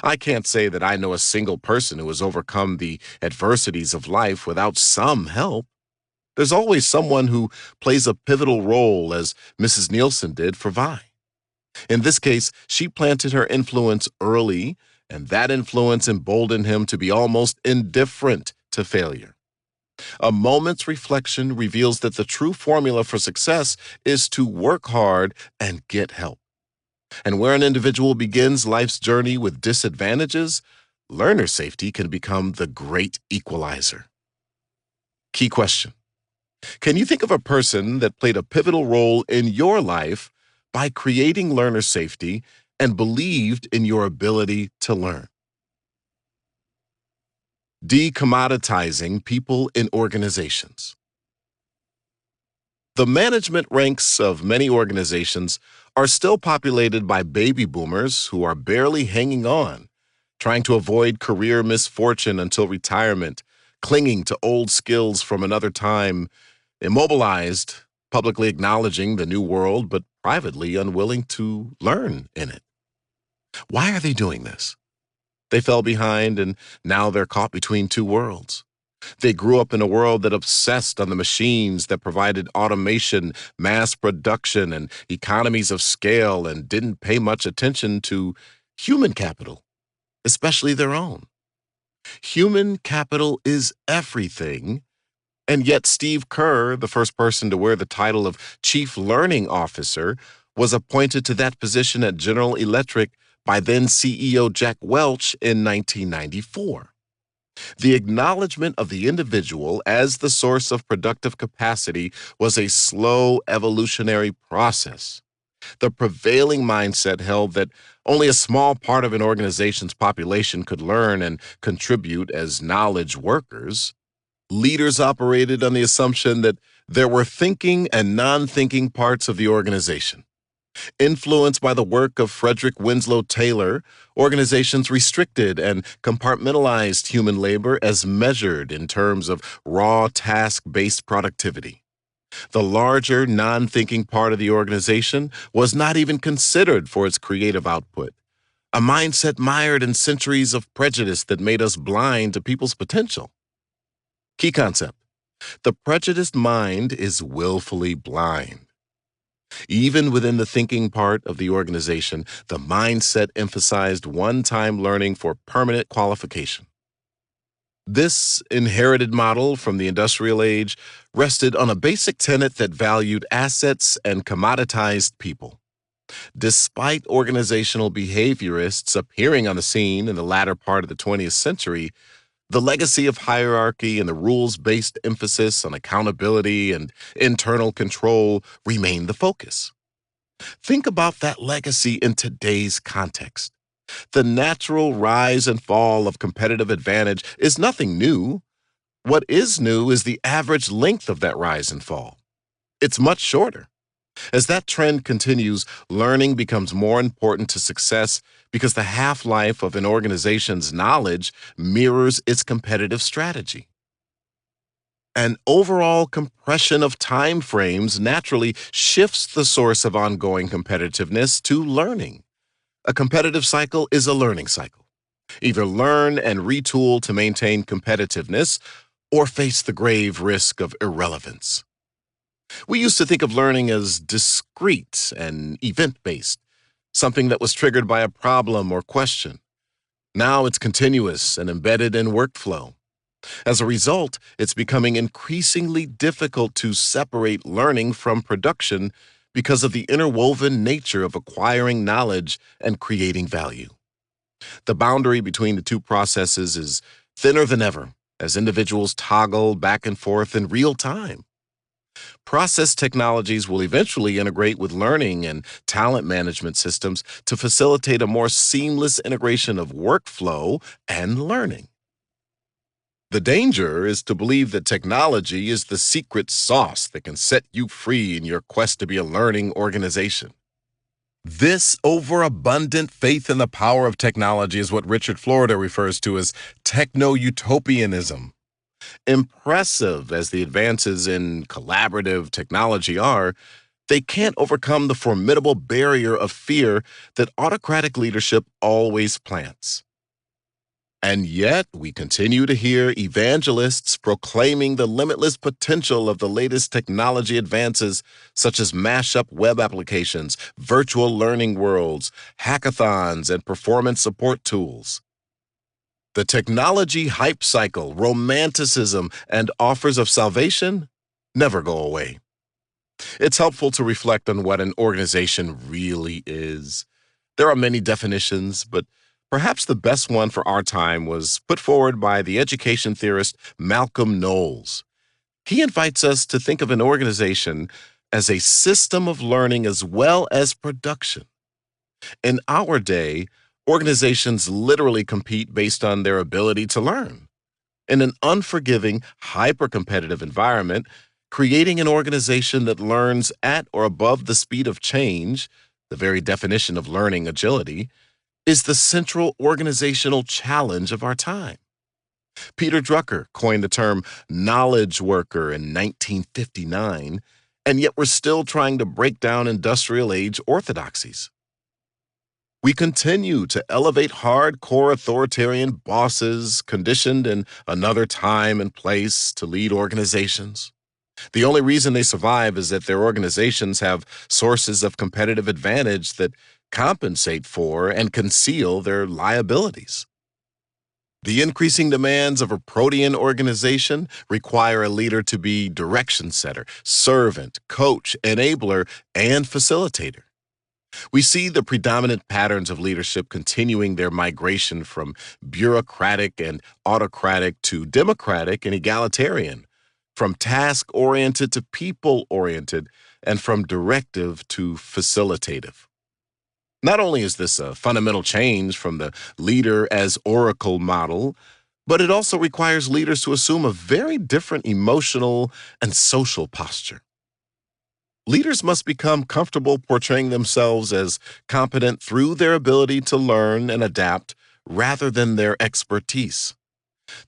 I can't say that I know a single person who has overcome the adversities of life without some help. There's always someone who plays a pivotal role, as Mrs. Nielsen did for Vi. In this case, she planted her influence early, and that influence emboldened him to be almost indifferent to failure. A moment's reflection reveals that the true formula for success is to work hard and get help. And where an individual begins life's journey with disadvantages, learner safety can become the great equalizer. Key question. Can you think of a person that played a pivotal role in your life by creating learner safety and believed in your ability to learn? Decommoditizing people in organizations. The management ranks of many organizations are still populated by baby boomers who are barely hanging on, trying to avoid career misfortune until retirement, clinging to old skills from another time, immobilized, publicly acknowledging the new world, but privately unwilling to learn in it. Why are they doing this? They fell behind, and now they're caught between two worlds. They grew up in a world that obsessed on the machines that provided automation, mass production, and economies of scale, and didn't pay much attention to human capital, especially their own. Human capital is everything. And yet Steve Kerr, the first person to wear the title of Chief Learning Officer, was appointed to that position at General Electric by then CEO Jack Welch in 1994. The acknowledgement of the individual as the source of productive capacity was a slow evolutionary process. The prevailing mindset held that only a small part of an organization's population could learn and contribute as knowledge workers. Leaders operated on the assumption that there were thinking and non-thinking parts of the organization. Influenced by the work of Frederick Winslow Taylor, organizations restricted and compartmentalized human labor as measured in terms of raw task-based productivity. The larger, non-thinking part of the organization was not even considered for its creative output, a mindset mired in centuries of prejudice that made us blind to people's potential. Key concept: the prejudiced mind is willfully blind. Even within the thinking part of the organization, the mindset emphasized one-time learning for permanent qualification. This inherited model from the industrial age rested on a basic tenet that valued assets and commoditized people. Despite organizational behaviorists appearing on the scene in the latter part of the 20th century, the legacy of hierarchy and the rules based emphasis on accountability and internal control remain the focus. Think about that legacy in today's context. The natural rise and fall of competitive advantage is nothing new. What is new is the average length of that rise and fall. It's much shorter. As that trend continues, learning becomes more important to success because the half life of an organization's knowledge mirrors its competitive strategy. An overall compression of time frames naturally shifts the source of ongoing competitiveness to learning. A competitive cycle is a learning cycle. Either learn and retool to maintain competitiveness or face the grave risk of irrelevance. We used to think of learning as discrete and event based, something that was triggered by a problem or question. Now it's continuous and embedded in workflow. As a result, it's becoming increasingly difficult to separate learning from production because of the interwoven nature of acquiring knowledge and creating value. The boundary between the two processes is thinner than ever as individuals toggle back and forth in real time. Process technologies will eventually integrate with learning and talent management systems to facilitate a more seamless integration of workflow and learning. The danger is to believe that technology is the secret sauce that can set you free in your quest to be a learning organization. This overabundant faith in the power of technology is what Richard Florida refers to as techno-utopianism. Impressive as the advances in collaborative technology are, they can't overcome the formidable barrier of fear that autocratic leadership always plants. And yet, we continue to hear evangelists proclaiming the limitless potential of the latest technology advances, such as mashup web applications, virtual learning worlds, hackathons, and performance support tools. The technology hype cycle, romanticism, and offers of salvation never go away. It's helpful to reflect on what an organization really is. There are many definitions, but perhaps the best one for our time was put forward by the education theorist Malcolm Knowles. He invites us to think of an organization as a system of learning as well as production. In our day, organizations literally compete based on their ability to learn. In an unforgiving, hyper-competitive environment, creating an organization that learns at or above the speed of change, the very definition of learning agility, is the central organizational challenge of our time. Peter Drucker coined the term knowledge worker in 1959, and yet we're still trying to break down industrial age orthodoxies. We continue to elevate hardcore authoritarian bosses conditioned in another time and place to lead organizations. The only reason they survive is that their organizations have sources of competitive advantage that compensate for and conceal their liabilities. The increasing demands of a protean organization require a leader to be direction setter, servant, coach, enabler, and facilitator. We see the predominant patterns of leadership continuing their migration from bureaucratic and autocratic to democratic and egalitarian, from task oriented to people oriented, and from directive to facilitative. Not only is this a fundamental change from the leader as oracle model, but it also requires leaders to assume a very different emotional and social posture. Leaders must become comfortable portraying themselves as competent through their ability to learn and adapt rather than their expertise.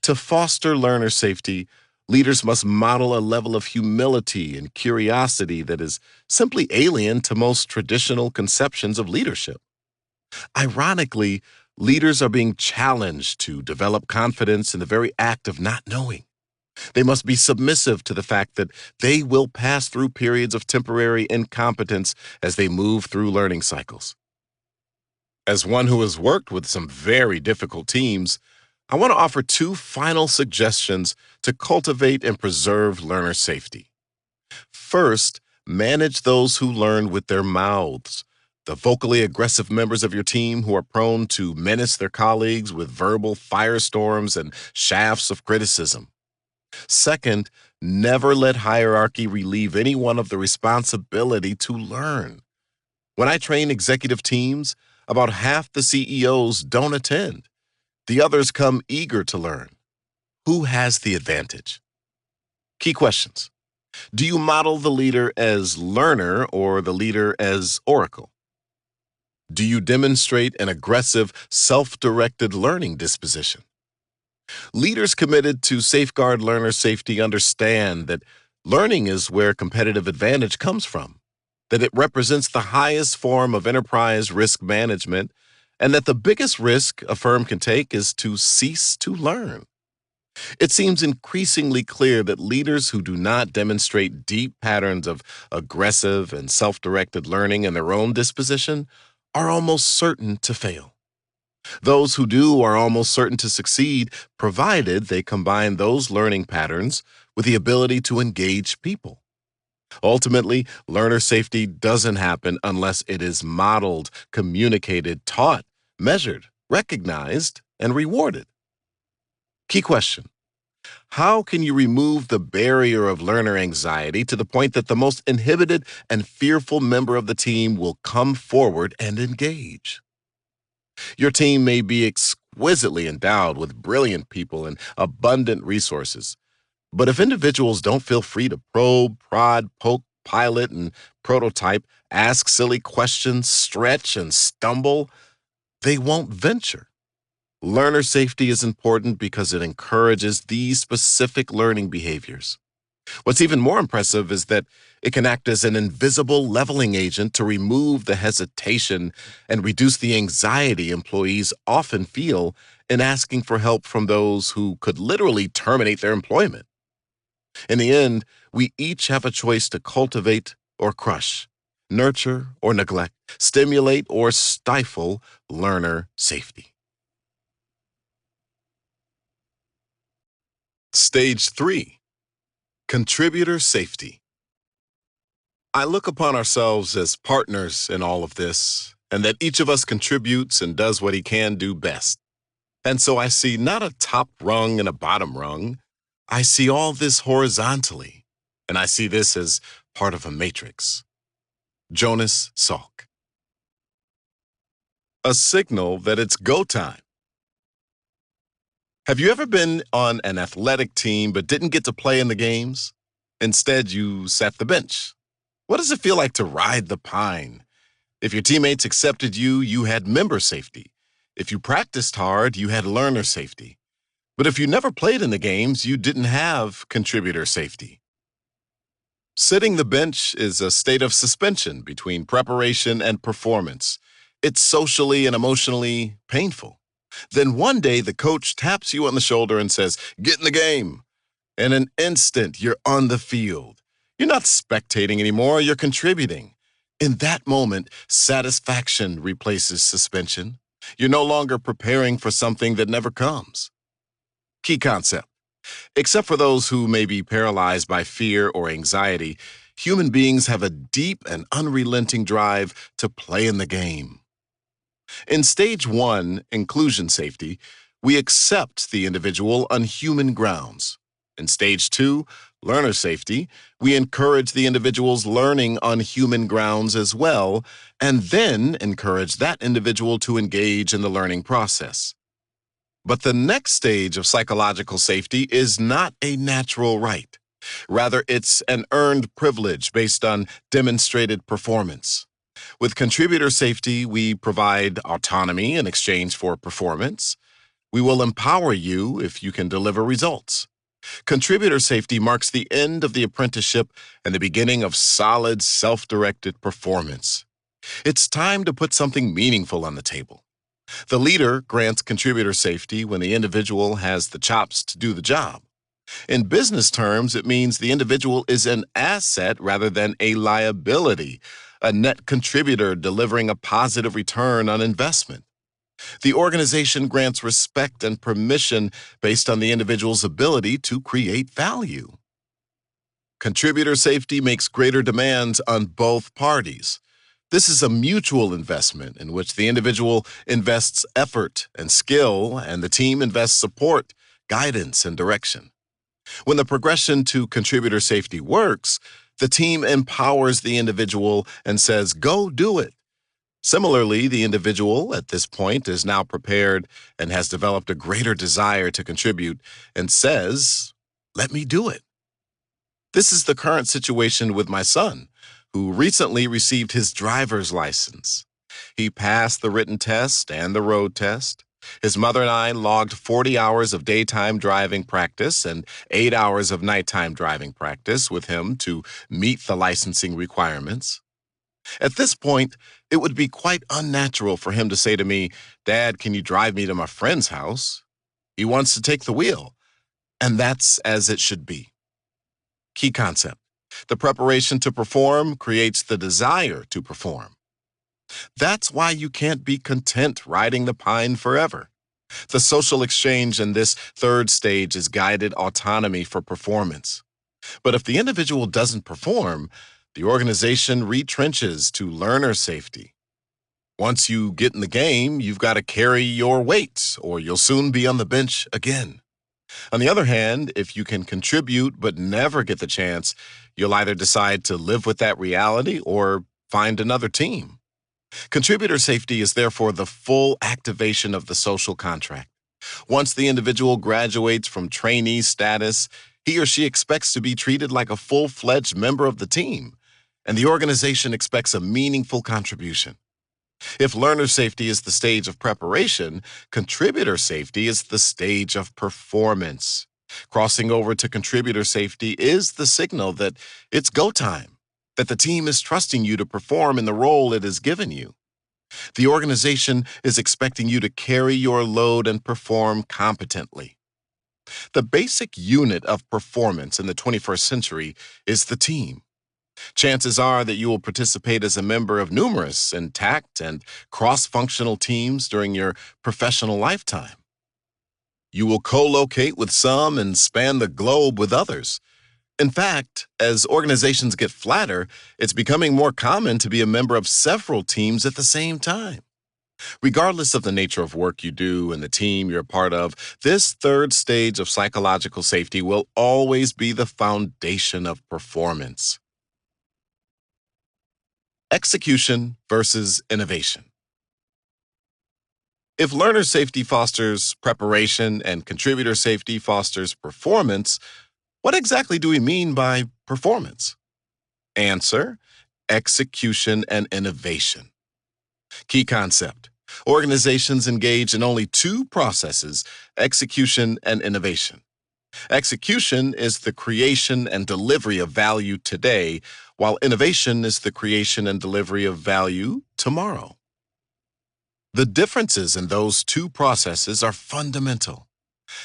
To foster learner safety, leaders must model a level of humility and curiosity that is simply alien to most traditional conceptions of leadership. Ironically, leaders are being challenged to develop confidence in the very act of not knowing. They must be submissive to the fact that they will pass through periods of temporary incompetence as they move through learning cycles. As one who has worked with some very difficult teams, I want to offer two final suggestions to cultivate and preserve learner safety. First, manage those who learn with their mouths. The vocally aggressive members of your team who are prone to menace their colleagues with verbal firestorms and shafts of criticism. Second, never let hierarchy relieve anyone of the responsibility to learn. When I train executive teams, about half the CEOs don't attend. The others come eager to learn. Who has the advantage? Key questions. Do you model the leader as learner or the leader as oracle? Do you demonstrate an aggressive, self-directed learning disposition? Leaders committed to safeguard learner safety understand that learning is where competitive advantage comes from, that it represents the highest form of enterprise risk management, and that the biggest risk a firm can take is to cease to learn. It seems increasingly clear that leaders who do not demonstrate deep patterns of aggressive and self-directed learning in their own disposition are almost certain to fail. Those who do are almost certain to succeed, provided they combine those learning patterns with the ability to engage people. Ultimately, learner safety doesn't happen unless it is modeled, communicated, taught, measured, recognized, and rewarded. Key question. How can you remove the barrier of learner anxiety to the point that the most inhibited and fearful member of the team will come forward and engage? Your team may be exquisitely endowed with brilliant people and abundant resources, but if individuals don't feel free to probe, prod, poke, pilot, and prototype, ask silly questions, stretch, and stumble, they won't venture. Learner safety is important because it encourages these specific learning behaviors. What's even more impressive is that it can act as an invisible leveling agent to remove the hesitation and reduce the anxiety employees often feel in asking for help from those who could literally terminate their employment. In the end, we each have a choice to cultivate or crush, nurture or neglect, stimulate or stifle learner safety. Stage 3. Contributor safety. I look upon ourselves as partners in all of this, and that each of us contributes and does what he can do best. And so I see not a top rung and a bottom rung. I see all this horizontally, and I see this as part of a matrix. Jonas Salk. A signal that it's go time. Have you ever been on an athletic team but didn't get to play in the games? Instead, you sat the bench. What does it feel like to ride the pine? If your teammates accepted you, you had member safety. If you practiced hard, you had learner safety. But if you never played in the games, you didn't have contributor safety. Sitting the bench is a state of suspension between preparation and performance. It's socially and emotionally painful. Then one day the coach taps you on the shoulder and says, "Get in the game." In an instant, you're on the field. You're not spectating anymore, you're contributing. In that moment, satisfaction replaces suspension. You're no longer preparing for something that never comes. Key concept. Except for those who may be paralyzed by fear or anxiety, human beings have a deep and unrelenting drive to play in the game. In Stage 1, inclusion safety, we accept the individual on human grounds. In Stage 2, learner safety, we encourage the individual's learning on human grounds as well, and then encourage that individual to engage in the learning process. But the next stage of psychological safety is not a natural right. Rather, it's an earned privilege based on demonstrated performance. With contributor safety, we provide autonomy in exchange for performance. We will empower you if you can deliver results. Contributor safety marks the end of the apprenticeship and the beginning of solid, self-directed performance. It's time to put something meaningful on the table. The leader grants contributor safety when the individual has the chops to do the job. In business terms, it means the individual is an asset rather than a liability, a net contributor delivering a positive return on investment. The organization grants respect and permission based on the individual's ability to create value. Contributor safety makes greater demands on both parties. This is a mutual investment in which the individual invests effort and skill, and the team invests support, guidance, and direction. When the progression to contributor safety works, the team empowers the individual and says, go do it. Similarly, the individual at this point is now prepared and has developed a greater desire to contribute and says, let me do it. This is the current situation with my son, who recently received his driver's license. He passed the written test and the road test. His mother and I logged 40 hours of daytime driving practice and 8 hours of nighttime driving practice with him to meet the licensing requirements. At this point, it would be quite unnatural for him to say to me, Dad, can you drive me to my friend's house? He wants to take the wheel, and that's as it should be. Key concept. The preparation to perform creates the desire to perform. That's why you can't be content riding the pine forever. The social exchange in this third stage is guided autonomy for performance. But if the individual doesn't perform, the organization retrenches to learner safety. Once you get in the game, you've got to carry your weight, or you'll soon be on the bench again. On the other hand, if you can contribute but never get the chance, you'll either decide to live with that reality or find another team. Contributor safety is therefore the full activation of the social contract. Once the individual graduates from trainee status, he or she expects to be treated like a full-fledged member of the team, and the organization expects a meaningful contribution. If learner safety is the stage of preparation, contributor safety is the stage of performance. Crossing over to contributor safety is the signal that it's go time, that the team is trusting you to perform in the role it has given you. The organization is expecting you to carry your load and perform competently. The basic unit of performance in the 21st century is the team. Chances are that you will participate as a member of numerous intact and cross-functional teams during your professional lifetime. You will co-locate with some and span the globe with others. In fact, as organizations get flatter, it's becoming more common to be a member of several teams at the same time. Regardless of the nature of work you do and the team you're a part of, this third stage of psychological safety will always be the foundation of performance. Execution versus innovation. If learner safety fosters preparation and contributor safety fosters performance, what exactly do we mean by performance? Answer: execution and innovation. Key concept. Organizations engage in only two processes: execution and innovation. Execution is the creation and delivery of value today, while innovation is the creation and delivery of value tomorrow. The differences in those two processes are fundamental.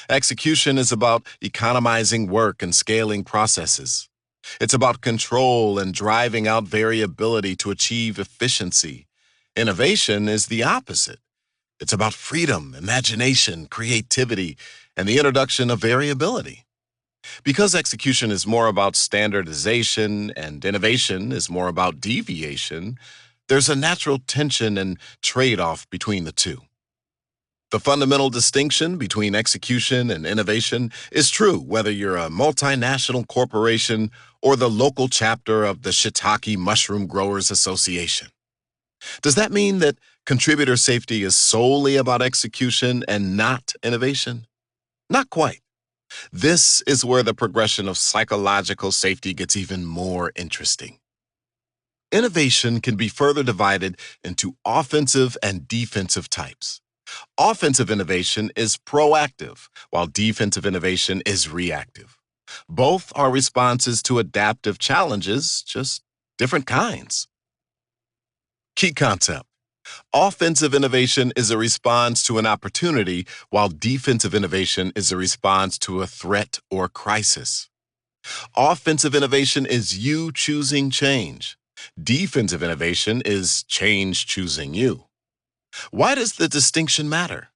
Execution is about economizing work and scaling processes. It's about control and driving out variability to achieve efficiency. Innovation is the opposite. It's about freedom, imagination, creativity, and the introduction of variability. Because execution is more about standardization and innovation is more about deviation, there's a natural tension and trade-off between the two. The fundamental distinction between execution and innovation is true whether you're a multinational corporation or the local chapter of the Shiitake Mushroom Growers Association. Does that mean that contributor safety is solely about execution and not innovation? Not quite. This is where the progression of psychological safety gets even more interesting. Innovation can be further divided into offensive and defensive types. Offensive innovation is proactive, while defensive innovation is reactive. Both are responses to adaptive challenges, just different kinds. Key concept. Offensive innovation is a response to an opportunity, while defensive innovation is a response to a threat or crisis. Offensive innovation is you choosing change. Defensive innovation is change choosing you. Why does the distinction matter?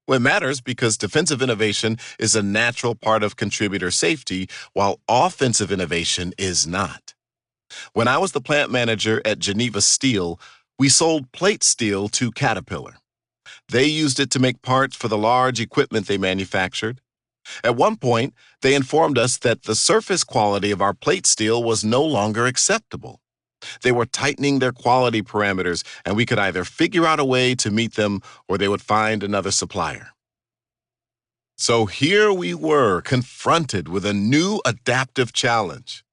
Well, it matters because defensive innovation is a natural part of contributor safety, while offensive innovation is not. When I was the plant manager at Geneva Steel, we sold plate steel to Caterpillar. They used it to make parts for the large equipment they manufactured. At one point, they informed us that the surface quality of our plate steel was no longer acceptable. They were tightening their quality parameters, and we could either figure out a way to meet them or they would find another supplier. So here we were, confronted with a new adaptive challenge.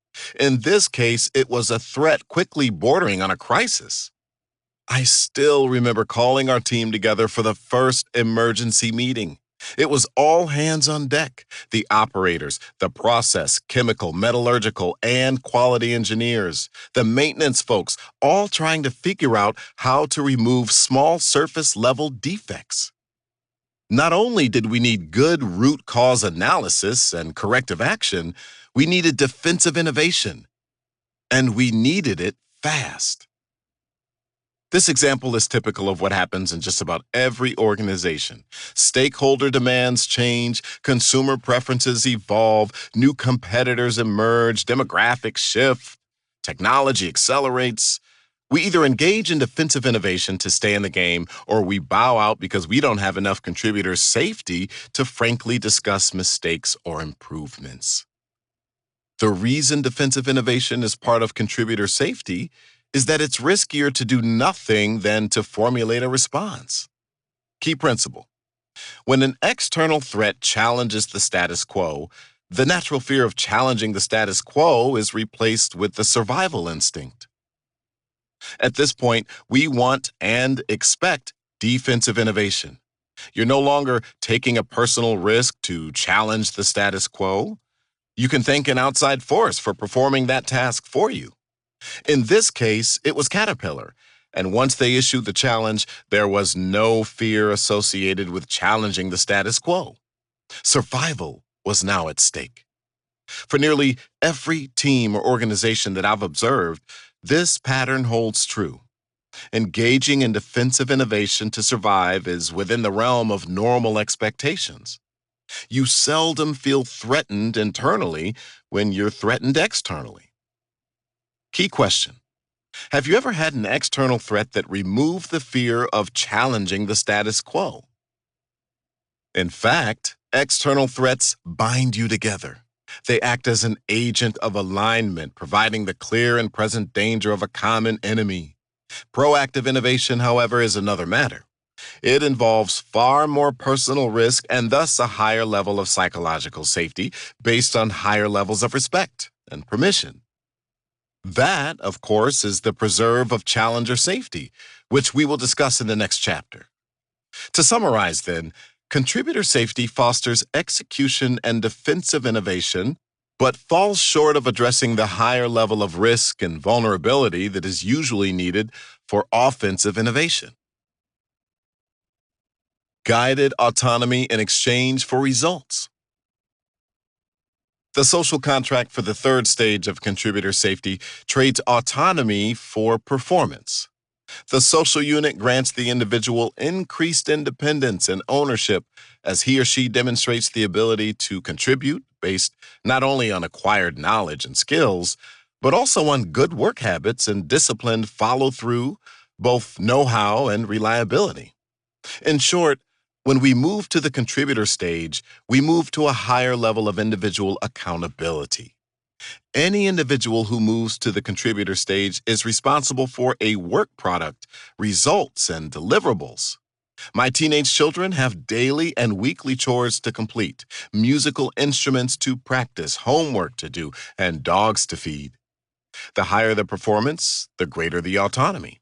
In this case, it was a threat quickly bordering on a crisis. I still remember calling our team together for the first emergency meeting. It was all hands on deck, the operators, the process, chemical, metallurgical, and quality engineers, the maintenance folks, all trying to figure out how to remove small surface level defects. Not only did we need good root cause analysis and corrective action, we needed defensive innovation. And we needed it fast. This example is typical of what happens in just about every organization. Stakeholder demands change, consumer preferences evolve, new competitors emerge, demographics shift, technology accelerates. We either engage in defensive innovation to stay in the game, or we bow out because we don't have enough contributor safety to frankly discuss mistakes or improvements. The reason defensive innovation is part of contributor safety is that it's riskier to do nothing than to formulate a response. Key principle: when an external threat challenges the status quo, the natural fear of challenging the status quo is replaced with the survival instinct. At this point, we want and expect defensive innovation. You're no longer taking a personal risk to challenge the status quo. You can thank an outside force for performing that task for you. In this case, it was Caterpillar, and once they issued the challenge, there was no fear associated with challenging the status quo. Survival was now at stake. For nearly every team or organization that I've observed, this pattern holds true. Engaging in defensive innovation to survive is within the realm of normal expectations. You seldom feel threatened internally when you're threatened externally. Key question: have you ever had an external threat that removed the fear of challenging the status quo? In fact, external threats bind you together. They act as an agent of alignment, providing the clear and present danger of a common enemy. Proactive innovation, however, is another matter. It involves far more personal risk and thus a higher level of psychological safety based on higher levels of respect and permission. That, of course, is the preserve of challenger safety, which we will discuss in the next chapter. To summarize, then, contributor safety fosters execution and defensive innovation, but falls short of addressing the higher level of risk and vulnerability that is usually needed for offensive innovation. Guided autonomy in exchange for results. The social contract for the third stage of contributor safety trades autonomy for performance. The social unit grants the individual increased independence and ownership as he or she demonstrates the ability to contribute based not only on acquired knowledge and skills, but also on good work habits and disciplined follow-through, both know-how and reliability. In short, when we move to the contributor stage, we move to a higher level of individual accountability. Any individual who moves to the contributor stage is responsible for a work product, results, and deliverables. My teenage children have daily and weekly chores to complete, musical instruments to practice, homework to do, and dogs to feed. The higher the performance, the greater the autonomy.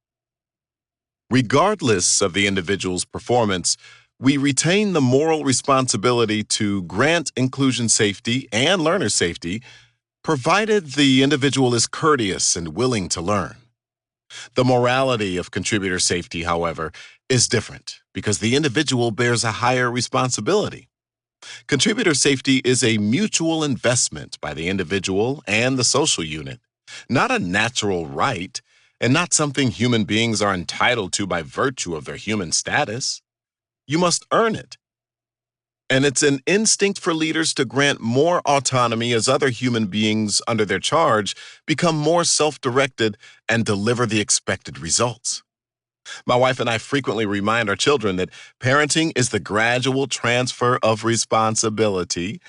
Regardless of the individual's performance, we retain the moral responsibility to grant inclusion safety and learner safety, provided the individual is courteous and willing to learn. The morality of contributor safety, however, is different because the individual bears a higher responsibility. Contributor safety is a mutual investment by the individual and the social unit, not a natural right, and not something human beings are entitled to by virtue of their human status. You must earn it. And it's an instinct for leaders to grant more autonomy as other human beings under their charge become more self directed and deliver the expected results. My wife and I frequently remind our children that parenting is the gradual transfer of responsibility,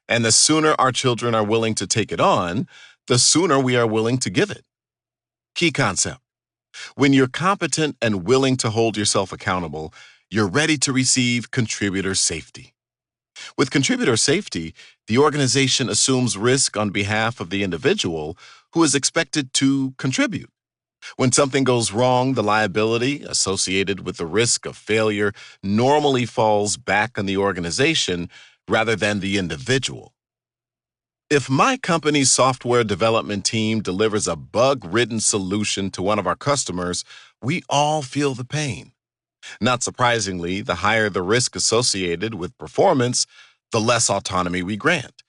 and the sooner our children are willing to take it on, the sooner we are willing to give it. Key concept: when you're competent and willing to hold yourself accountable, you're ready to receive contributor safety. With contributor safety, the organization assumes risk on behalf of the individual who is expected to contribute. When something goes wrong, the liability associated with the risk of failure normally falls back on the organization rather than the individual. If my company's software development team delivers a bug-ridden solution to one of our customers, we all feel the pain. Not surprisingly, the higher the risk associated with performance, the less autonomy we grant.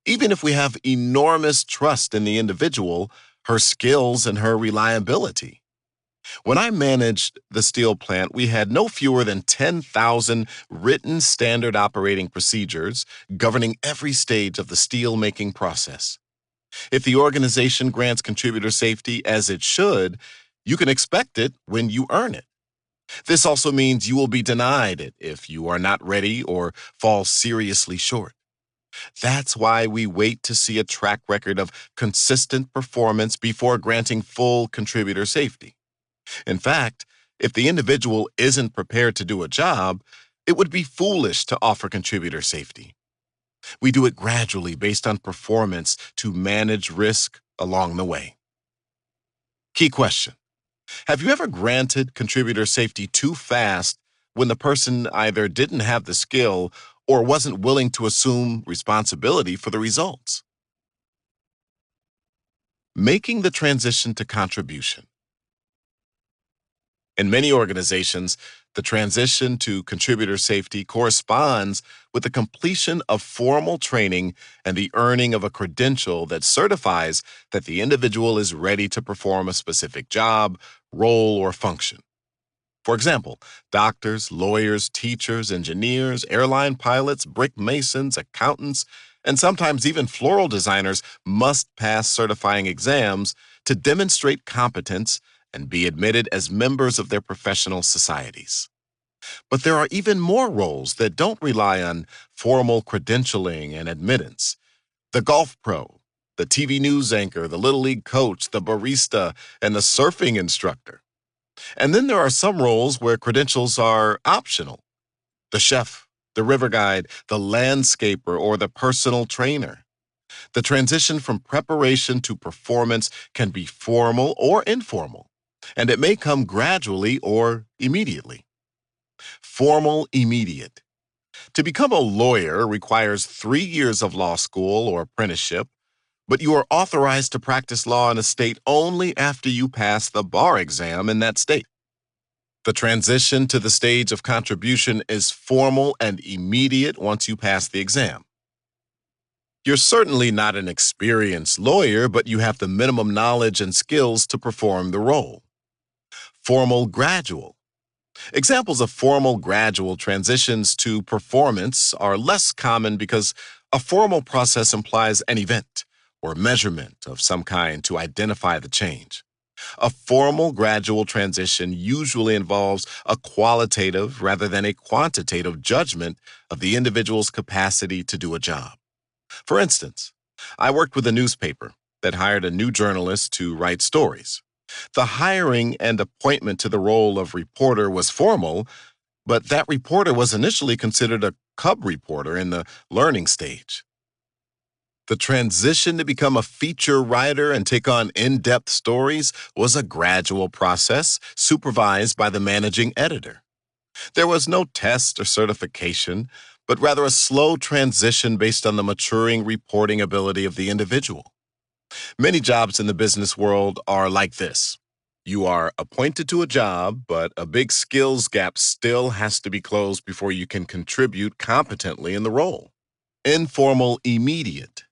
Even if we have enormous trust in the individual, her skills, and her reliability. When I managed the steel plant, we had no fewer than 10,000 written standard operating procedures governing every stage of the steel making process. If the organization grants contributor safety as it should, you can expect it when you earn it. This also means you will be denied it if you are not ready or fall seriously short. That's why we wait to see a track record of consistent performance before granting full contributor safety. In fact, if the individual isn't prepared to do a job, it would be foolish to offer contributor safety. We do it gradually based on performance to manage risk along the way. Key question: have you ever granted contributor safety too fast when the person either didn't have the skill or wasn't willing to assume responsibility for the results? Making the transition to contribution. In many organizations, the transition to contributor safety corresponds with the completion of formal training and the earning of a credential that certifies that the individual is ready to perform a specific job, role, or function. For example, doctors, lawyers, teachers, engineers, airline pilots, brick masons, accountants, and sometimes even floral designers must pass certifying exams to demonstrate competence and be admitted as members of their professional societies. But there are even more roles that don't rely on formal credentialing and admittance. The golf pro, the TV news anchor, the Little League coach, the barista, and the surfing instructor. And then there are some roles where credentials are optional: the chef, the river guide, the landscaper, or the personal trainer. The transition from preparation to performance can be formal or informal, and it may come gradually or immediately. Formal, immediate. To become a lawyer requires 3 years of law school or apprenticeship, but you are authorized to practice law in a state only after you pass the bar exam in that state. The transition to the stage of contribution is formal and immediate once you pass the exam. You're certainly not an experienced lawyer, but you have the minimum knowledge and skills to perform the role. Formal, gradual. Examples of formal, gradual transitions to performance are less common because a formal process implies an event or measurement of some kind to identify the change. A formal, gradual transition usually involves a qualitative rather than a quantitative judgment of the individual's capacity to do a job. For instance, I worked with a newspaper that hired a new journalist to write stories. The hiring and appointment to the role of reporter was formal, but that reporter was initially considered a cub reporter in the learning stage. The transition to become a feature writer and take on in-depth stories was a gradual process supervised by the managing editor. There was no test or certification, but rather a slow transition based on the maturing reporting ability of the individual. Many jobs in the business world are like this. You are appointed to a job, but a big skills gap still has to be closed before you can contribute competently in the role. Informal, immediate.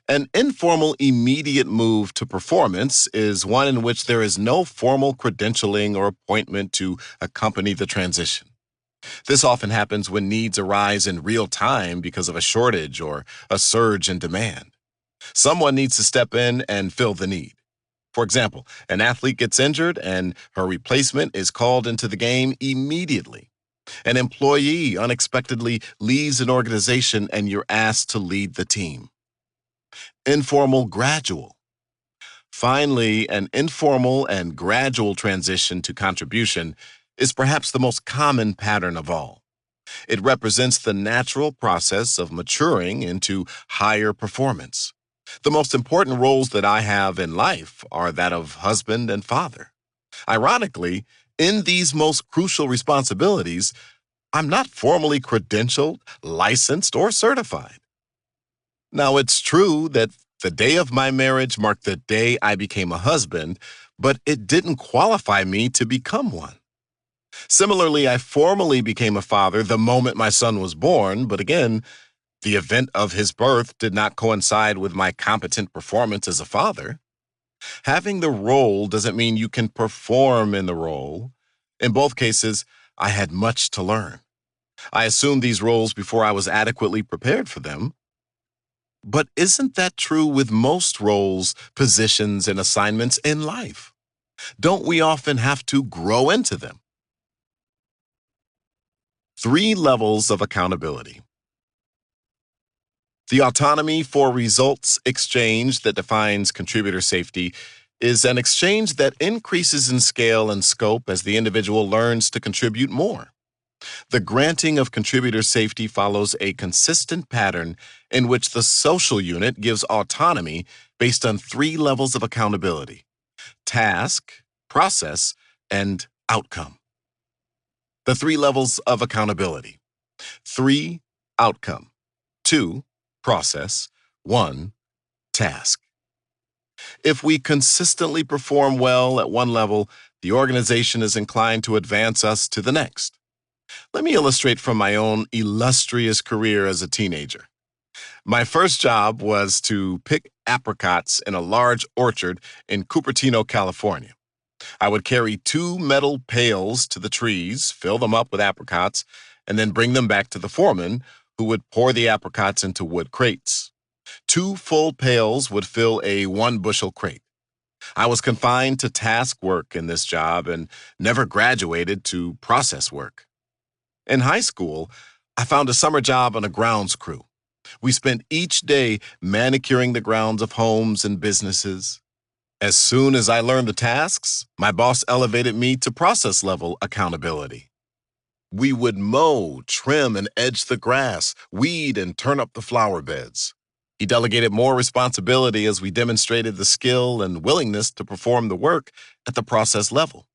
An informal immediate move to performance is one in which there is no formal credentialing or appointment to accompany the transition. This often happens when needs arise in real time because of a shortage or a surge in demand. Someone needs to step in and fill the need. For example, an athlete gets injured and her replacement is called into the game immediately. An employee unexpectedly leaves an organization and you're asked to lead the team. Informal gradual. Finally, an informal and gradual transition to contribution is perhaps the most common pattern of all. It represents the natural process of maturing into higher performance. The most important roles that I have in life are that of husband and father. Ironically, in these most crucial responsibilities, I'm not formally credentialed, licensed, or certified. Now, it's true that the day of my marriage marked the day I became a husband, but it didn't qualify me to become one. Similarly, I formally became a father the moment my son was born, but again, the event of his birth did not coincide with my competent performance as a father. Having the role doesn't mean you can perform in the role. In both cases, I had much to learn. I assumed these roles before I was adequately prepared for them. But isn't that true with most roles, positions, and assignments in life? Don't we often have to grow into them? 3 levels of accountability. The autonomy for results exchange that defines contributor safety is an exchange that increases in scale and scope as the individual learns to contribute more. The granting of contributor safety follows a consistent pattern in which the social unit gives autonomy based on 3 levels of accountability: task, process, and outcome. The 3 levels of accountability: 3, outcome; 2, process; 1, task. If we consistently perform well at one level, the organization is inclined to advance us to the next. Let me illustrate from my own illustrious career as a teenager. My first job was to pick apricots in a large orchard in Cupertino, California. I would carry 2 metal pails to the trees, fill them up with apricots, and then bring them back to the foreman, who would pour the apricots into wood crates. 2 full pails would fill a 1-bushel crate. I was confined to task work in this job and never graduated to process work. In high school, I found a summer job on a grounds crew. We spent each day manicuring the grounds of homes and businesses. As soon as I learned the tasks, my boss elevated me to process level accountability. We would mow, trim, and edge the grass, weed, and turn up the flower beds. He delegated more responsibility as we demonstrated the skill and willingness to perform the work at the process level.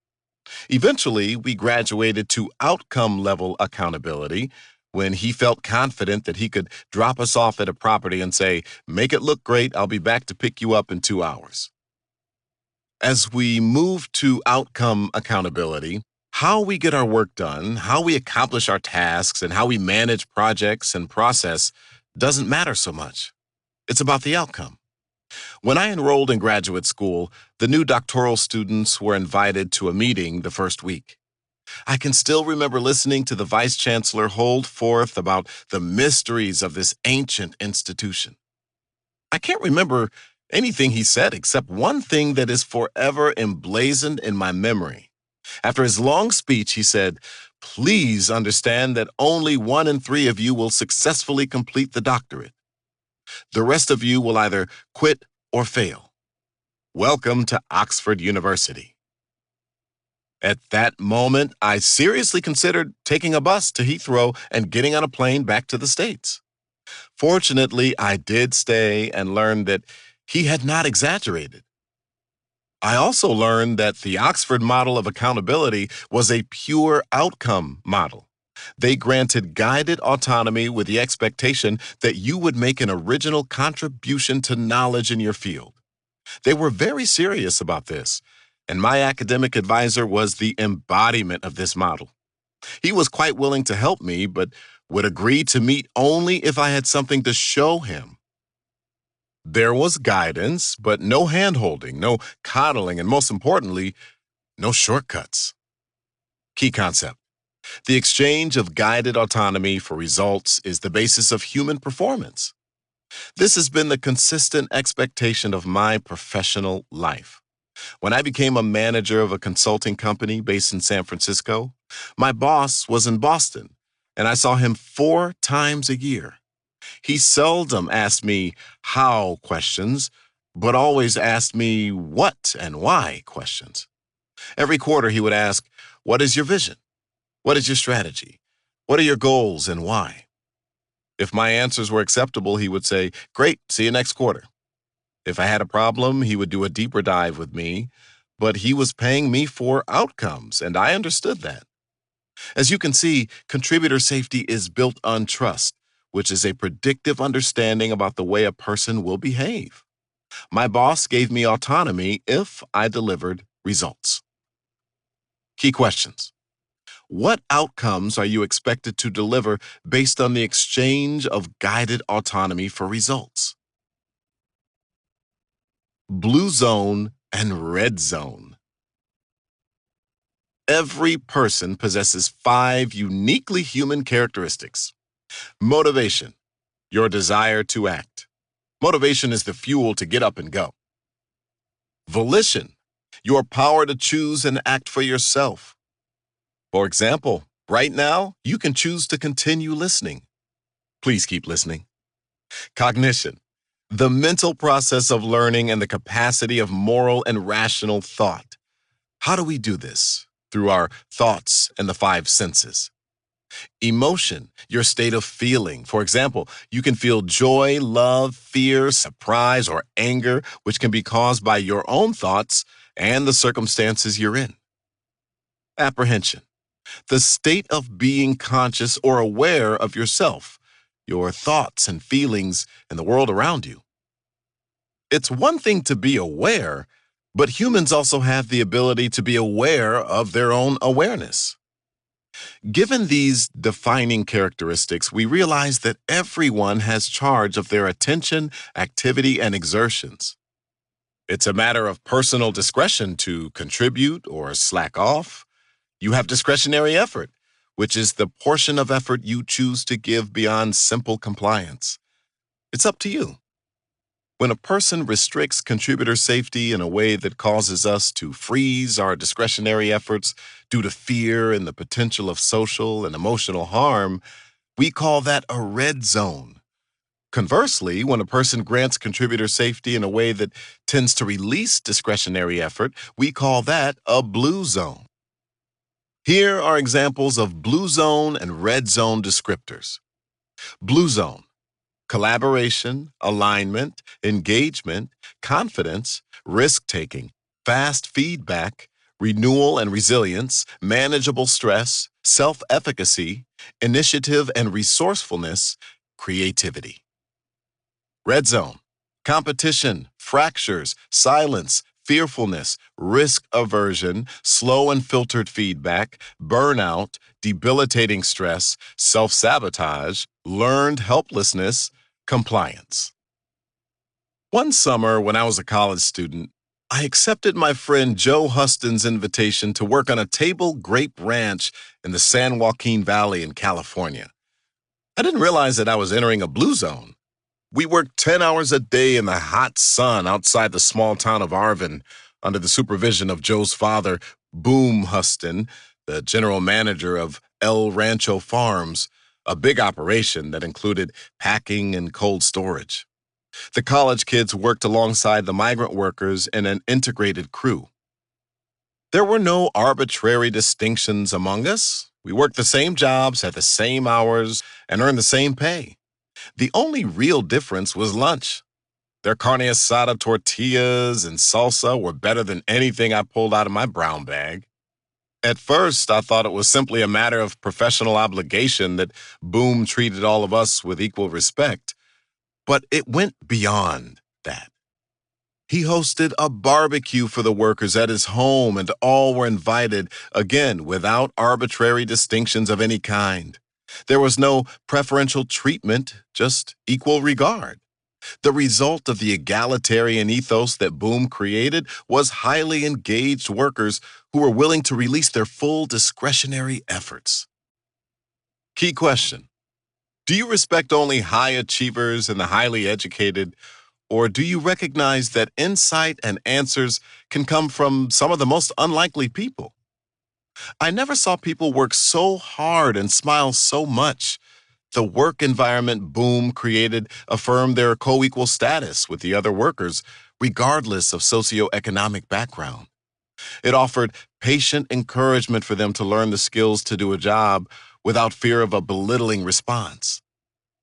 Eventually, we graduated to outcome level accountability when he felt confident that he could drop us off at a property and say, "Make it look great, I'll be back to pick you up in 2 hours." As we move to outcome accountability, how we get our work done, how we accomplish our tasks, and how we manage projects and process doesn't matter so much. It's about the outcome. When I enrolled in graduate school, the new doctoral students were invited to a meeting the first week. I can still remember listening to the vice chancellor hold forth about the mysteries of this ancient institution. I can't remember anything he said except one thing that is forever emblazoned in my memory. After his long speech, he said, "Please understand that only 1 in 3 of you will successfully complete the doctorate. The rest of you will either quit or fail. Welcome to Oxford University." At that moment, I seriously considered taking a bus to Heathrow and getting on a plane back to the States. Fortunately, I did stay and learned that he had not exaggerated. I also learned that the Oxford model of accountability was a pure outcome model. They granted guided autonomy with the expectation that you would make an original contribution to knowledge in your field. They were very serious about this, and my academic advisor was the embodiment of this model. He was quite willing to help me, but would agree to meet only if I had something to show him. There was guidance, but no hand-holding, no coddling, and most importantly, no shortcuts. Key concept. The exchange of guided autonomy for results is the basis of human performance. This has been the consistent expectation of my professional life. When I became a manager of a consulting company based in San Francisco, my boss was in Boston, and I saw him 4 times a year. He seldom asked me how questions, but always asked me what and why questions. Every quarter, he would ask, "What is your vision? What is your strategy? What are your goals and why?" If my answers were acceptable, he would say, "Great, see you next quarter." If I had a problem, he would do a deeper dive with me, but he was paying me for outcomes, and I understood that. As you can see, contributor safety is built on trust, which is a predictive understanding about the way a person will behave. My boss gave me autonomy if I delivered results. Key questions. What outcomes are you expected to deliver based on the exchange of guided autonomy for results? Blue zone and red zone. Every person possesses 5 uniquely human characteristics. Motivation, your desire to act. Motivation is the fuel to get up and go. Volition, your power to choose and act for yourself. For example, right now, you can choose to continue listening. Please keep listening. Cognition, the mental process of learning and the capacity of moral and rational thought. How do we do this? Through our thoughts and the 5 senses. Emotion, your state of feeling. For example, you can feel joy, love, fear, surprise, or anger, which can be caused by your own thoughts and the circumstances you're in. Apprehension, the state of being conscious or aware of yourself, your thoughts and feelings, and the world around you. It's one thing to be aware, but humans also have the ability to be aware of their own awareness. Given these defining characteristics, we realize that everyone has charge of their attention, activity, and exertions. It's a matter of personal discretion to contribute or slack off. You have discretionary effort, which is the portion of effort you choose to give beyond simple compliance. It's up to you. When a person restricts contributor safety in a way that causes us to freeze our discretionary efforts due to fear and the potential of social and emotional harm, we call that a red zone. Conversely, when a person grants contributor safety in a way that tends to release discretionary effort, we call that a blue zone. Here are examples of blue zone and red zone descriptors. Blue zone. Collaboration, alignment, engagement, confidence, risk-taking, fast feedback, renewal and resilience, manageable stress, self-efficacy, initiative and resourcefulness, creativity. Red zone, competition, fractures, silence, fearfulness, risk aversion, slow and filtered feedback, burnout, debilitating stress, self-sabotage, learned helplessness, compliance. One summer, when I was a college student, I accepted my friend Joe Huston's invitation to work on a table grape ranch in the San Joaquin Valley in California. I didn't realize that I was entering a blue zone. We worked 10 hours a day in the hot sun outside the small town of Arvin under the supervision of Joe's father, Boom Huston, the general manager of El Rancho Farms, a big operation that included packing and cold storage. The college kids worked alongside the migrant workers in an integrated crew. There were no arbitrary distinctions among us. We worked the same jobs, had the same hours, and earned the same pay. The only real difference was lunch. Their carne asada tortillas and salsa were better than anything I pulled out of my brown bag. At first, I thought it was simply a matter of professional obligation that Boom treated all of us with equal respect. But it went beyond that. He hosted a barbecue for the workers at his home, and all were invited, again, without arbitrary distinctions of any kind. There was no preferential treatment, just equal regard. The result of the egalitarian ethos that Boom created was highly engaged workers who were willing to release their full discretionary efforts. Key question: do you respect only high achievers and the highly educated, or do you recognize that insight and answers can come from some of the most unlikely people? I never saw people work so hard and smile so much. The work environment Boom created affirmed their co equal status with the other workers, regardless of socioeconomic background. It offered patient encouragement for them to learn the skills to do a job without fear of a belittling response.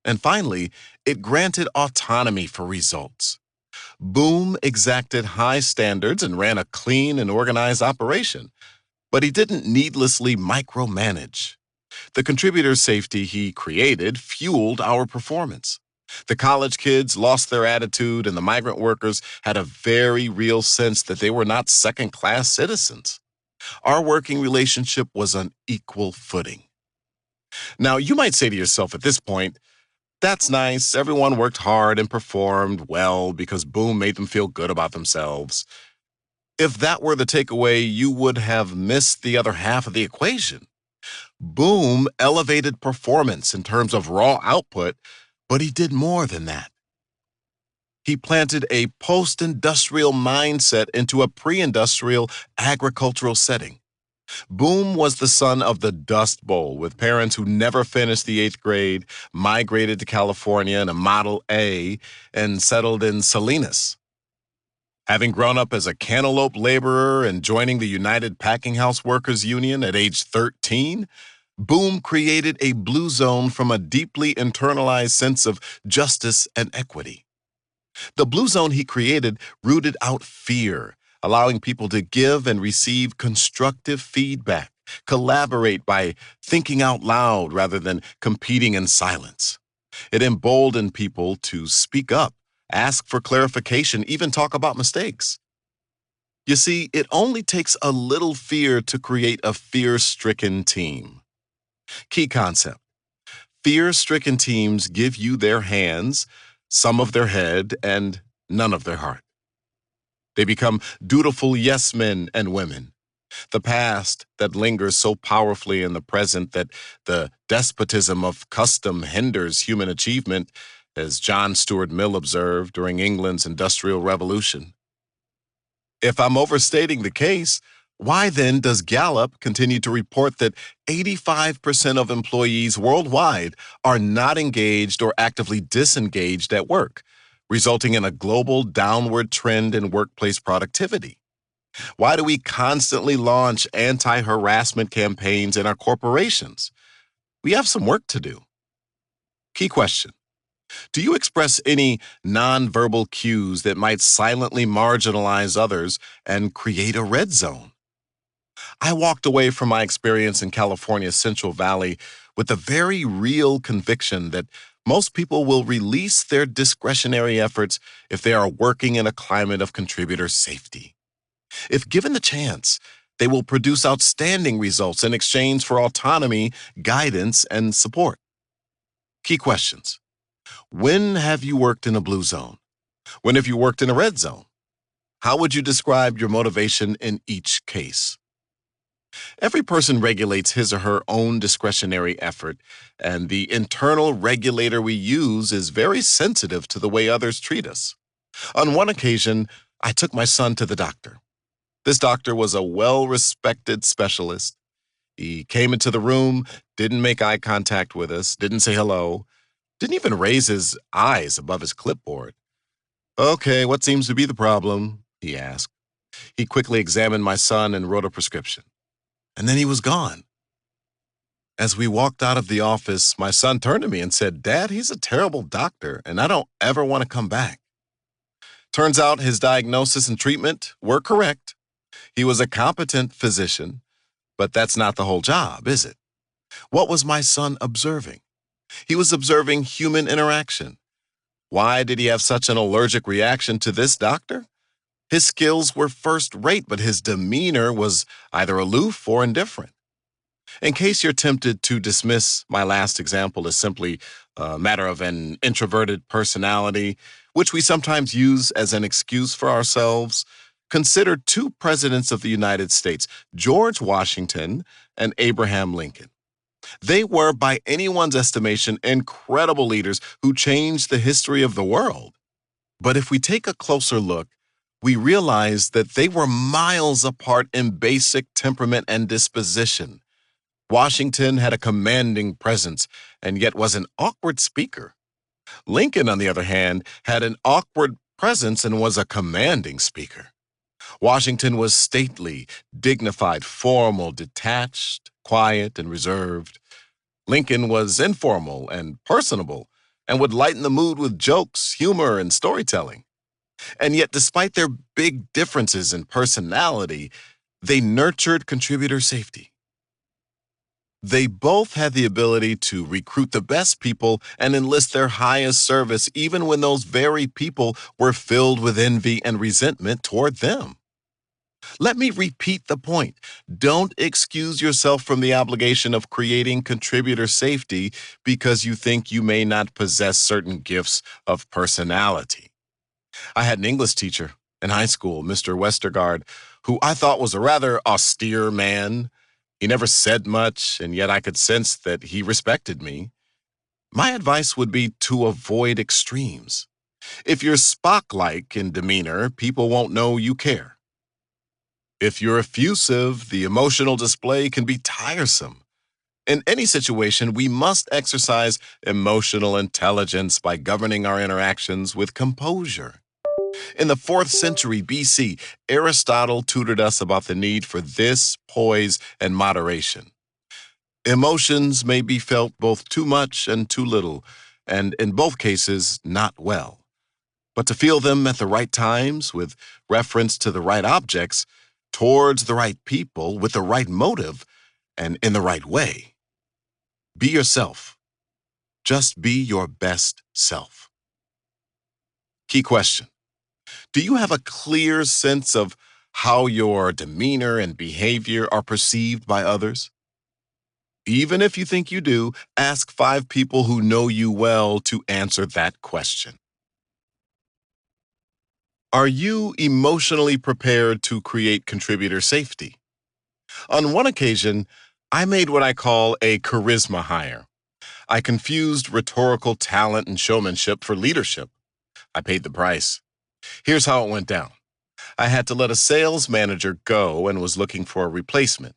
And finally, it granted autonomy for results. Boom exacted high standards and ran a clean and organized operation, but he didn't needlessly micromanage. The contributor safety he created fueled our performance. The college kids lost their attitude, and the migrant workers had a very real sense that they were not second class citizens. Our working relationship was on equal footing. Now, you might say to yourself at this point, that's nice. Everyone worked hard and performed well because Boom made them feel good about themselves. If that were the takeaway, you would have missed the other half of the equation. Boom elevated performance in terms of raw output, but he did more than that. He planted a post-industrial mindset into a pre-industrial agricultural setting. Boom was the son of the Dust Bowl, with parents who never finished the eighth grade, migrated to California in a Model A, and settled in Salinas. Having grown up as a cantaloupe laborer and joining the United Packing House Workers Union at age 13, Boom created a blue zone from a deeply internalized sense of justice and equity. The blue zone he created rooted out fear, allowing people to give and receive constructive feedback, collaborate by thinking out loud rather than competing in silence. It emboldened people to speak up, ask for clarification, even talk about mistakes. You see, it only takes a little fear to create a fear-stricken team. Key concept: fear-stricken teams give you their hands, some of their head, and none of their heart. They become dutiful yes men and women. The past that lingers so powerfully in the present that the despotism of custom hinders human achievement, as John Stuart Mill observed during England's Industrial Revolution. If I'm overstating the case, why then does Gallup continue to report that 85% of employees worldwide are not engaged or actively disengaged at work, resulting in a global downward trend in workplace productivity? Why do we constantly launch anti-harassment campaigns in our corporations? We have some work to do. Key question: do you express any nonverbal cues that might silently marginalize others and create a red zone? I walked away from my experience in California's Central Valley with a very real conviction that most people will release their discretionary efforts if they are working in a climate of contributor safety. If given the chance, they will produce outstanding results in exchange for autonomy, guidance, and support. Key questions: when have you worked in a blue zone? When have you worked in a red zone? How would you describe your motivation in each case? Every person regulates his or her own discretionary effort, and the internal regulator we use is very sensitive to the way others treat us. On one occasion, I took my son to the doctor. This doctor was a well-respected specialist. He came into the room, didn't make eye contact with us, didn't say hello, didn't even raise his eyes above his clipboard. "Okay, what seems to be the problem?" he asked. He quickly examined my son and wrote a prescription. And then he was gone. As we walked out of the office, my son turned to me and said, "Dad, he's a terrible doctor, and I don't ever want to come back." Turns out his diagnosis and treatment were correct. He was a competent physician, but that's not the whole job, is it? What was my son observing? He was observing human interaction. Why did he have such an allergic reaction to this doctor? His skills were first rate, but his demeanor was either aloof or indifferent. In case you're tempted to dismiss my last example as simply a matter of an introverted personality, which we sometimes use as an excuse for ourselves. Consider two presidents of the United States, George Washington and Abraham Lincoln. They were, by anyone's estimation, incredible leaders who changed the history of the world. But if we take a closer look, we realize that they were miles apart in basic temperament and disposition. Washington had a commanding presence and yet was an awkward speaker. Lincoln, on the other hand, had an awkward presence and was a commanding speaker. Washington was stately, dignified, formal, detached, quiet, and reserved. Lincoln was informal and personable and would lighten the mood with jokes, humor, and storytelling. And yet, despite their big differences in personality, they nurtured contributor safety. They both had the ability to recruit the best people and enlist their highest service, even when those very people were filled with envy and resentment toward them. Let me repeat the point. Don't excuse yourself from the obligation of creating contributor safety because you think you may not possess certain gifts of personality. I had an English teacher in high school, Mr. Westergaard, who I thought was a rather austere man. He never said much, and yet I could sense that he respected me. My advice would be to avoid extremes. If you're Spock-like in demeanor, people won't know you care. If you're effusive, the emotional display can be tiresome. In any situation, we must exercise emotional intelligence by governing our interactions with composure. In the 4th century BC, Aristotle tutored us about the need for this, poise, and moderation. Emotions may be felt both too much and too little, and in both cases, not well. But to feel them at the right times, with reference to the right objects, towards the right people, with the right motive, and in the right way. Be yourself. Just be your best self. Key question. Do you have a clear sense of how your demeanor and behavior are perceived by others? Even if you think you do, ask 5 people who know you well to answer that question. Are you emotionally prepared to create contributor safety? On one occasion, I made what I call a charisma hire. I confused rhetorical talent and showmanship for leadership. I paid the price. Here's how it went down. I had to let a sales manager go and was looking for a replacement.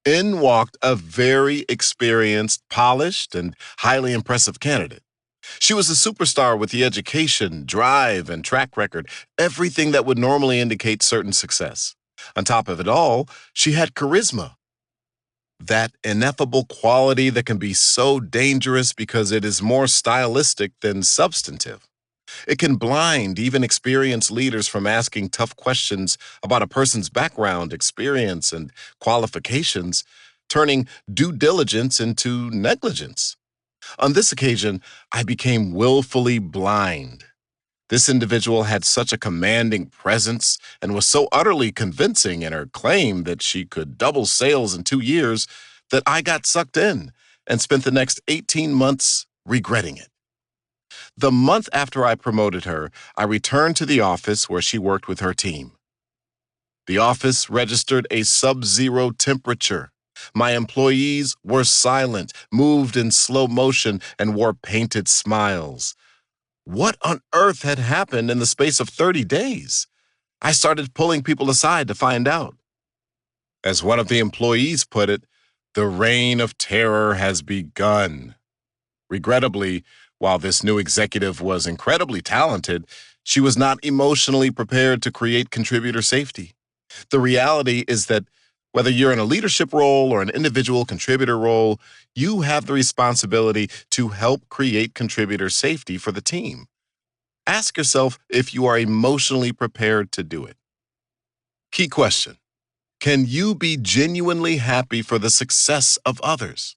In walked a very experienced, polished, and highly impressive candidate. She was a superstar with the education, drive, and track record, everything that would normally indicate certain success. On top of it all, she had charisma, that ineffable quality that can be so dangerous because it is more stylistic than substantive. It can blind even experienced leaders from asking tough questions about a person's background, experience, and qualifications, turning due diligence into negligence. On this occasion, I became willfully blind. This individual had such a commanding presence and was so utterly convincing in her claim that she could double sales in 2 years that I got sucked in and spent the next 18 months regretting it. The month after I promoted her, I returned to the office where she worked with her team. The office registered a sub-zero temperature. My employees were silent, moved in slow motion, and wore painted smiles. What on earth had happened in the space of 30 days? I started pulling people aside to find out. As one of the employees put it, the reign of terror has begun. Regrettably, while this new executive was incredibly talented, she was not emotionally prepared to create contributor safety. The reality is that whether you're in a leadership role or an individual contributor role, you have the responsibility to help create contributor safety for the team. Ask yourself if you are emotionally prepared to do it. Key question. Can you be genuinely happy for the success of others?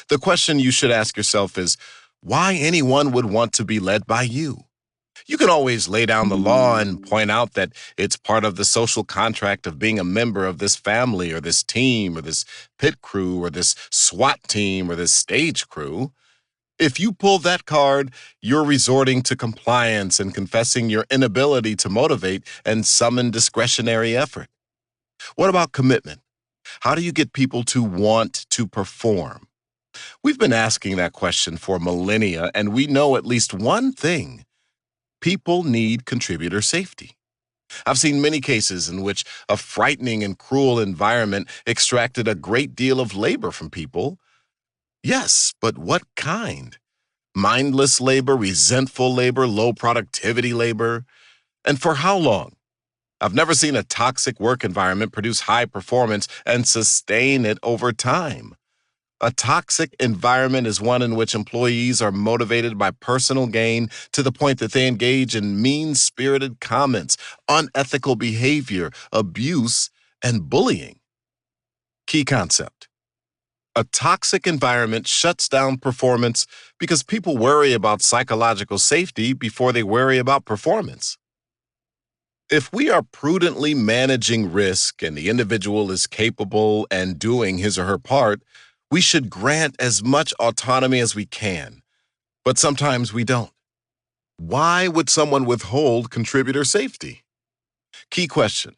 The question you should ask yourself is, why anyone would want to be led by you? You can always lay down the law and point out that it's part of the social contract of being a member of this family or this team or this pit crew or this SWAT team or this stage crew. If you pull that card, you're resorting to compliance and confessing your inability to motivate and summon discretionary effort. What about commitment? How do you get people to want to perform? We've been asking that question for millennia, and we know at least one thing: people need contributor safety. I've seen many cases in which a frightening and cruel environment extracted a great deal of labor from people. Yes, but what kind? Mindless labor, resentful labor, low productivity labor? And for how long? I've never seen a toxic work environment produce high performance and sustain it over time. A toxic environment is one in which employees are motivated by personal gain to the point that they engage in mean-spirited comments, unethical behavior, abuse, and bullying. Key concept: a toxic environment shuts down performance because people worry about psychological safety before they worry about performance. If we are prudently managing risk and the individual is capable and doing his or her part, we should grant as much autonomy as we can. But sometimes we don't. Why would someone withhold contributor safety? Key question: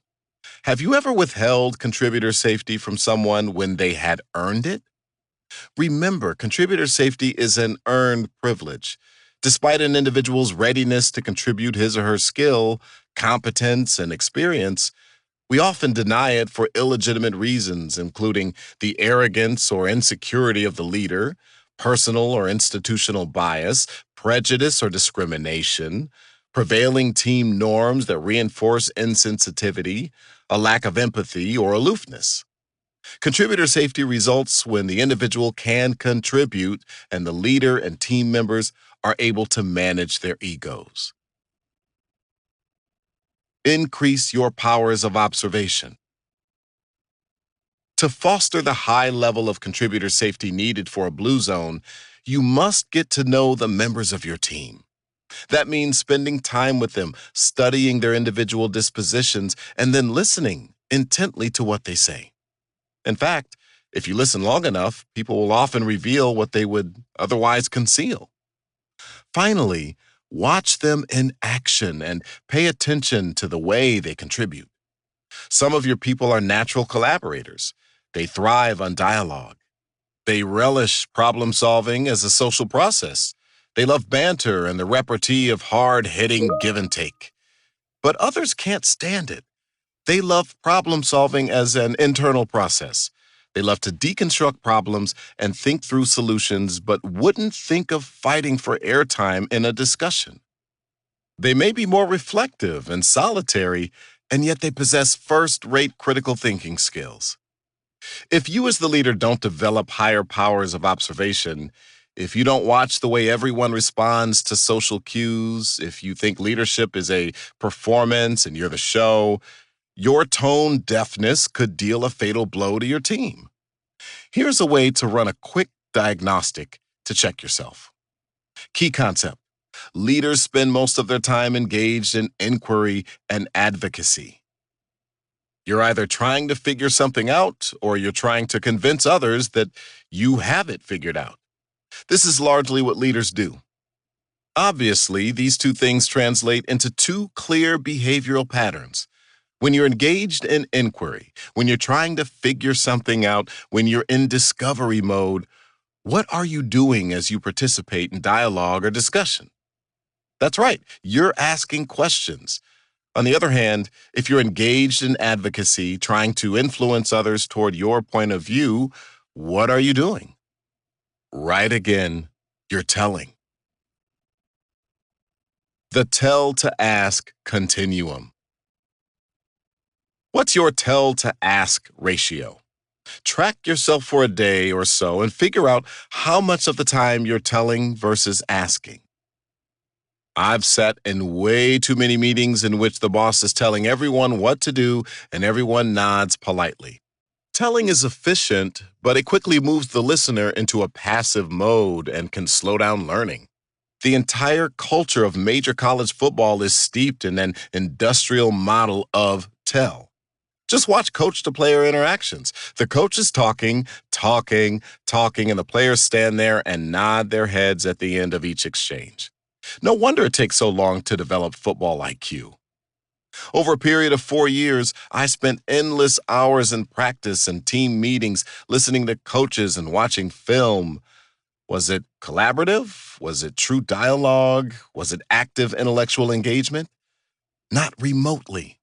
have you ever withheld contributor safety from someone when they had earned it? Remember, contributor safety is an earned privilege. Despite an individual's readiness to contribute his or her skill, competence, and experience, we often deny it for illegitimate reasons, including the arrogance or insecurity of the leader, personal or institutional bias, prejudice or discrimination, prevailing team norms that reinforce insensitivity, a lack of empathy, or aloofness. Contributor safety results when the individual can contribute and the leader and team members are able to manage their egos. Increase your powers of observation. To foster the high level of contributor safety needed for a blue zone, you must get to know the members of your team. That means spending time with them, studying their individual dispositions, and then listening intently to what they say. In fact, if you listen long enough, people will often reveal what they would otherwise conceal. Finally, watch them in action and pay attention to the way they contribute. Some of your people are natural collaborators. They thrive on dialogue. They relish problem solving as a social process. They love banter and the repartee of hard-hitting give and take. But others can't stand it. They love problem solving as an internal process. They love to deconstruct problems and think through solutions, but wouldn't think of fighting for airtime in a discussion. They may be more reflective and solitary, and yet they possess first-rate critical thinking skills. If you as the leader don't develop higher powers of observation, if you don't watch the way everyone responds to social cues, if you think leadership is a performance and you're the show, your tone deafness could deal a fatal blow to your team. Here's a way to run a quick diagnostic to check yourself. Key concept: leaders spend most of their time engaged in inquiry and advocacy. You're either trying to figure something out or you're trying to convince others that you have it figured out. This is largely what leaders do. Obviously, these two things translate into two clear behavioral patterns. When you're engaged in inquiry, when you're trying to figure something out, when you're in discovery mode, what are you doing as you participate in dialogue or discussion? That's right, you're asking questions. On the other hand, if you're engaged in advocacy, trying to influence others toward your point of view, what are you doing? Right again, you're telling. The tell to ask continuum. What's your tell to ask ratio? Track yourself for a day or so and figure out how much of the time you're telling versus asking. I've sat in way too many meetings in which the boss is telling everyone what to do and everyone nods politely. Telling is efficient, but it quickly moves the listener into a passive mode and can slow down learning. The entire culture of major college football is steeped in an industrial model of tell. Just watch coach-to-player interactions. The coach is talking, and the players stand there and nod their heads at the end of each exchange. No wonder it takes so long to develop football IQ. Over a period of 4 years, I spent endless hours in practice and team meetings listening to coaches and watching film. Was it collaborative? Was it true dialogue? Was it active intellectual engagement? Not remotely.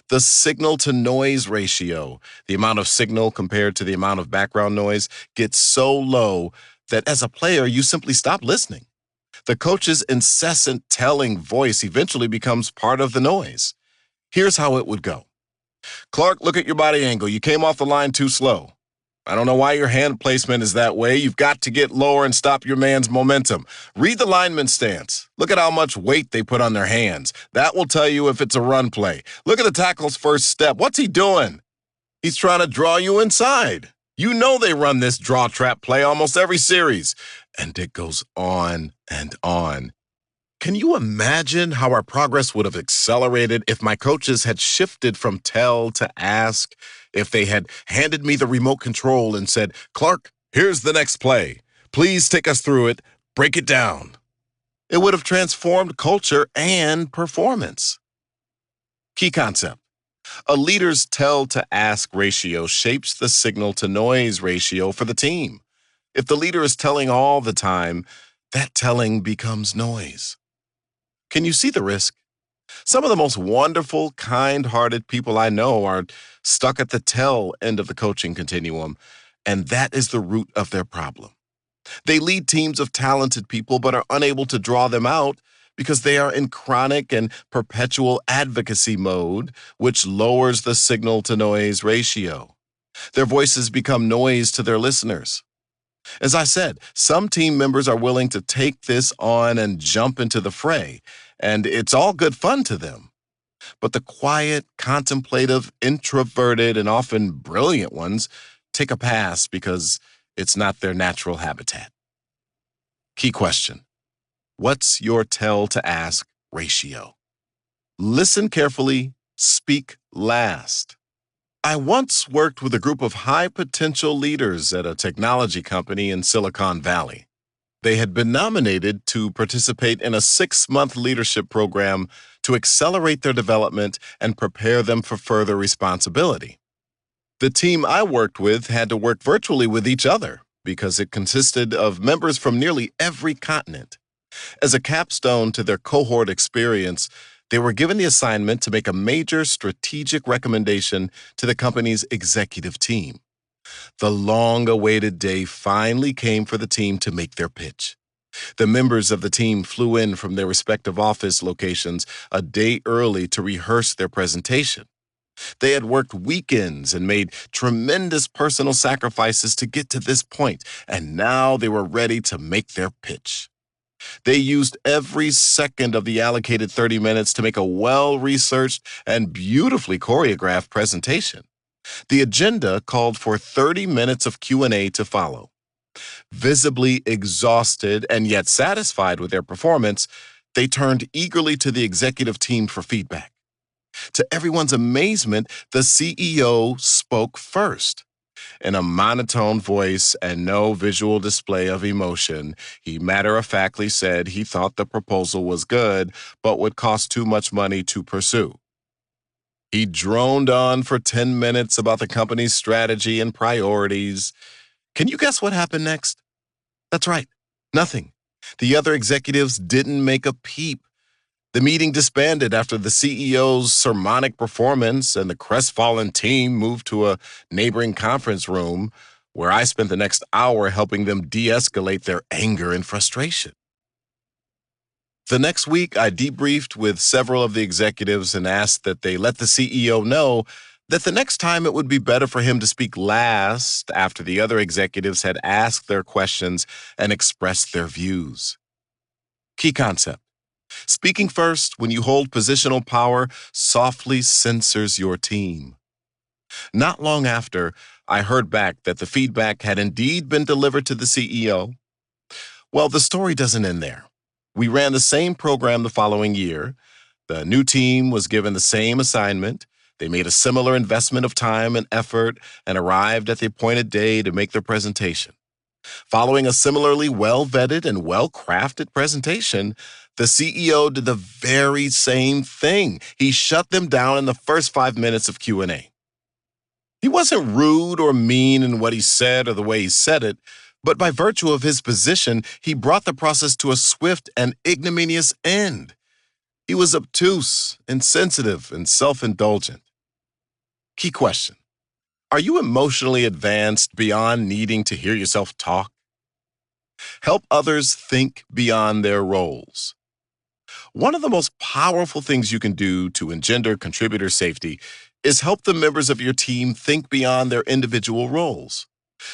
The signal to noise ratio, the amount of signal compared to the amount of background noise, gets so low that as a player, you simply stop listening. The coach's incessant telling voice eventually becomes part of the noise. Here's how it would go. Clark, look at your body angle. You came off the line too slow. I don't know why your hand placement is that way. You've got to get lower and stop your man's momentum. Read the lineman's stance. Look at how much weight they put on their hands. That will tell you if it's a run play. Look at the tackle's first step. What's he doing? He's trying to draw you inside. You know they run this draw trap play almost every series. And it goes on and on. Can you imagine how our progress would have accelerated if my coaches had shifted from tell to ask, if they had handed me the remote control and said, Clark, here's the next play. Please take us through it. Break it down. It would have transformed culture and performance. Key concept. A leader's tell to ask ratio shapes the signal to noise ratio for the team. If the leader is telling all the time, that telling becomes noise. Can you see the risk? Some of the most wonderful, kind-hearted people I know are stuck at the tell end of the coaching continuum, and that is the root of their problem. They lead teams of talented people but are unable to draw them out because they are in chronic and perpetual advocacy mode, which lowers the signal-to-noise ratio. Their voices become noise to their listeners. As I said, some team members are willing to take this on and jump into the fray, and it's all good fun to them. But the quiet, contemplative, introverted, and often brilliant ones take a pass because it's not their natural habitat. Key question. What's your tell to ask ratio? Listen carefully, speak last. I once worked with a group of high-potential leaders at a technology company in Silicon Valley. They had been nominated to participate in a 6-month leadership program to accelerate their development and prepare them for further responsibility. The team I worked with had to work virtually with each other because it consisted of members from nearly every continent. As a capstone to their cohort experience, they were given the assignment to make a major strategic recommendation to the company's executive team. The long-awaited day finally came for the team to make their pitch. The members of the team flew in from their respective office locations a day early to rehearse their presentation. They had worked weekends and made tremendous personal sacrifices to get to this point, and now they were ready to make their pitch. They used every second of the allocated 30 minutes to make a well-researched and beautifully choreographed presentation. The agenda called for 30 minutes of Q&A to follow. Visibly exhausted and yet satisfied with their performance, they turned eagerly to the executive team for feedback. To everyone's amazement, the CEO spoke first. In a monotone voice and no visual display of emotion, he matter-of-factly said he thought the proposal was good, but would cost too much money to pursue. He droned on for 10 minutes about the company's strategy and priorities. Can you guess what happened next? That's right, nothing. The other executives didn't make a peep. The meeting disbanded after the CEO's sermonic performance, and the crestfallen team moved to a neighboring conference room where I spent the next hour helping them de-escalate their anger and frustration. The next week, I debriefed with several of the executives and asked that they let the CEO know that the next time it would be better for him to speak last after the other executives had asked their questions and expressed their views. Key concept. Speaking first when you hold positional power softly censors your team. Not long after, I heard back that the feedback had indeed been delivered to the CEO. Well, the story doesn't end there. We ran the same program the following year. The new team was given the same assignment. They made a similar investment of time and effort and arrived at the appointed day to make their presentation. Following a similarly well vetted and well crafted presentation, the CEO did the very same thing. He shut them down in the first 5 minutes of Q&A. He wasn't rude or mean in what he said or the way he said it, but by virtue of his position, he brought the process to a swift and ignominious end. He was obtuse, insensitive, and self-indulgent. Key question: are you emotionally advanced beyond needing to hear yourself talk? Help others think beyond their roles. One of the most powerful things you can do to engender contributor safety is help the members of your team think beyond their individual roles.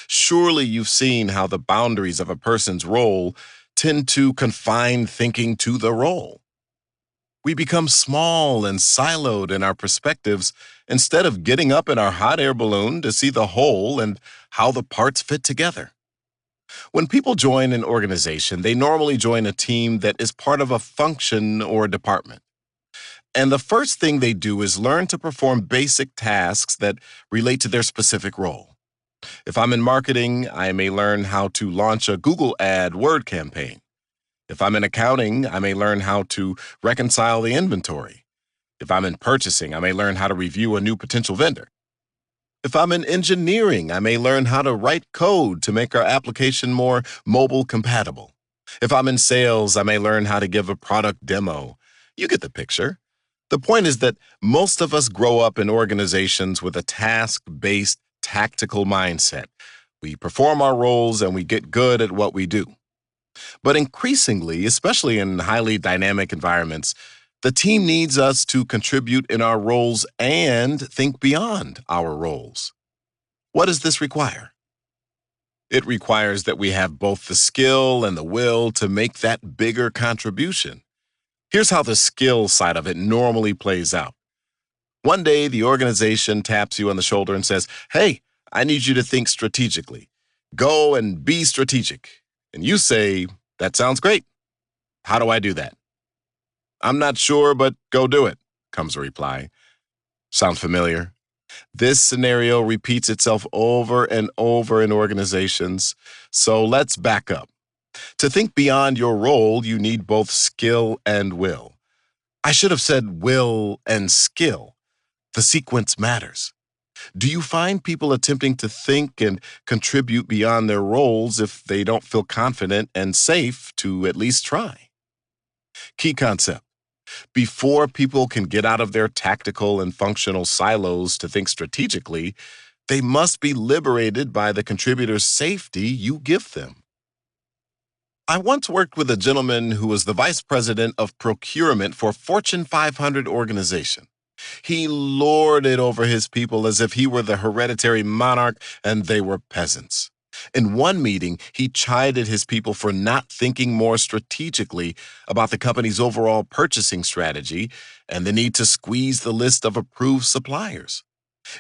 Surely you've seen how the boundaries of a person's role tend to confine thinking to the role. We become small and siloed in our perspectives instead of getting up in our hot air balloon to see the whole and how the parts fit together. When people join an organization, they normally join a team that is part of a function or department. And the first thing they do is learn to perform basic tasks that relate to their specific role. If I'm in marketing, I may learn how to launch a Google Ad word campaign. If I'm in accounting, I may learn how to reconcile the inventory. If I'm in purchasing, I may learn how to review a new potential vendor. If I'm in engineering, I may learn how to write code to make our application more mobile compatible. If I'm in sales, I may learn how to give a product demo. You get the picture. The point is that most of us grow up in organizations with a task-based, tactical mindset. We perform our roles and we get good at what we do. But increasingly, especially in highly dynamic environments, the team needs us to contribute in our roles and think beyond our roles. What does this require? It requires that we have both the skill and the will to make that bigger contribution. Here's how the skill side of it normally plays out. One day, the organization taps you on the shoulder and says, "Hey, I need you to think strategically. Go and be strategic." And you say, "That sounds great. How do I do that?" "I'm not sure, but go do it," comes the reply. Sound familiar? This scenario repeats itself over and over in organizations. So let's back up. To think beyond your role, you need both skill and will. I should have said will and skill. The sequence matters. Do you find people attempting to think and contribute beyond their roles if they don't feel confident and safe to at least try? Key concept: before people can get out of their tactical and functional silos to think strategically, they must be liberated by the contributor's safety you give them. I once worked with a gentleman who was the vice president of procurement for a Fortune 500 organization. He lorded over his people as if he were the hereditary monarch and they were peasants. In one meeting, he chided his people for not thinking more strategically about the company's overall purchasing strategy and the need to squeeze the list of approved suppliers.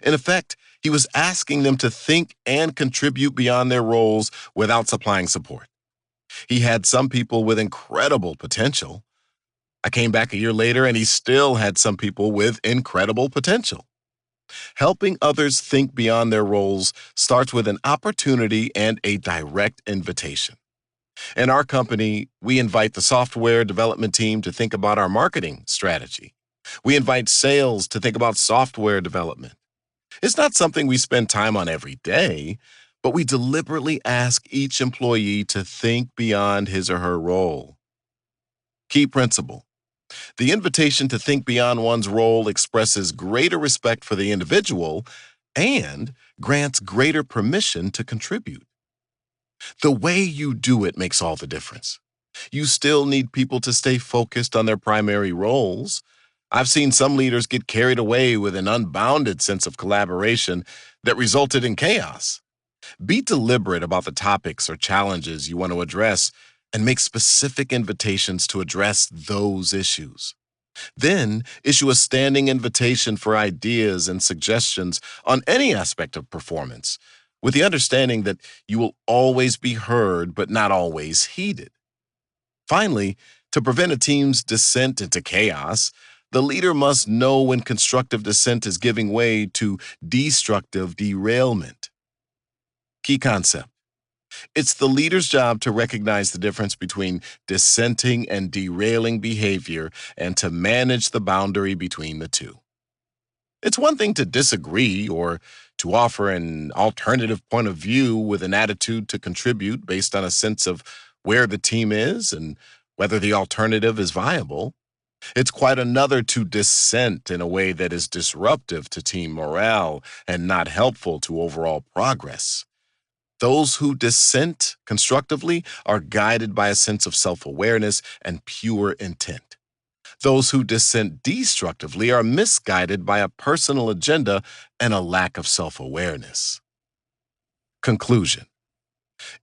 In effect, he was asking them to think and contribute beyond their roles without supplying support. He had some people with incredible potential. I came back a year later and he still had some people with incredible potential. Helping others think beyond their roles starts with an opportunity and a direct invitation. In our company, we invite the software development team to think about our marketing strategy. We invite sales to think about software development. It's not something we spend time on every day, but we deliberately ask each employee to think beyond his or her role. Key principle: the invitation to think beyond one's role expresses greater respect for the individual and grants greater permission to contribute. The way you do it makes all the difference. You still need people to stay focused on their primary roles. I've seen some leaders get carried away with an unbounded sense of collaboration that resulted in chaos. Be deliberate about the topics or challenges you want to address and make specific invitations to address those issues. Then issue a standing invitation for ideas and suggestions on any aspect of performance, with the understanding that you will always be heard but not always heeded. Finally, to prevent a team's descent into chaos, The leader must know when constructive dissent is giving way to destructive derailment. Key concept. It's the leader's job to recognize the difference between dissenting and derailing behavior and to manage the boundary between the two. It's one thing to disagree or to offer an alternative point of view with an attitude to contribute based on a sense of where the team is and whether the alternative is viable. It's quite another to dissent in a way that is disruptive to team morale and not helpful to overall progress. Those who dissent constructively are guided by a sense of self awareness and pure intent. Those who dissent destructively are misguided by a personal agenda and a lack of self awareness. Conclusion.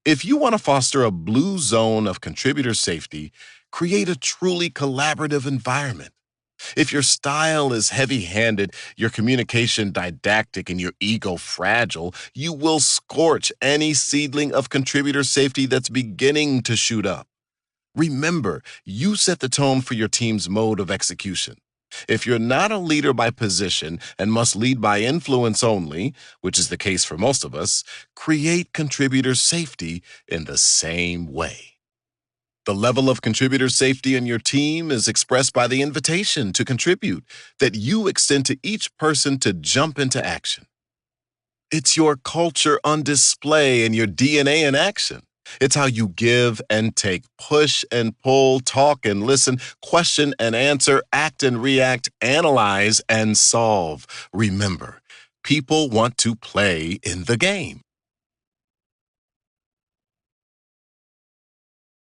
If you want to foster a blue zone of contributor safety, create a truly collaborative environment. If your style is heavy handed, your communication didactic, and your ego fragile, you will scorch any seedling of contributor safety that's beginning to shoot up. Remember, you set the tone for your team's mode of execution. If you're not a leader by position and must lead by influence only, which is the case for most of us, create contributor safety in the same way. The level of contributor safety in your team is expressed by the invitation to contribute that you extend to each person to jump into action. It's your culture on display and your DNA in action. It's how you give and take, push and pull, talk and listen, question and answer, act and react, analyze and solve. Remember, people want to play in the game.